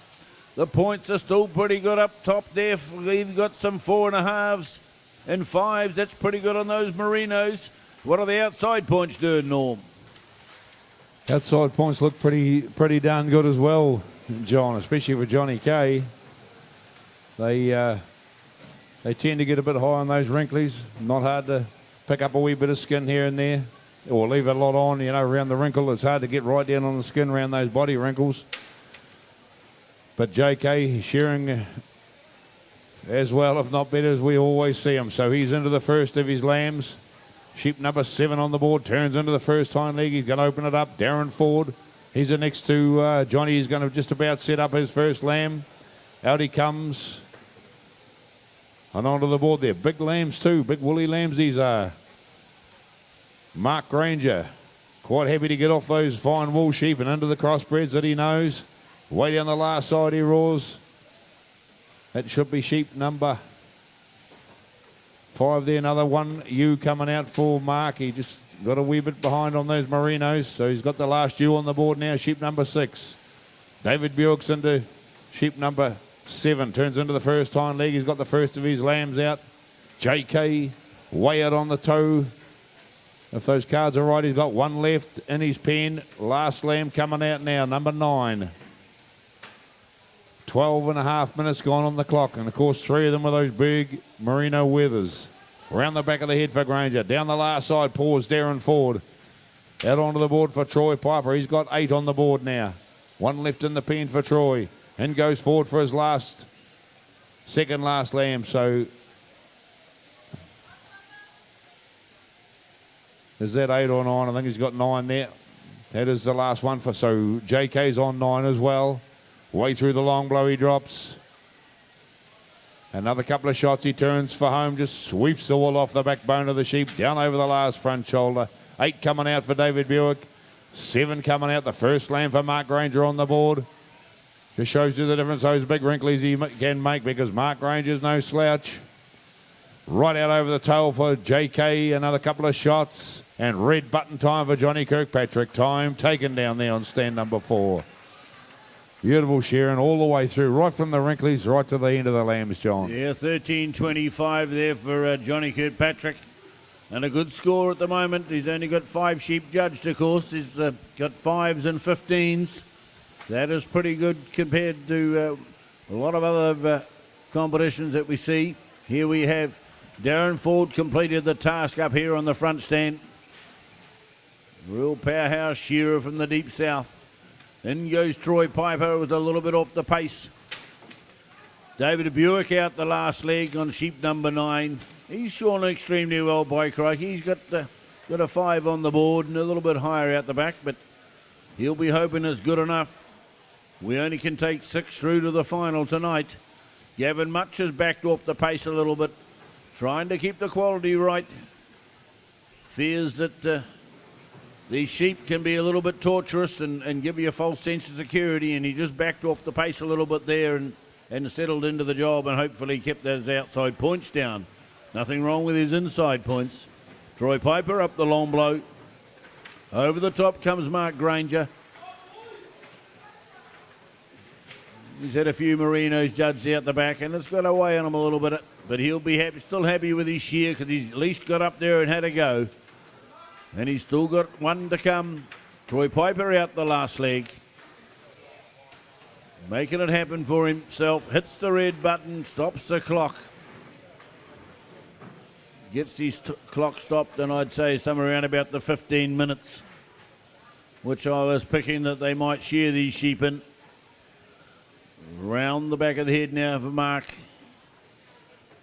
S6: The points are still pretty good up top there. We've got some 4.5s and 5s. That's pretty good on those merinos. What are the outside points doing, Norm?
S2: Outside points look pretty darn good as well, John, especially with Johnny K. They tend to get a bit high on those wrinklies. Not hard to pick up a wee bit of skin here and there, or leave a lot on, around the wrinkle. It's hard to get right down on the skin around those body wrinkles. But JK shearing as well, if not better, as we always see him. So he's into the first of his lambs. Sheep number 7 on the board, turns into the first hind leg. He's going to open it up. Darren Ford, he's the next to Johnny. He's going to just about set up his first lamb. Out he comes. And onto the board there. Big lambs too, big woolly lambs these are. Mark Granger, quite happy to get off those fine wool sheep and into the crossbreds that he knows. Way down the last side he roars. That should be sheep number 5 there. Another one ewe coming out for Mark. He just got a wee bit behind on those merinos, so he's got the last ewe on the board now, sheep number 6. David Buick's into sheep number 7, turns into the first hind leg. He's got the first of his lambs out. JK way out on the toe. If those cards are right, he's got one left in his pen. Last lamb coming out now, number 9. 12.5 minutes gone on the clock, and of course 3 of them are those big merino weathers. Around the back of the head for Granger. Down the last side, paws Darren Ford. Out onto the board for Troy Piper. He's got 8 on the board now. 1 left in the pen for Troy. And goes forward for his second last lamb. So is that 8 or 9? I think he's got 9 there. That is the last one for, so JK's on 9 as well. Way through the long blow he drops. Another couple of shots, he turns for home, just sweeps the wool off the backbone of the sheep, down over the last front shoulder. 8 coming out for David Buick. 7 coming out, the first lamb for Mark Granger on the board. Just shows you the difference those big wrinklies he can make, because Mark Granger's no slouch. Right out over the tail for JK, another couple of shots. And red button time for Johnny Kirkpatrick. Time taken down there on stand number 4. Beautiful shearing all the way through, right from the wrinklies right to the end of the lambs, John.
S6: Yeah, 13.25 there for Johnny Kirkpatrick. And a good score at the moment. He's only got 5 sheep judged, of course. He's got 5s and 15s. That is pretty good compared to a lot of other competitions that we see. Here we have Darren Ford completed the task up here on the front stand. Real powerhouse shearer from the deep south. In goes Troy Piper, was a little bit off the pace. David Buick out the last leg on sheep number 9. He's shorn extremely well by Crikey. He's got a 5 on the board and a little bit higher out the back, but he'll be hoping it's good enough. We only can take 6 through to the final tonight. Gavin Much has backed off the pace a little bit, trying to keep the quality right. Fears that these sheep can be a little bit torturous and give you a false sense of security, and he just backed off the pace a little bit there and settled into the job and hopefully kept those outside points down. Nothing wrong with his inside points. Troy Piper up the long blow. Over the top comes Mark Granger. He's had a few Merinos judged out the back, and it's got away on him a little bit, but he'll be happy, still happy with his shear because he's at least got up there and had a go. And he's still got one to come. Troy Piper out the last leg. Making it happen for himself. Hits the red button, stops the clock. Gets his clock stopped, and I'd say somewhere around about the 15 minutes, which I was picking that they might shear these sheep in. Round the back of the head now for Mark.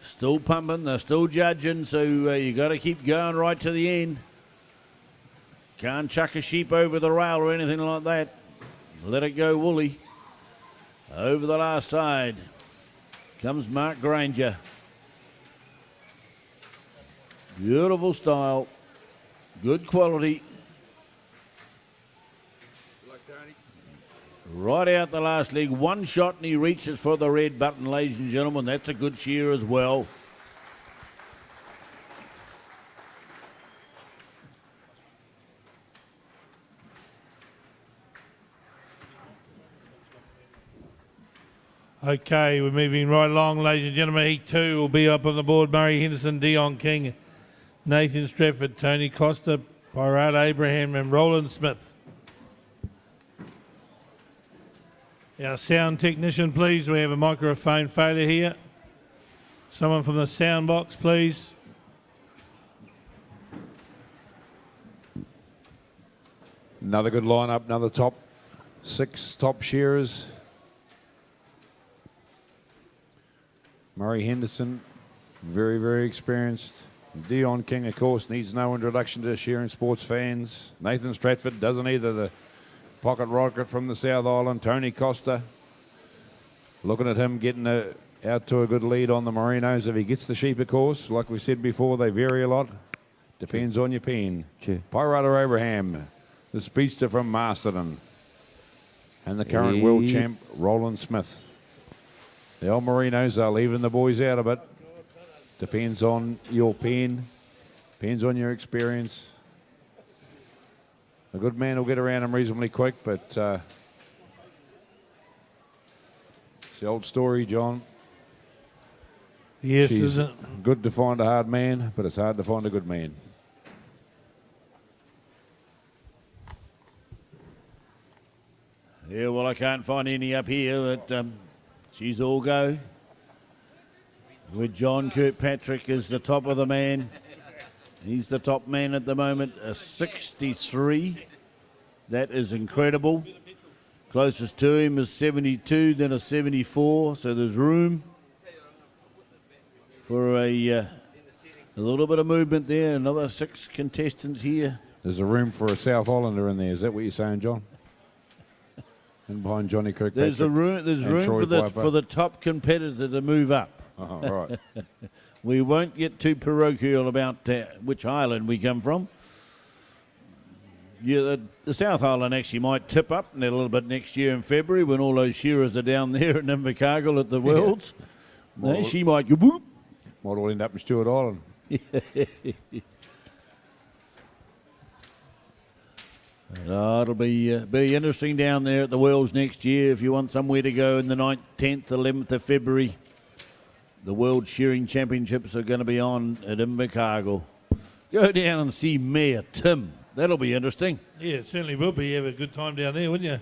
S6: Still pumping, they're still judging, so you got to keep going right to the end. Can't chuck a sheep over the rail or anything like that. Let it go woolly. Over the last side comes Mark Granger. Beautiful style, good quality. Right out the last leg, one shot and he reaches for the red button, ladies and gentlemen. That's a good shear as well.
S1: Okay, we're moving right along, ladies and gentlemen. Heat 2 will be up on the board. Murray Henderson, Dion King, Nathan Stratford, Tony Costa, Pirate Abraham and Roland Smith. Our sound technician, please. We have a microphone failure here. Someone from the sound box, please.
S2: Another good lineup, another top 6 top shearers. Murray Henderson, very, very experienced. Dion King, of course, needs no introduction to shearing sports fans. Nathan Stratford doesn't either. The pocket rocket from the South Island. Tony Costa, looking at him getting out to a good lead on the Merinos. If he gets the sheep, of course, like we said before, they vary a lot. Depends on your pen. Pirate Abraham, the speedster from Masterton. And the current world champ, Roland Smith. The old Merinos are leaving the boys out a bit. Depends on your pen, depends on your experience. A good man will get around him reasonably quick, but it's the old story, John.
S1: Yes,
S2: She's
S1: isn't it?
S2: Good to find a hard man, but it's hard to find a good man.
S6: Yeah, well, I can't find any up here, but she's all go. With John Kirkpatrick as the top of the man. He's the top man at the moment, a 63. That is incredible. Closest to him is 72, then a 74. So there's room for a little bit of movement there. Another 6 contestants here.
S2: There's a room for a South Islander in there. Is that what you're saying, John? And behind Johnny Kirkpatrick.
S6: There's room for the top competitor to move up.
S2: Oh, right.
S6: We won't get too parochial about which island we come from. Yeah, the South Island actually might tip up a little bit next year in February when all those shearers are down there in Invercargill at the Worlds.
S2: Yeah.
S6: She might go whoop.
S2: Might all end up in Stewart Island.
S6: It'll be interesting down there at the Worlds next year if you want somewhere to go in the 9th, 10th, 11th of February. The World Shearing Championships are going to be on at Invercargill. Go down and see Mayor Tim. That'll be interesting.
S1: Yeah, it certainly will be. You have a good time down there, wouldn't you?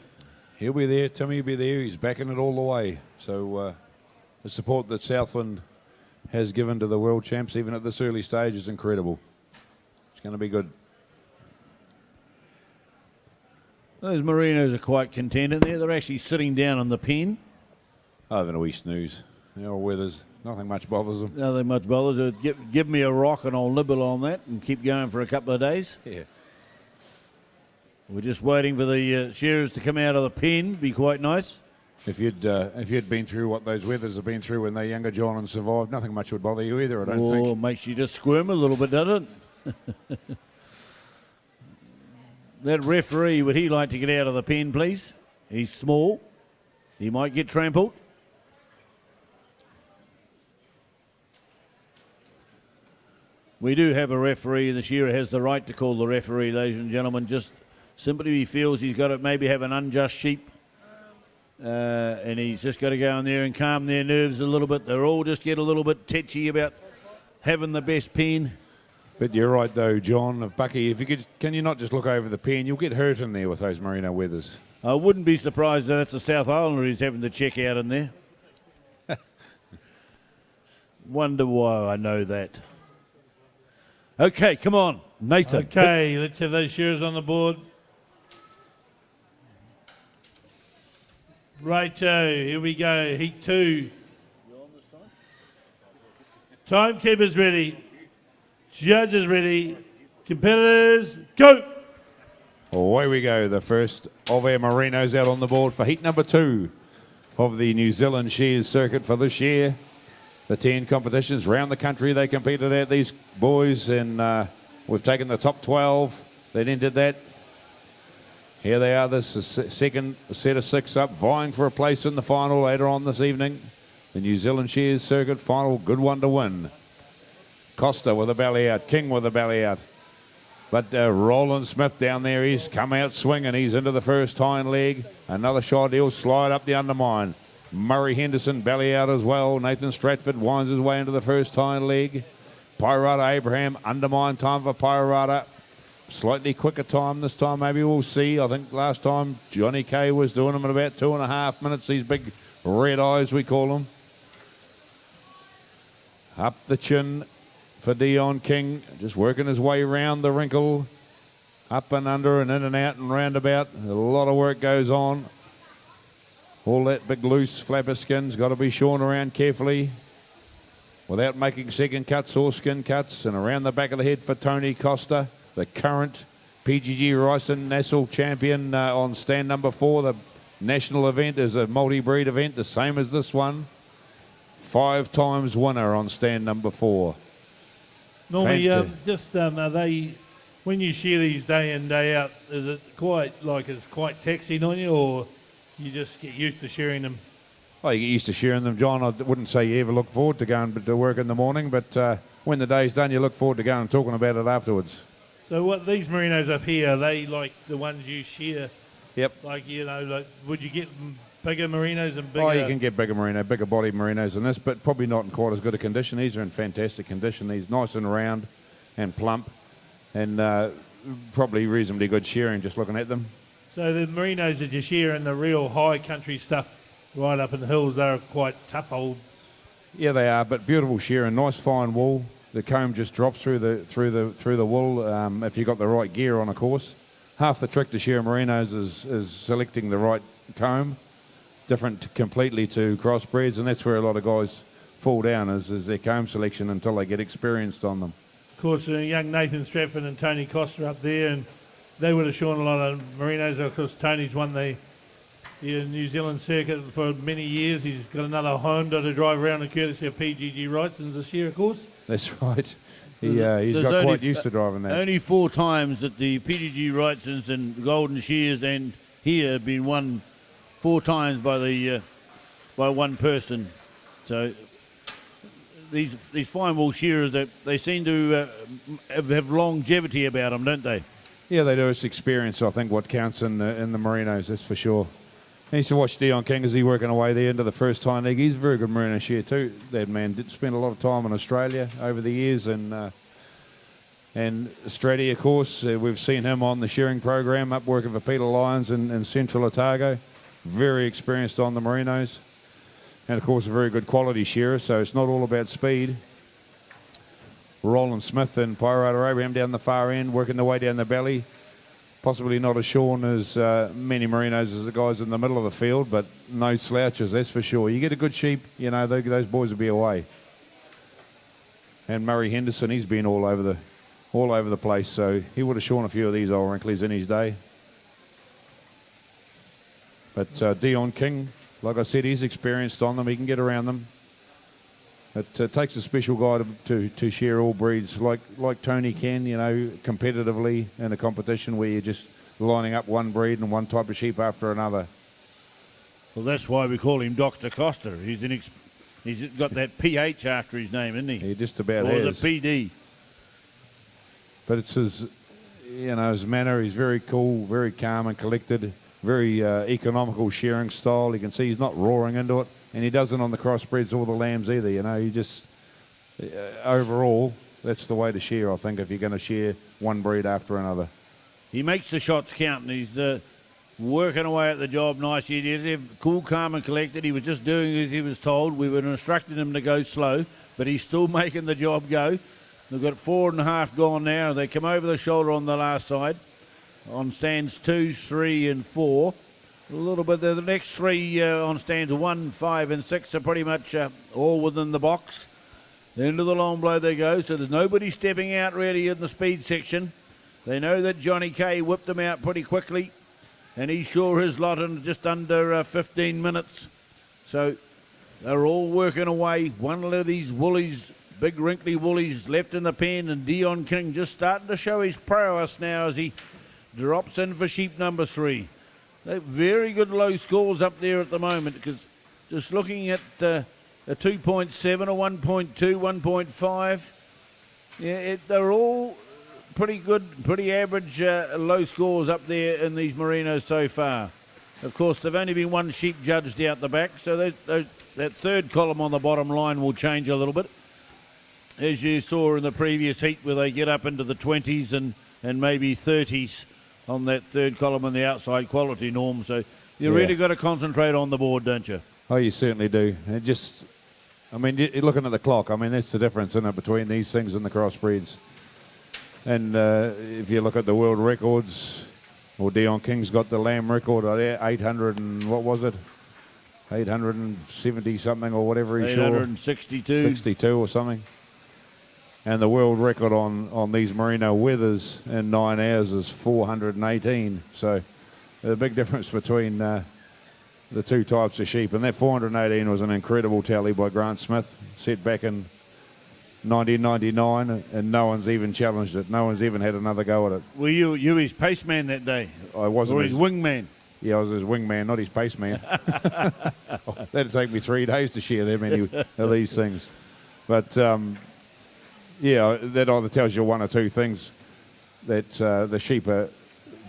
S2: He'll be there. Timmy will be there. He's backing it all the way. So the support that Southland has given to the world champs, even at this early stage, is incredible. It's going to be good.
S6: Those Merinos are quite content in there. They're actually sitting down on the pen.
S2: Oh, they're no wee snooze. The old weathers, nothing much bothers them.
S6: Nothing much bothers. Give me a rock and I'll nibble on that and keep going for a couple of days.
S2: Yeah.
S6: We're just waiting for the shearers to come out of the pen. Be quite nice.
S2: If you'd been through what those weathers have been through when they're younger, John, and survived, nothing much would bother you either, I don't think.
S6: Oh, makes you just squirm a little bit, doesn't it? That referee, would he like to get out of the pen, please? He's small. He might get trampled. We do have a referee. The shearer has the right to call the referee, ladies and gentlemen. Just simply he feels he's got to maybe have an unjust sheep. And he's just got to go in there and calm their nerves a little bit. They're all just get a little bit tetchy about having the best pen.
S2: But you're right, though, John, of Bucky. If you could, can you not just look over the pen? You'll get hurt in there with those merino weathers.
S6: I wouldn't be surprised if that's a South Islander he's having to check out in there. Wonder why I know that. Okay, come on, Nathan.
S1: Okay, let's have those shearers on the board. Righto, here we go, heat 2. Timekeepers ready. Judges ready. Competitors, go!
S2: Away we go. The first of our merinos out on the board for heat number 2 of the New Zealand Shears circuit for this year. The 10 competitions around the country they competed at, these boys, and we've taken the top 12 that entered that. Here they are, this is second set of 6 up, vying for a place in the final later on this evening. The New Zealand Shears circuit final, good one to win. Costa with a belly out, King with a belly out. But Roland Smith down there, he's come out swinging. He's into the first hind leg. Another shot, he'll slide up the undermine. Murray Henderson belly out as well. Nathan Stratford winds his way into the first hind leg. Pirata Abraham, undermine time for Pirata. Slightly quicker time this time, maybe we'll see. I think last time Johnny Kay was doing them in about 2.5 minutes. These big red eyes, we call them. Up the chin for Dion King, just working his way round the wrinkle. Up and under and in and out and roundabout. A lot of work goes on. All that big loose flapper skin's got to be shorn around carefully without making second cuts or skin cuts. And around the back of the head for Tony Costa, the current PGG Ryson Nassau champion on stand number 4. The national event is a multi-breed event, the same as this one. 5 times winner on stand number 4.
S1: Normally, are they, when you shear these day in, day out, is it quite taxing on you, or you just get used to shearing them?
S2: Well, you get used to shearing them, John. I wouldn't say you ever look forward to going to work in the morning, but when the day's done, you look forward to going and talking about it afterwards.
S1: So what, these merinos up here, are they like the ones you shear?
S2: Yep.
S1: Like, would you get bigger merinos and bigger?
S2: Oh, you can get bigger body merinos than this, but probably not in quite as good a condition. These are in fantastic condition. These nice and round and plump, and probably reasonably good shearing just looking at them.
S1: So the merinos that you shear in the real high country stuff right up in the hills, they're quite tough old.
S2: Yeah, they are, but beautiful shearing, nice fine wool. The comb just drops through the wool if you've got the right gear on, of course. Half the trick to shear merinos is selecting the right comb, different completely to crossbreds, and that's where a lot of guys fall down is their comb selection until they get experienced on them.
S1: Of course, young Nathan Stratford and Tony Costa up there, and they would have shorn a lot of merinos. Of course, Tony's won the New Zealand circuit for many years. He's got another Honda to drive around, and courtesy of PGG Wrightson's this year, of course.
S2: That's right. He's got quite used to driving that.
S6: Only 4 times that the PGG Wrightsons and Golden Shears and here have been won 4 times by one person. So these fine wool shearers, they seem to have longevity about them, don't they?
S2: Yeah, they do. It's experience, I think, what counts in the merinos, that's for sure. I used to watch Dion King as he working away there into the first time league. He's a very good merino shear too. That man did spend a lot of time in Australia over the years, and Australia, of course, we've seen him on the shearing program up working for Peter Lyons in Central Otago. Very experienced on the merinos, and of course a very good quality shearer. So it's not all about speed. Roland Smith and Pirata Abraham down the far end, working their way down the belly. Possibly not as shorn as many merinos as the guys in the middle of the field, but no slouches, that's for sure. You get a good sheep, you know, those boys will be away. And Murray Henderson, he's been all over the place, so he would have shorn a few of these old wrinklies in his day. But Dion King, like I said, he's experienced on them. He can get around them. It takes a special guy to share all breeds, like Tony can, you know, competitively in a competition where you're just lining up one breed and one type of sheep after another.
S6: Well, that's why we call him Dr. Costa. He's got that PH after his name, isn't he?
S2: He just about
S6: or
S2: has.
S6: the PD.
S2: But it's his, you know, his manner. He's very cool, very calm and collected, very economical shearing style. You can see he's not roaring into it. And he doesn't on the crossbreds or the lambs either, you know. He just, overall, that's the way to shear, I think, if you're going to shear one breed after another.
S6: He makes the shots count, and he's working away at the job nicely. He's cool, calm and collected. He was just doing as he was told. We were instructing him to go slow, but he's still making the job go. They've got 4.5 gone now. They come over the shoulder on the last side on stands 2, 3 and 4. A little bit there. The next three on stands 1, 5 and 6 are pretty much all within the box. Into the long blow they go, so there's nobody stepping out really in the speed section. They know that Johnny Kay whipped them out pretty quickly, and he sure his lot in just under 15 minutes. So they're all working away. One of these woolies, big wrinkly woolies left in the pen, and Dion King just starting to show his prowess now as he drops in for sheep number 3. They're very good low scores up there at the moment, because just looking at a 2.7, a 1.2, 1.5, yeah, they're all pretty good, pretty average low scores up there in these merinos so far. Of course, they've only been one sheep judged out the back, so that third column on the bottom line will change a little bit, as you saw in the previous heat where they get up into the 20s and maybe 30s on that third column on the outside quality norm. So you really got to concentrate on the board, don't you?
S2: Oh, you certainly do. It just, I mean, you're looking at the clock. I mean, that's the difference, isn't it, between these things and the crossbreeds. And if you look at the world records, well, Dion King's got the lamb record there, 800 and what was it? 870 something or whatever he's
S6: 862.
S2: 62 or something. And the world record on these merino wethers in 9 hours is 418. So there's a big difference between the two types of sheep. And that 418 was an incredible tally by Grant Smith, set back in 1999, and no one's even challenged it. No one's even had another go at it.
S6: Were you his paceman that day?
S2: I wasn't.
S6: Or his wingman?
S2: Yeah, I was his wingman, not his paceman. That'd take me 3 days to share that many of these things. But yeah, that either tells you one or two things, that the sheep are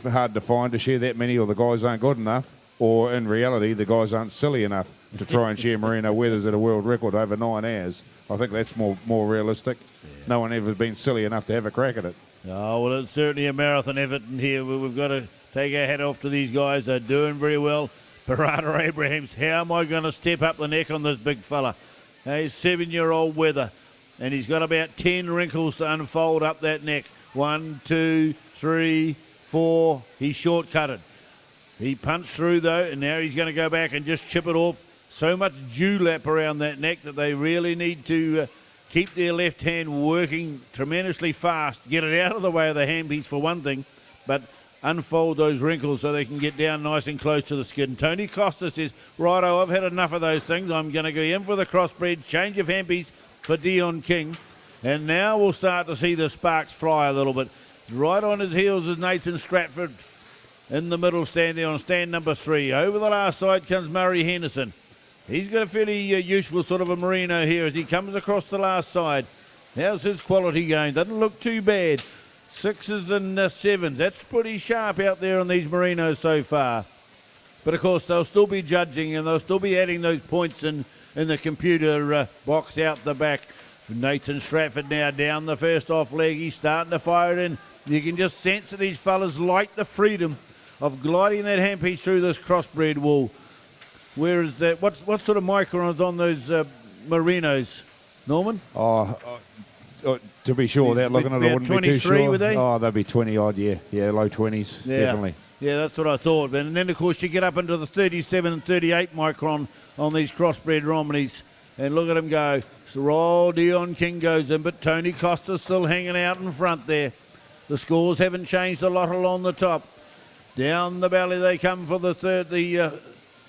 S2: hard to find to share that many, or the guys aren't good enough, or in reality the guys aren't silly enough to try and share merino wethers at a world record over 9 hours. I think that's more realistic. Yeah. No one ever been silly enough to have a crack at it.
S6: Oh, well, it's certainly a marathon effort in here. We've got to take our hat off to these guys. They're doing very well. Parada Abrahams, how am I going to step up the neck on this big fella? He's 7-year-old wether, and he's got about 10 wrinkles to unfold up that neck. 1, 2, 3, 4. He's short-cutted. He punched through, though, and now he's going to go back and just chip it off. So much dewlap around that neck that they really need to keep their left hand working tremendously fast. Get it out of the way of the handpiece for one thing, but unfold those wrinkles so they can get down nice and close to the skin. Tony Costa says, righto, I've had enough of those things. I'm going to go in for the crossbreed, change of handpiece for Dion King. And now we'll start to see the sparks fly a little bit. Right on his heels is Nathan Stratford in the middle, standing on stand number 3. Over the last side comes Murray Henderson. He's got a fairly useful sort of a merino here as he comes across the last side. How's his quality going? Doesn't look too bad. 6s and 7s. That's pretty sharp out there on these merinos so far. But, of course, they'll still be judging and they'll still be adding those points in the computer box out the back. Nathan Stratford now down the first off leg. He's starting to fire it in. You can just sense that these fellas like the freedom of gliding that handpiece through this crossbred wool. Where is that? What sort of microns on those merinos, Norman?
S2: to be sure, without looking at it, I
S6: about
S2: wouldn't be too
S6: 23,
S2: sure.
S6: would they?
S2: Oh, they'd be 20 odd, yeah. Yeah, low 20s,
S6: Yeah.
S2: definitely.
S6: Yeah, that's what I thought. And then, of course, you get up into the 37 and 38 micron on these crossbred Romneys. And look at them go. So Dion King goes in, but Tony Costa's still hanging out in front there. The scores haven't changed a lot along the top. Down the valley they come for the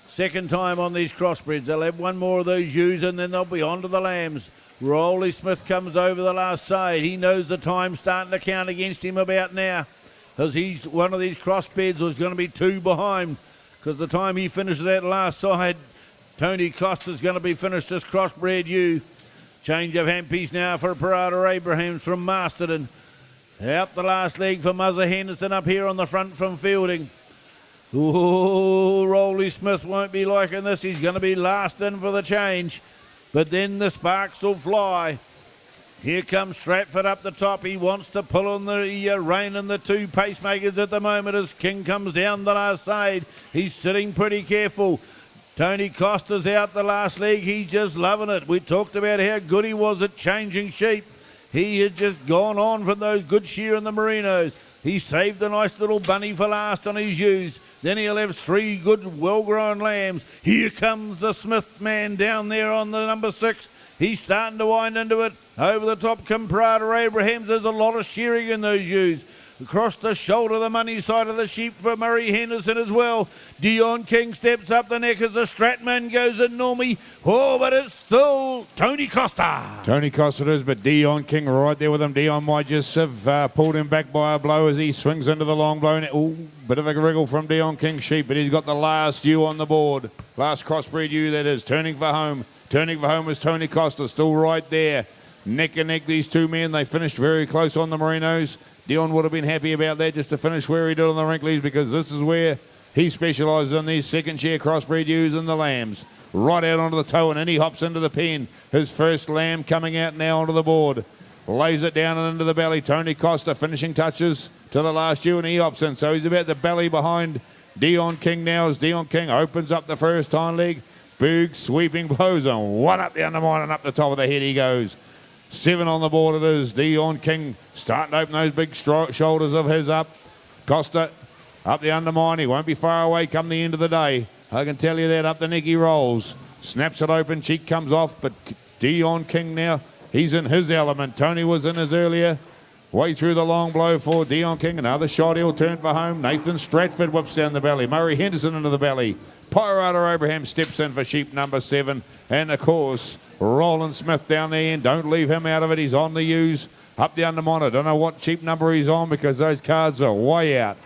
S6: second time on these crossbreds. They'll have one more of those ewes and then they'll be on to the lambs. Rolly Smith comes over the last side. He knows the time's starting to count against him about now, because he's one of these crossbreds was going to be 2 behind, because the time he finishes that last side, Tony Costa's going to be finished this crossbred ewe. Change of handpiece now for Parada Abrahams from Masterton. Out the last leg for Muzzer Henderson up here on the front from Fielding. Ooh, Rolly Smith won't be liking this. He's going to be last in for the change. But then the sparks will fly. Here comes Stratford up the top. He wants to pull on the rein in the 2 pacemakers at the moment as King comes down the last side. He's sitting pretty careful. Tony Costa's out the last leg. He's just loving it. We talked about how good he was at changing sheep. He has just gone on from those good shear in the merinos. He saved a nice little bunny for last on his ewes. Then he'll have 3 good, well-grown lambs. Here comes the Smith man down there on the number 6. He's starting to wind into it. Over the top, Comprada Abrahams. There's a lot of shearing in those ewes. Across the shoulder, the money side of the sheep for Murray Henderson as well. Dion King steps up the neck as the Stratman goes in Normie. Oh, but it's still Tony Costa.
S2: Tony Costa it is, but Dion King right there with him. Dion might just have pulled him back by a blow as he swings into the long blow. Oh, bit of a wriggle from Dion King's sheep, but he's got the last ewe on the board. Last crossbred ewe, that is. Turning for home. Turning for home is Tony Costa, still right there. Neck and neck, these 2 men. They finished very close on the merinos. Dion would have been happy about that, just to finish where he did on the Wrinklies, because this is where he specialises in these second share crossbred ewes and the lambs. Right out onto the toe, and then he hops into the pen. His first lamb coming out now onto the board. Lays it down and into the belly. Tony Costa finishing touches to the last ewe, and he hops in. So he's about the belly behind Dion King now as Dion King opens up the first hind leg. Big sweeping blows, and one up the undermine and up the top of the head he goes. 7 on the board it is. Dion King starting to open those big shoulders of his up. Costa up the undermine. He won't be far away come the end of the day. I can tell you that. Up the neck he rolls. Snaps it open. Cheek comes off. But Dion King now, he's in his element. Tony was in his earlier. Way through the long blow for Dion King. Another shot. He'll turn for home. Nathan Stratford whips down the belly. Murray Henderson into the belly. Pirata Abraham steps in for sheep number 7. And, of course, Roland Smith down the end. Don't leave him out of it. He's on the ewes. Up the undermine. I don't know what sheep number he's on because those cards are way out.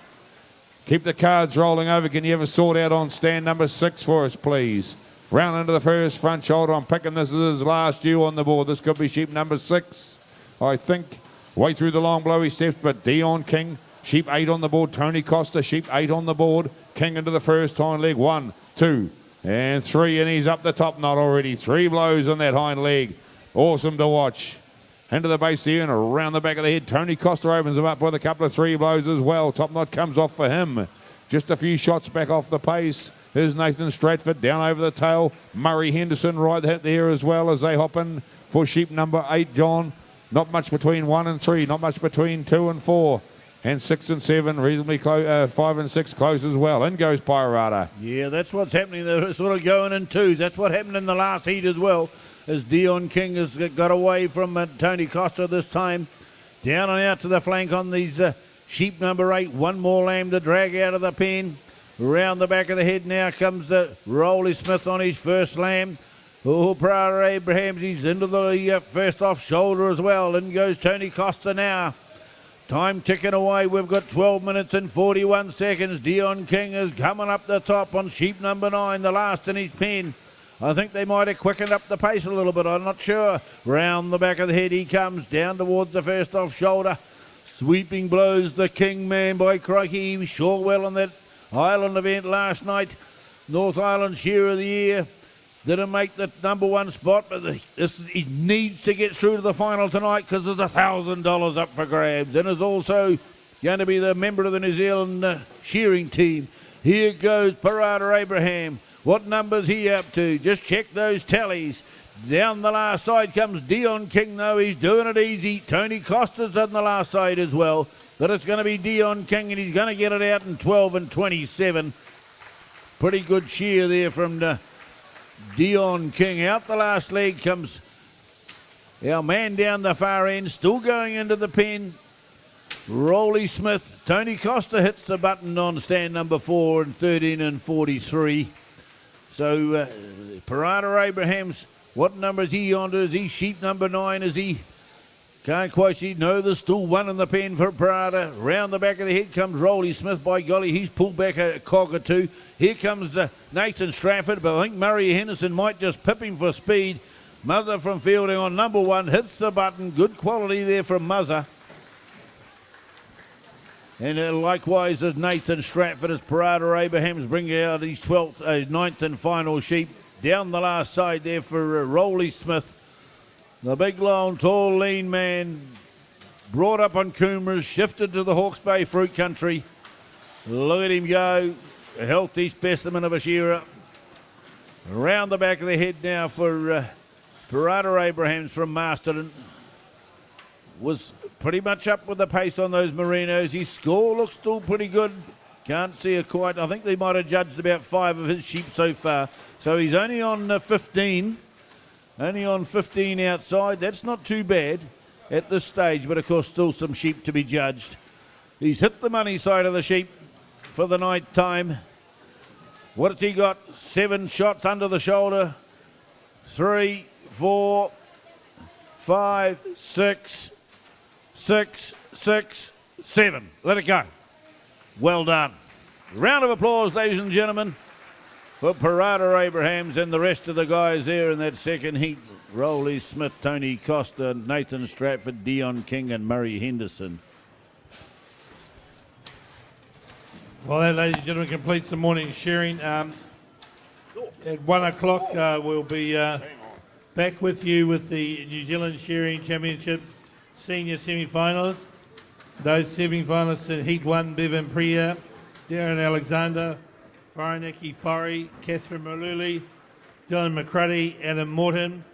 S2: Keep the cards rolling over. Can you have a sort out on stand number 6 for us, please? Round into the first front shoulder. I'm picking this as his last ewe on the board. This could be sheep number 6, I think. Way through the long blow he steps, but Dion King, sheep 8 on the board. Tony Costa, sheep 8 on the board. King into the first hind leg. 1, 2, and 3, and he's up the top knot already. 3 blows on that hind leg. Awesome to watch. Into the base here and around the back of the head. Tony Costa opens him up with a couple of 3 blows as well. Top knot comes off for him. Just a few shots back off the pace. Here's Nathan Stratford down over the tail. Murray Henderson right there as well as they hop in for sheep number 8, John. Not much between 1 and 3. Not much between 2 and 4. And 6 and 7 reasonably close. 5 and 6 close as well. In goes Pirata.
S6: Yeah, that's what's happening. They're sort of going in twos. That's what happened in the last heat as well, as Dion King has got away from Tony Costa this time. Down and out to the flank on these sheep number 8. One more lamb to drag out of the pen. Round the back of the head now comes Rolly Smith on his first lamb. Oh, Prada Abrahams, he's into the first off shoulder as well. In goes Tony Costa now. Time ticking away. We've got 12 minutes and 41 seconds. Dion King is coming up the top on sheep number 9, the last in his pen. I think they might have quickened up the pace a little bit. I'm not sure. Round the back of the head he comes, down towards the first off shoulder. Sweeping blows the King man by crikey. He was sure well on that Island event last night. North Island Shear of the Year. Didn't make the number 1 spot, but he needs to get through to the final tonight because there's $1,000 up for grabs. And is also going to be the member of the New Zealand shearing team. Here goes Parada Abraham. What number's he up to? Just check those tallies. Down the last side comes Dion King, though. He's doing it easy. Tony Costa's on the last side as well. But it's going to be Dion King, and he's going to get it out in 12 and 27. Pretty good shear there from Dion King. Out the last leg comes our man down the far end, still going into the pen. Rolly Smith. Tony Costa hits the button on stand number 4 and 13 and 43. So Parada Abrahams, what number is he on to? Is he sheep number 9? Is he? Can't quite see. No, there's still one in the pen for Parada. Round the back of the head comes Rolly Smith. By golly, he's pulled back a cog or two. Here comes Nathan Stratford, but I think Murray Henderson might just pip him for speed. Muzzer from fielding on number 1 hits the button. Good quality there from Muzzer. And likewise as Nathan Stratford, as Parada Abrahams bringing out his 9th and final sheep. Down the last side there for Rolly Smith. The big, long, tall, lean man, brought up on Coomera's, shifted to the Hawke's Bay fruit country. Look at him go. A healthy specimen of a shearer. Around the back of the head now for Parada Abrahams from Masterton. Was pretty much up with the pace on those Merinos. His score looks still pretty good. Can't see it quite. I think they might have judged about 5 of his sheep so far. So he's only on 15. Only on 15 outside. That's not too bad at this stage, but of course still some sheep to be judged. He's hit the money side of the sheep for the night time. What has he got? 7 shots under the shoulder. 3, 4, 5, 6, 7. Let it go. Well done. Round of applause, ladies and gentlemen, for Parada Abrahams and the rest of the guys there in that second heat. Rolly Smith, Tony Costa, Nathan Stratford, Dion King and Murray Henderson.
S1: Well, that, ladies and gentlemen, completes the morning shearing. At 1 o'clock, we'll be back with you with the New Zealand Shearing Championship Senior Semi-Finalists. Those semi-finalists in Heat 1, Bevan Priya, Darren Alexander, Faraneki Fori, Catherine Maluli, Dylan McCruddy, Adam Morton.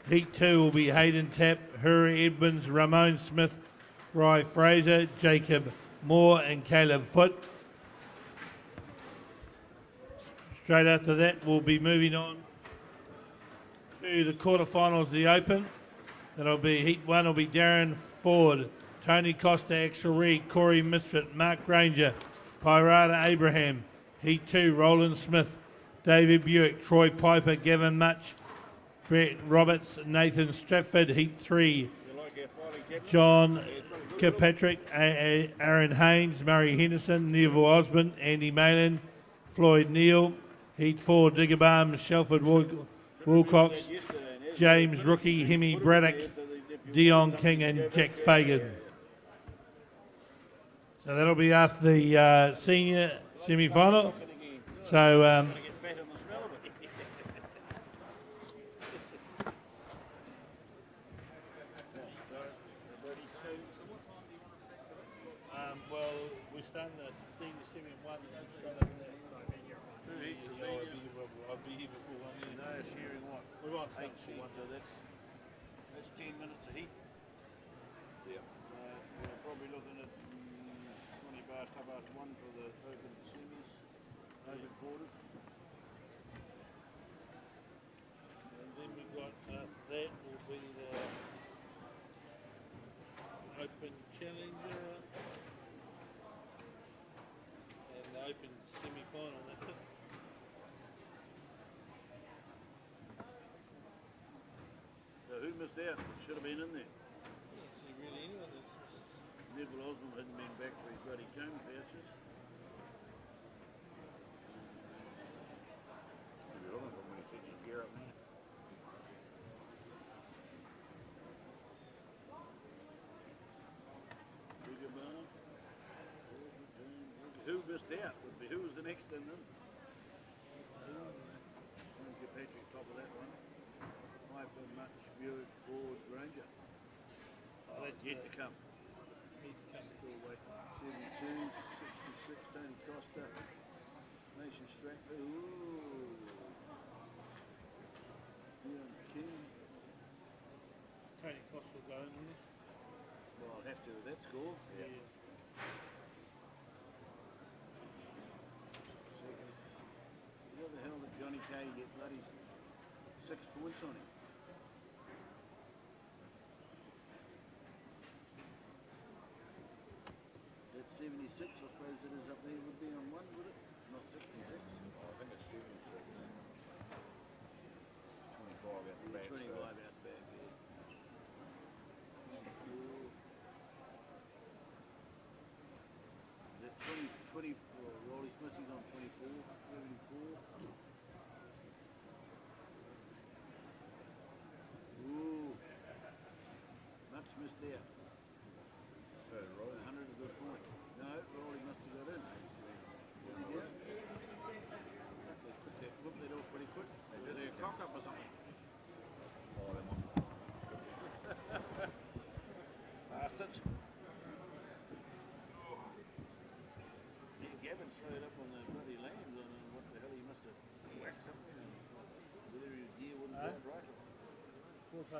S1: Heat 2 will be Hayden Tapp, Huri Edmonds, Ramon Smith, Rye Fraser, Jacob Moore and Caleb Foote. Straight after that, we'll be moving on to the quarterfinals of the Open. That'll be Heat 1 will be Darren Ford, Tony Costa, Axel Reed, Corey Misfit, Mark Granger, Parada Abraham. Heat 2, Roland Smith, David Buick, Troy Piper, Gavin Much, Brett Roberts, Nathan Stratford. Heat 3, John Kirkpatrick, Aaron Haynes, Murray Henderson, Neville Osmond, Andy Malin, Floyd Neal. Heat 4, Diggerbalm, Shelford Wilcox, James Rookie, Hemi Braddock, Dion King and Jack Fagan. So that'll be us, the senior semi-final. So well, we start the senior semi-1. I'll be here before 1 year.
S6: No, shearing what?
S1: We want
S6: 8 sheep, so that's 10 minutes a heat.
S3: Yeah.
S6: We're probably looking at 20 past, half past 1 for the open semis, open quarters.
S1: And then we've got that will be the Open Challenger and the Open semi-final. That's it.
S6: So who missed out? Should have been in there.
S1: I don't see really anyone that's
S6: Neville Osmond hadn't been back for his bloody comb pouches.
S2: Maybe Robin from when he said his gear up there.
S6: Who missed out? Who was the next in them? Patrick, top of that one. Piper, Much, Buick, Ford, Granger. That's yet to come. Still waiting. 72, 66, Tony Costa, Nation Stratford. Ooh. Dion King. have to with that score. Second. How the hell did Johnny Kay get bloody 6 points on him? That's 76, I suppose it is up there, would be on one, would it? Not 66.
S3: I think it's 76. 25 out the back.
S6: 25 out the back, yeah. 24. Is that 20, Rolly Smith is on 24, 74. Ooh. Much missed there. 100 is a good point. No, Rolly must have got in. He did. They whipped that off pretty quick. Was there a cock up or something? Bastards. Yeah, Gavin slowed up on the bloody lands on what the hell he must have whacked something and whether his gear wouldn't go right.
S5: 4+4.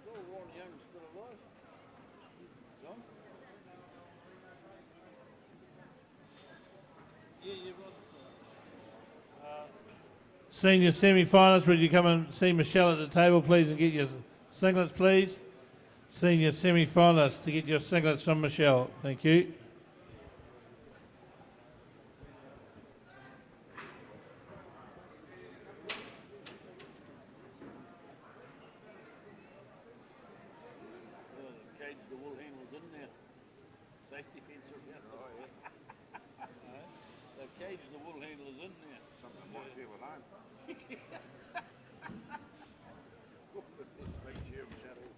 S6: Oh, Warren Young's still alive. John? Yeah, you're right.
S1: Senior semi-finalists, would you come and see Michelle at the table, please, and get your singlets, please? Senior semi-finalists, to get your singlets from Michelle. Thank you.
S6: Oh, the cage the wool handler's in there. Safety fence around. Oh, yeah. The cage the wool handler's in there.
S3: Something I might share with home.
S6: Big shear shuttle.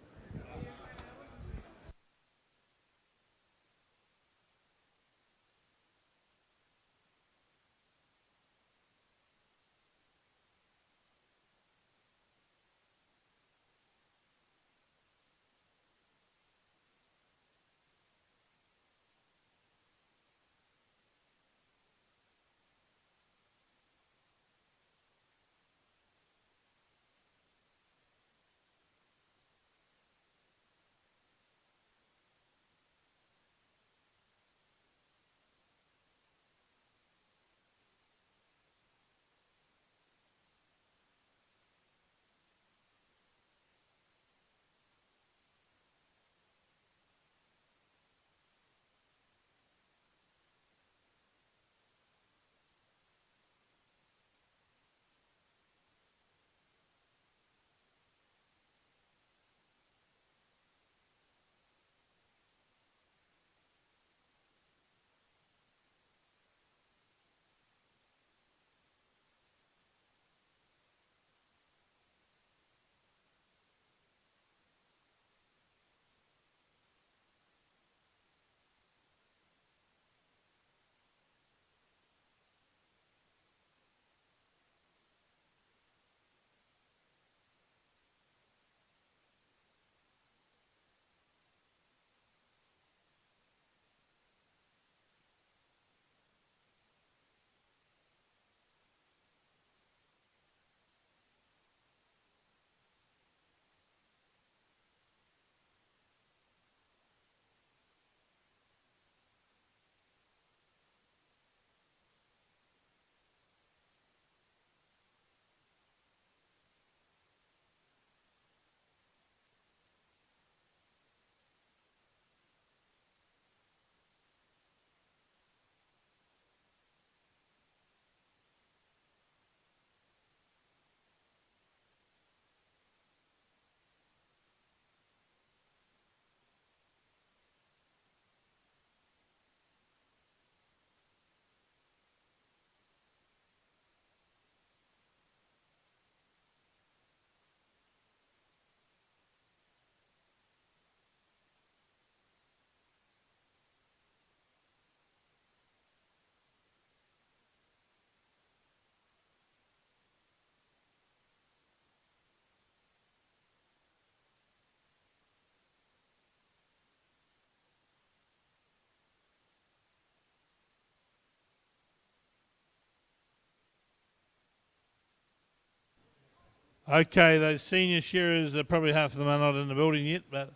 S1: Okay, those senior shearers are probably half of them are not in the building yet, but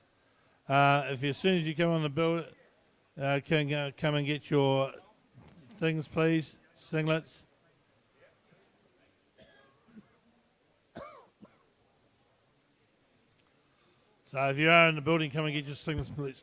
S1: if as soon as you come on the build, come and get your things, please, singlets. So if you are in the building, come and get your singlets, please.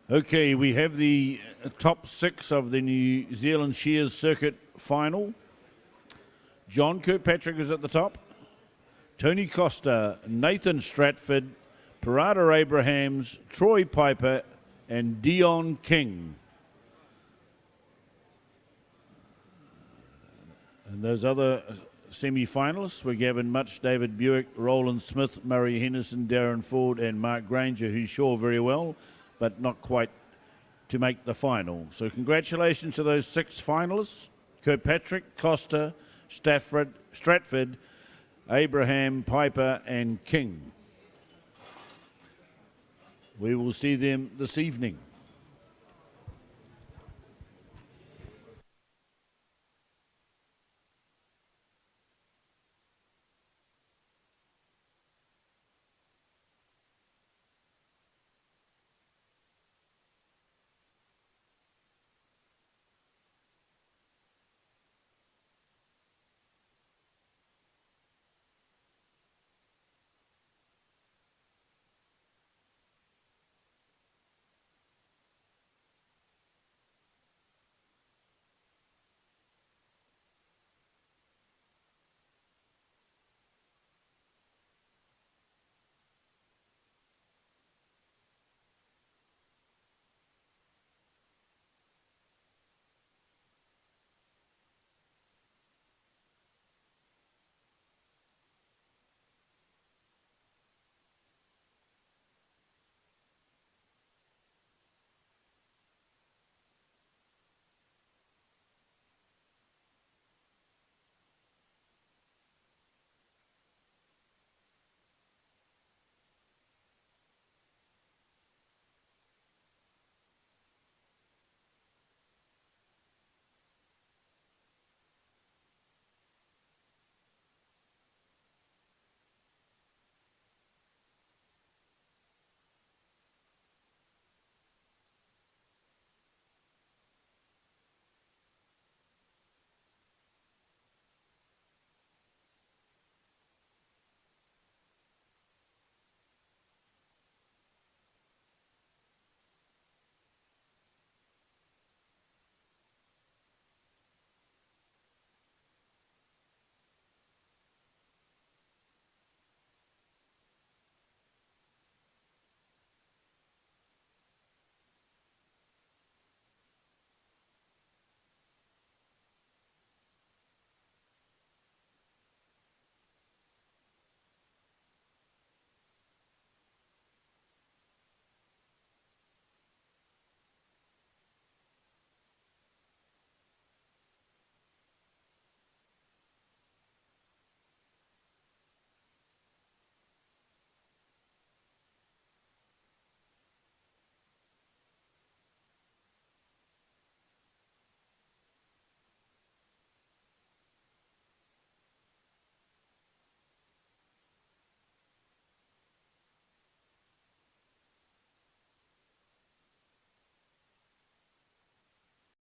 S6: Okay, we have the top 6 of the New Zealand Shears Circuit final. John Kirkpatrick is at the top. Tony Costa, Nathan Stratford, Parada Abrahams, Troy Piper, and Dion King. And those other semi-finalists were Gavin Much, David Buick, Roland Smith, Murray Henderson, Darren Ford, and Mark Granger, who shore very well, but not quite to make the final. So congratulations to those 6 finalists: Kirkpatrick, Costa, Stratford, Abraham, Piper, and King. We will see them this evening.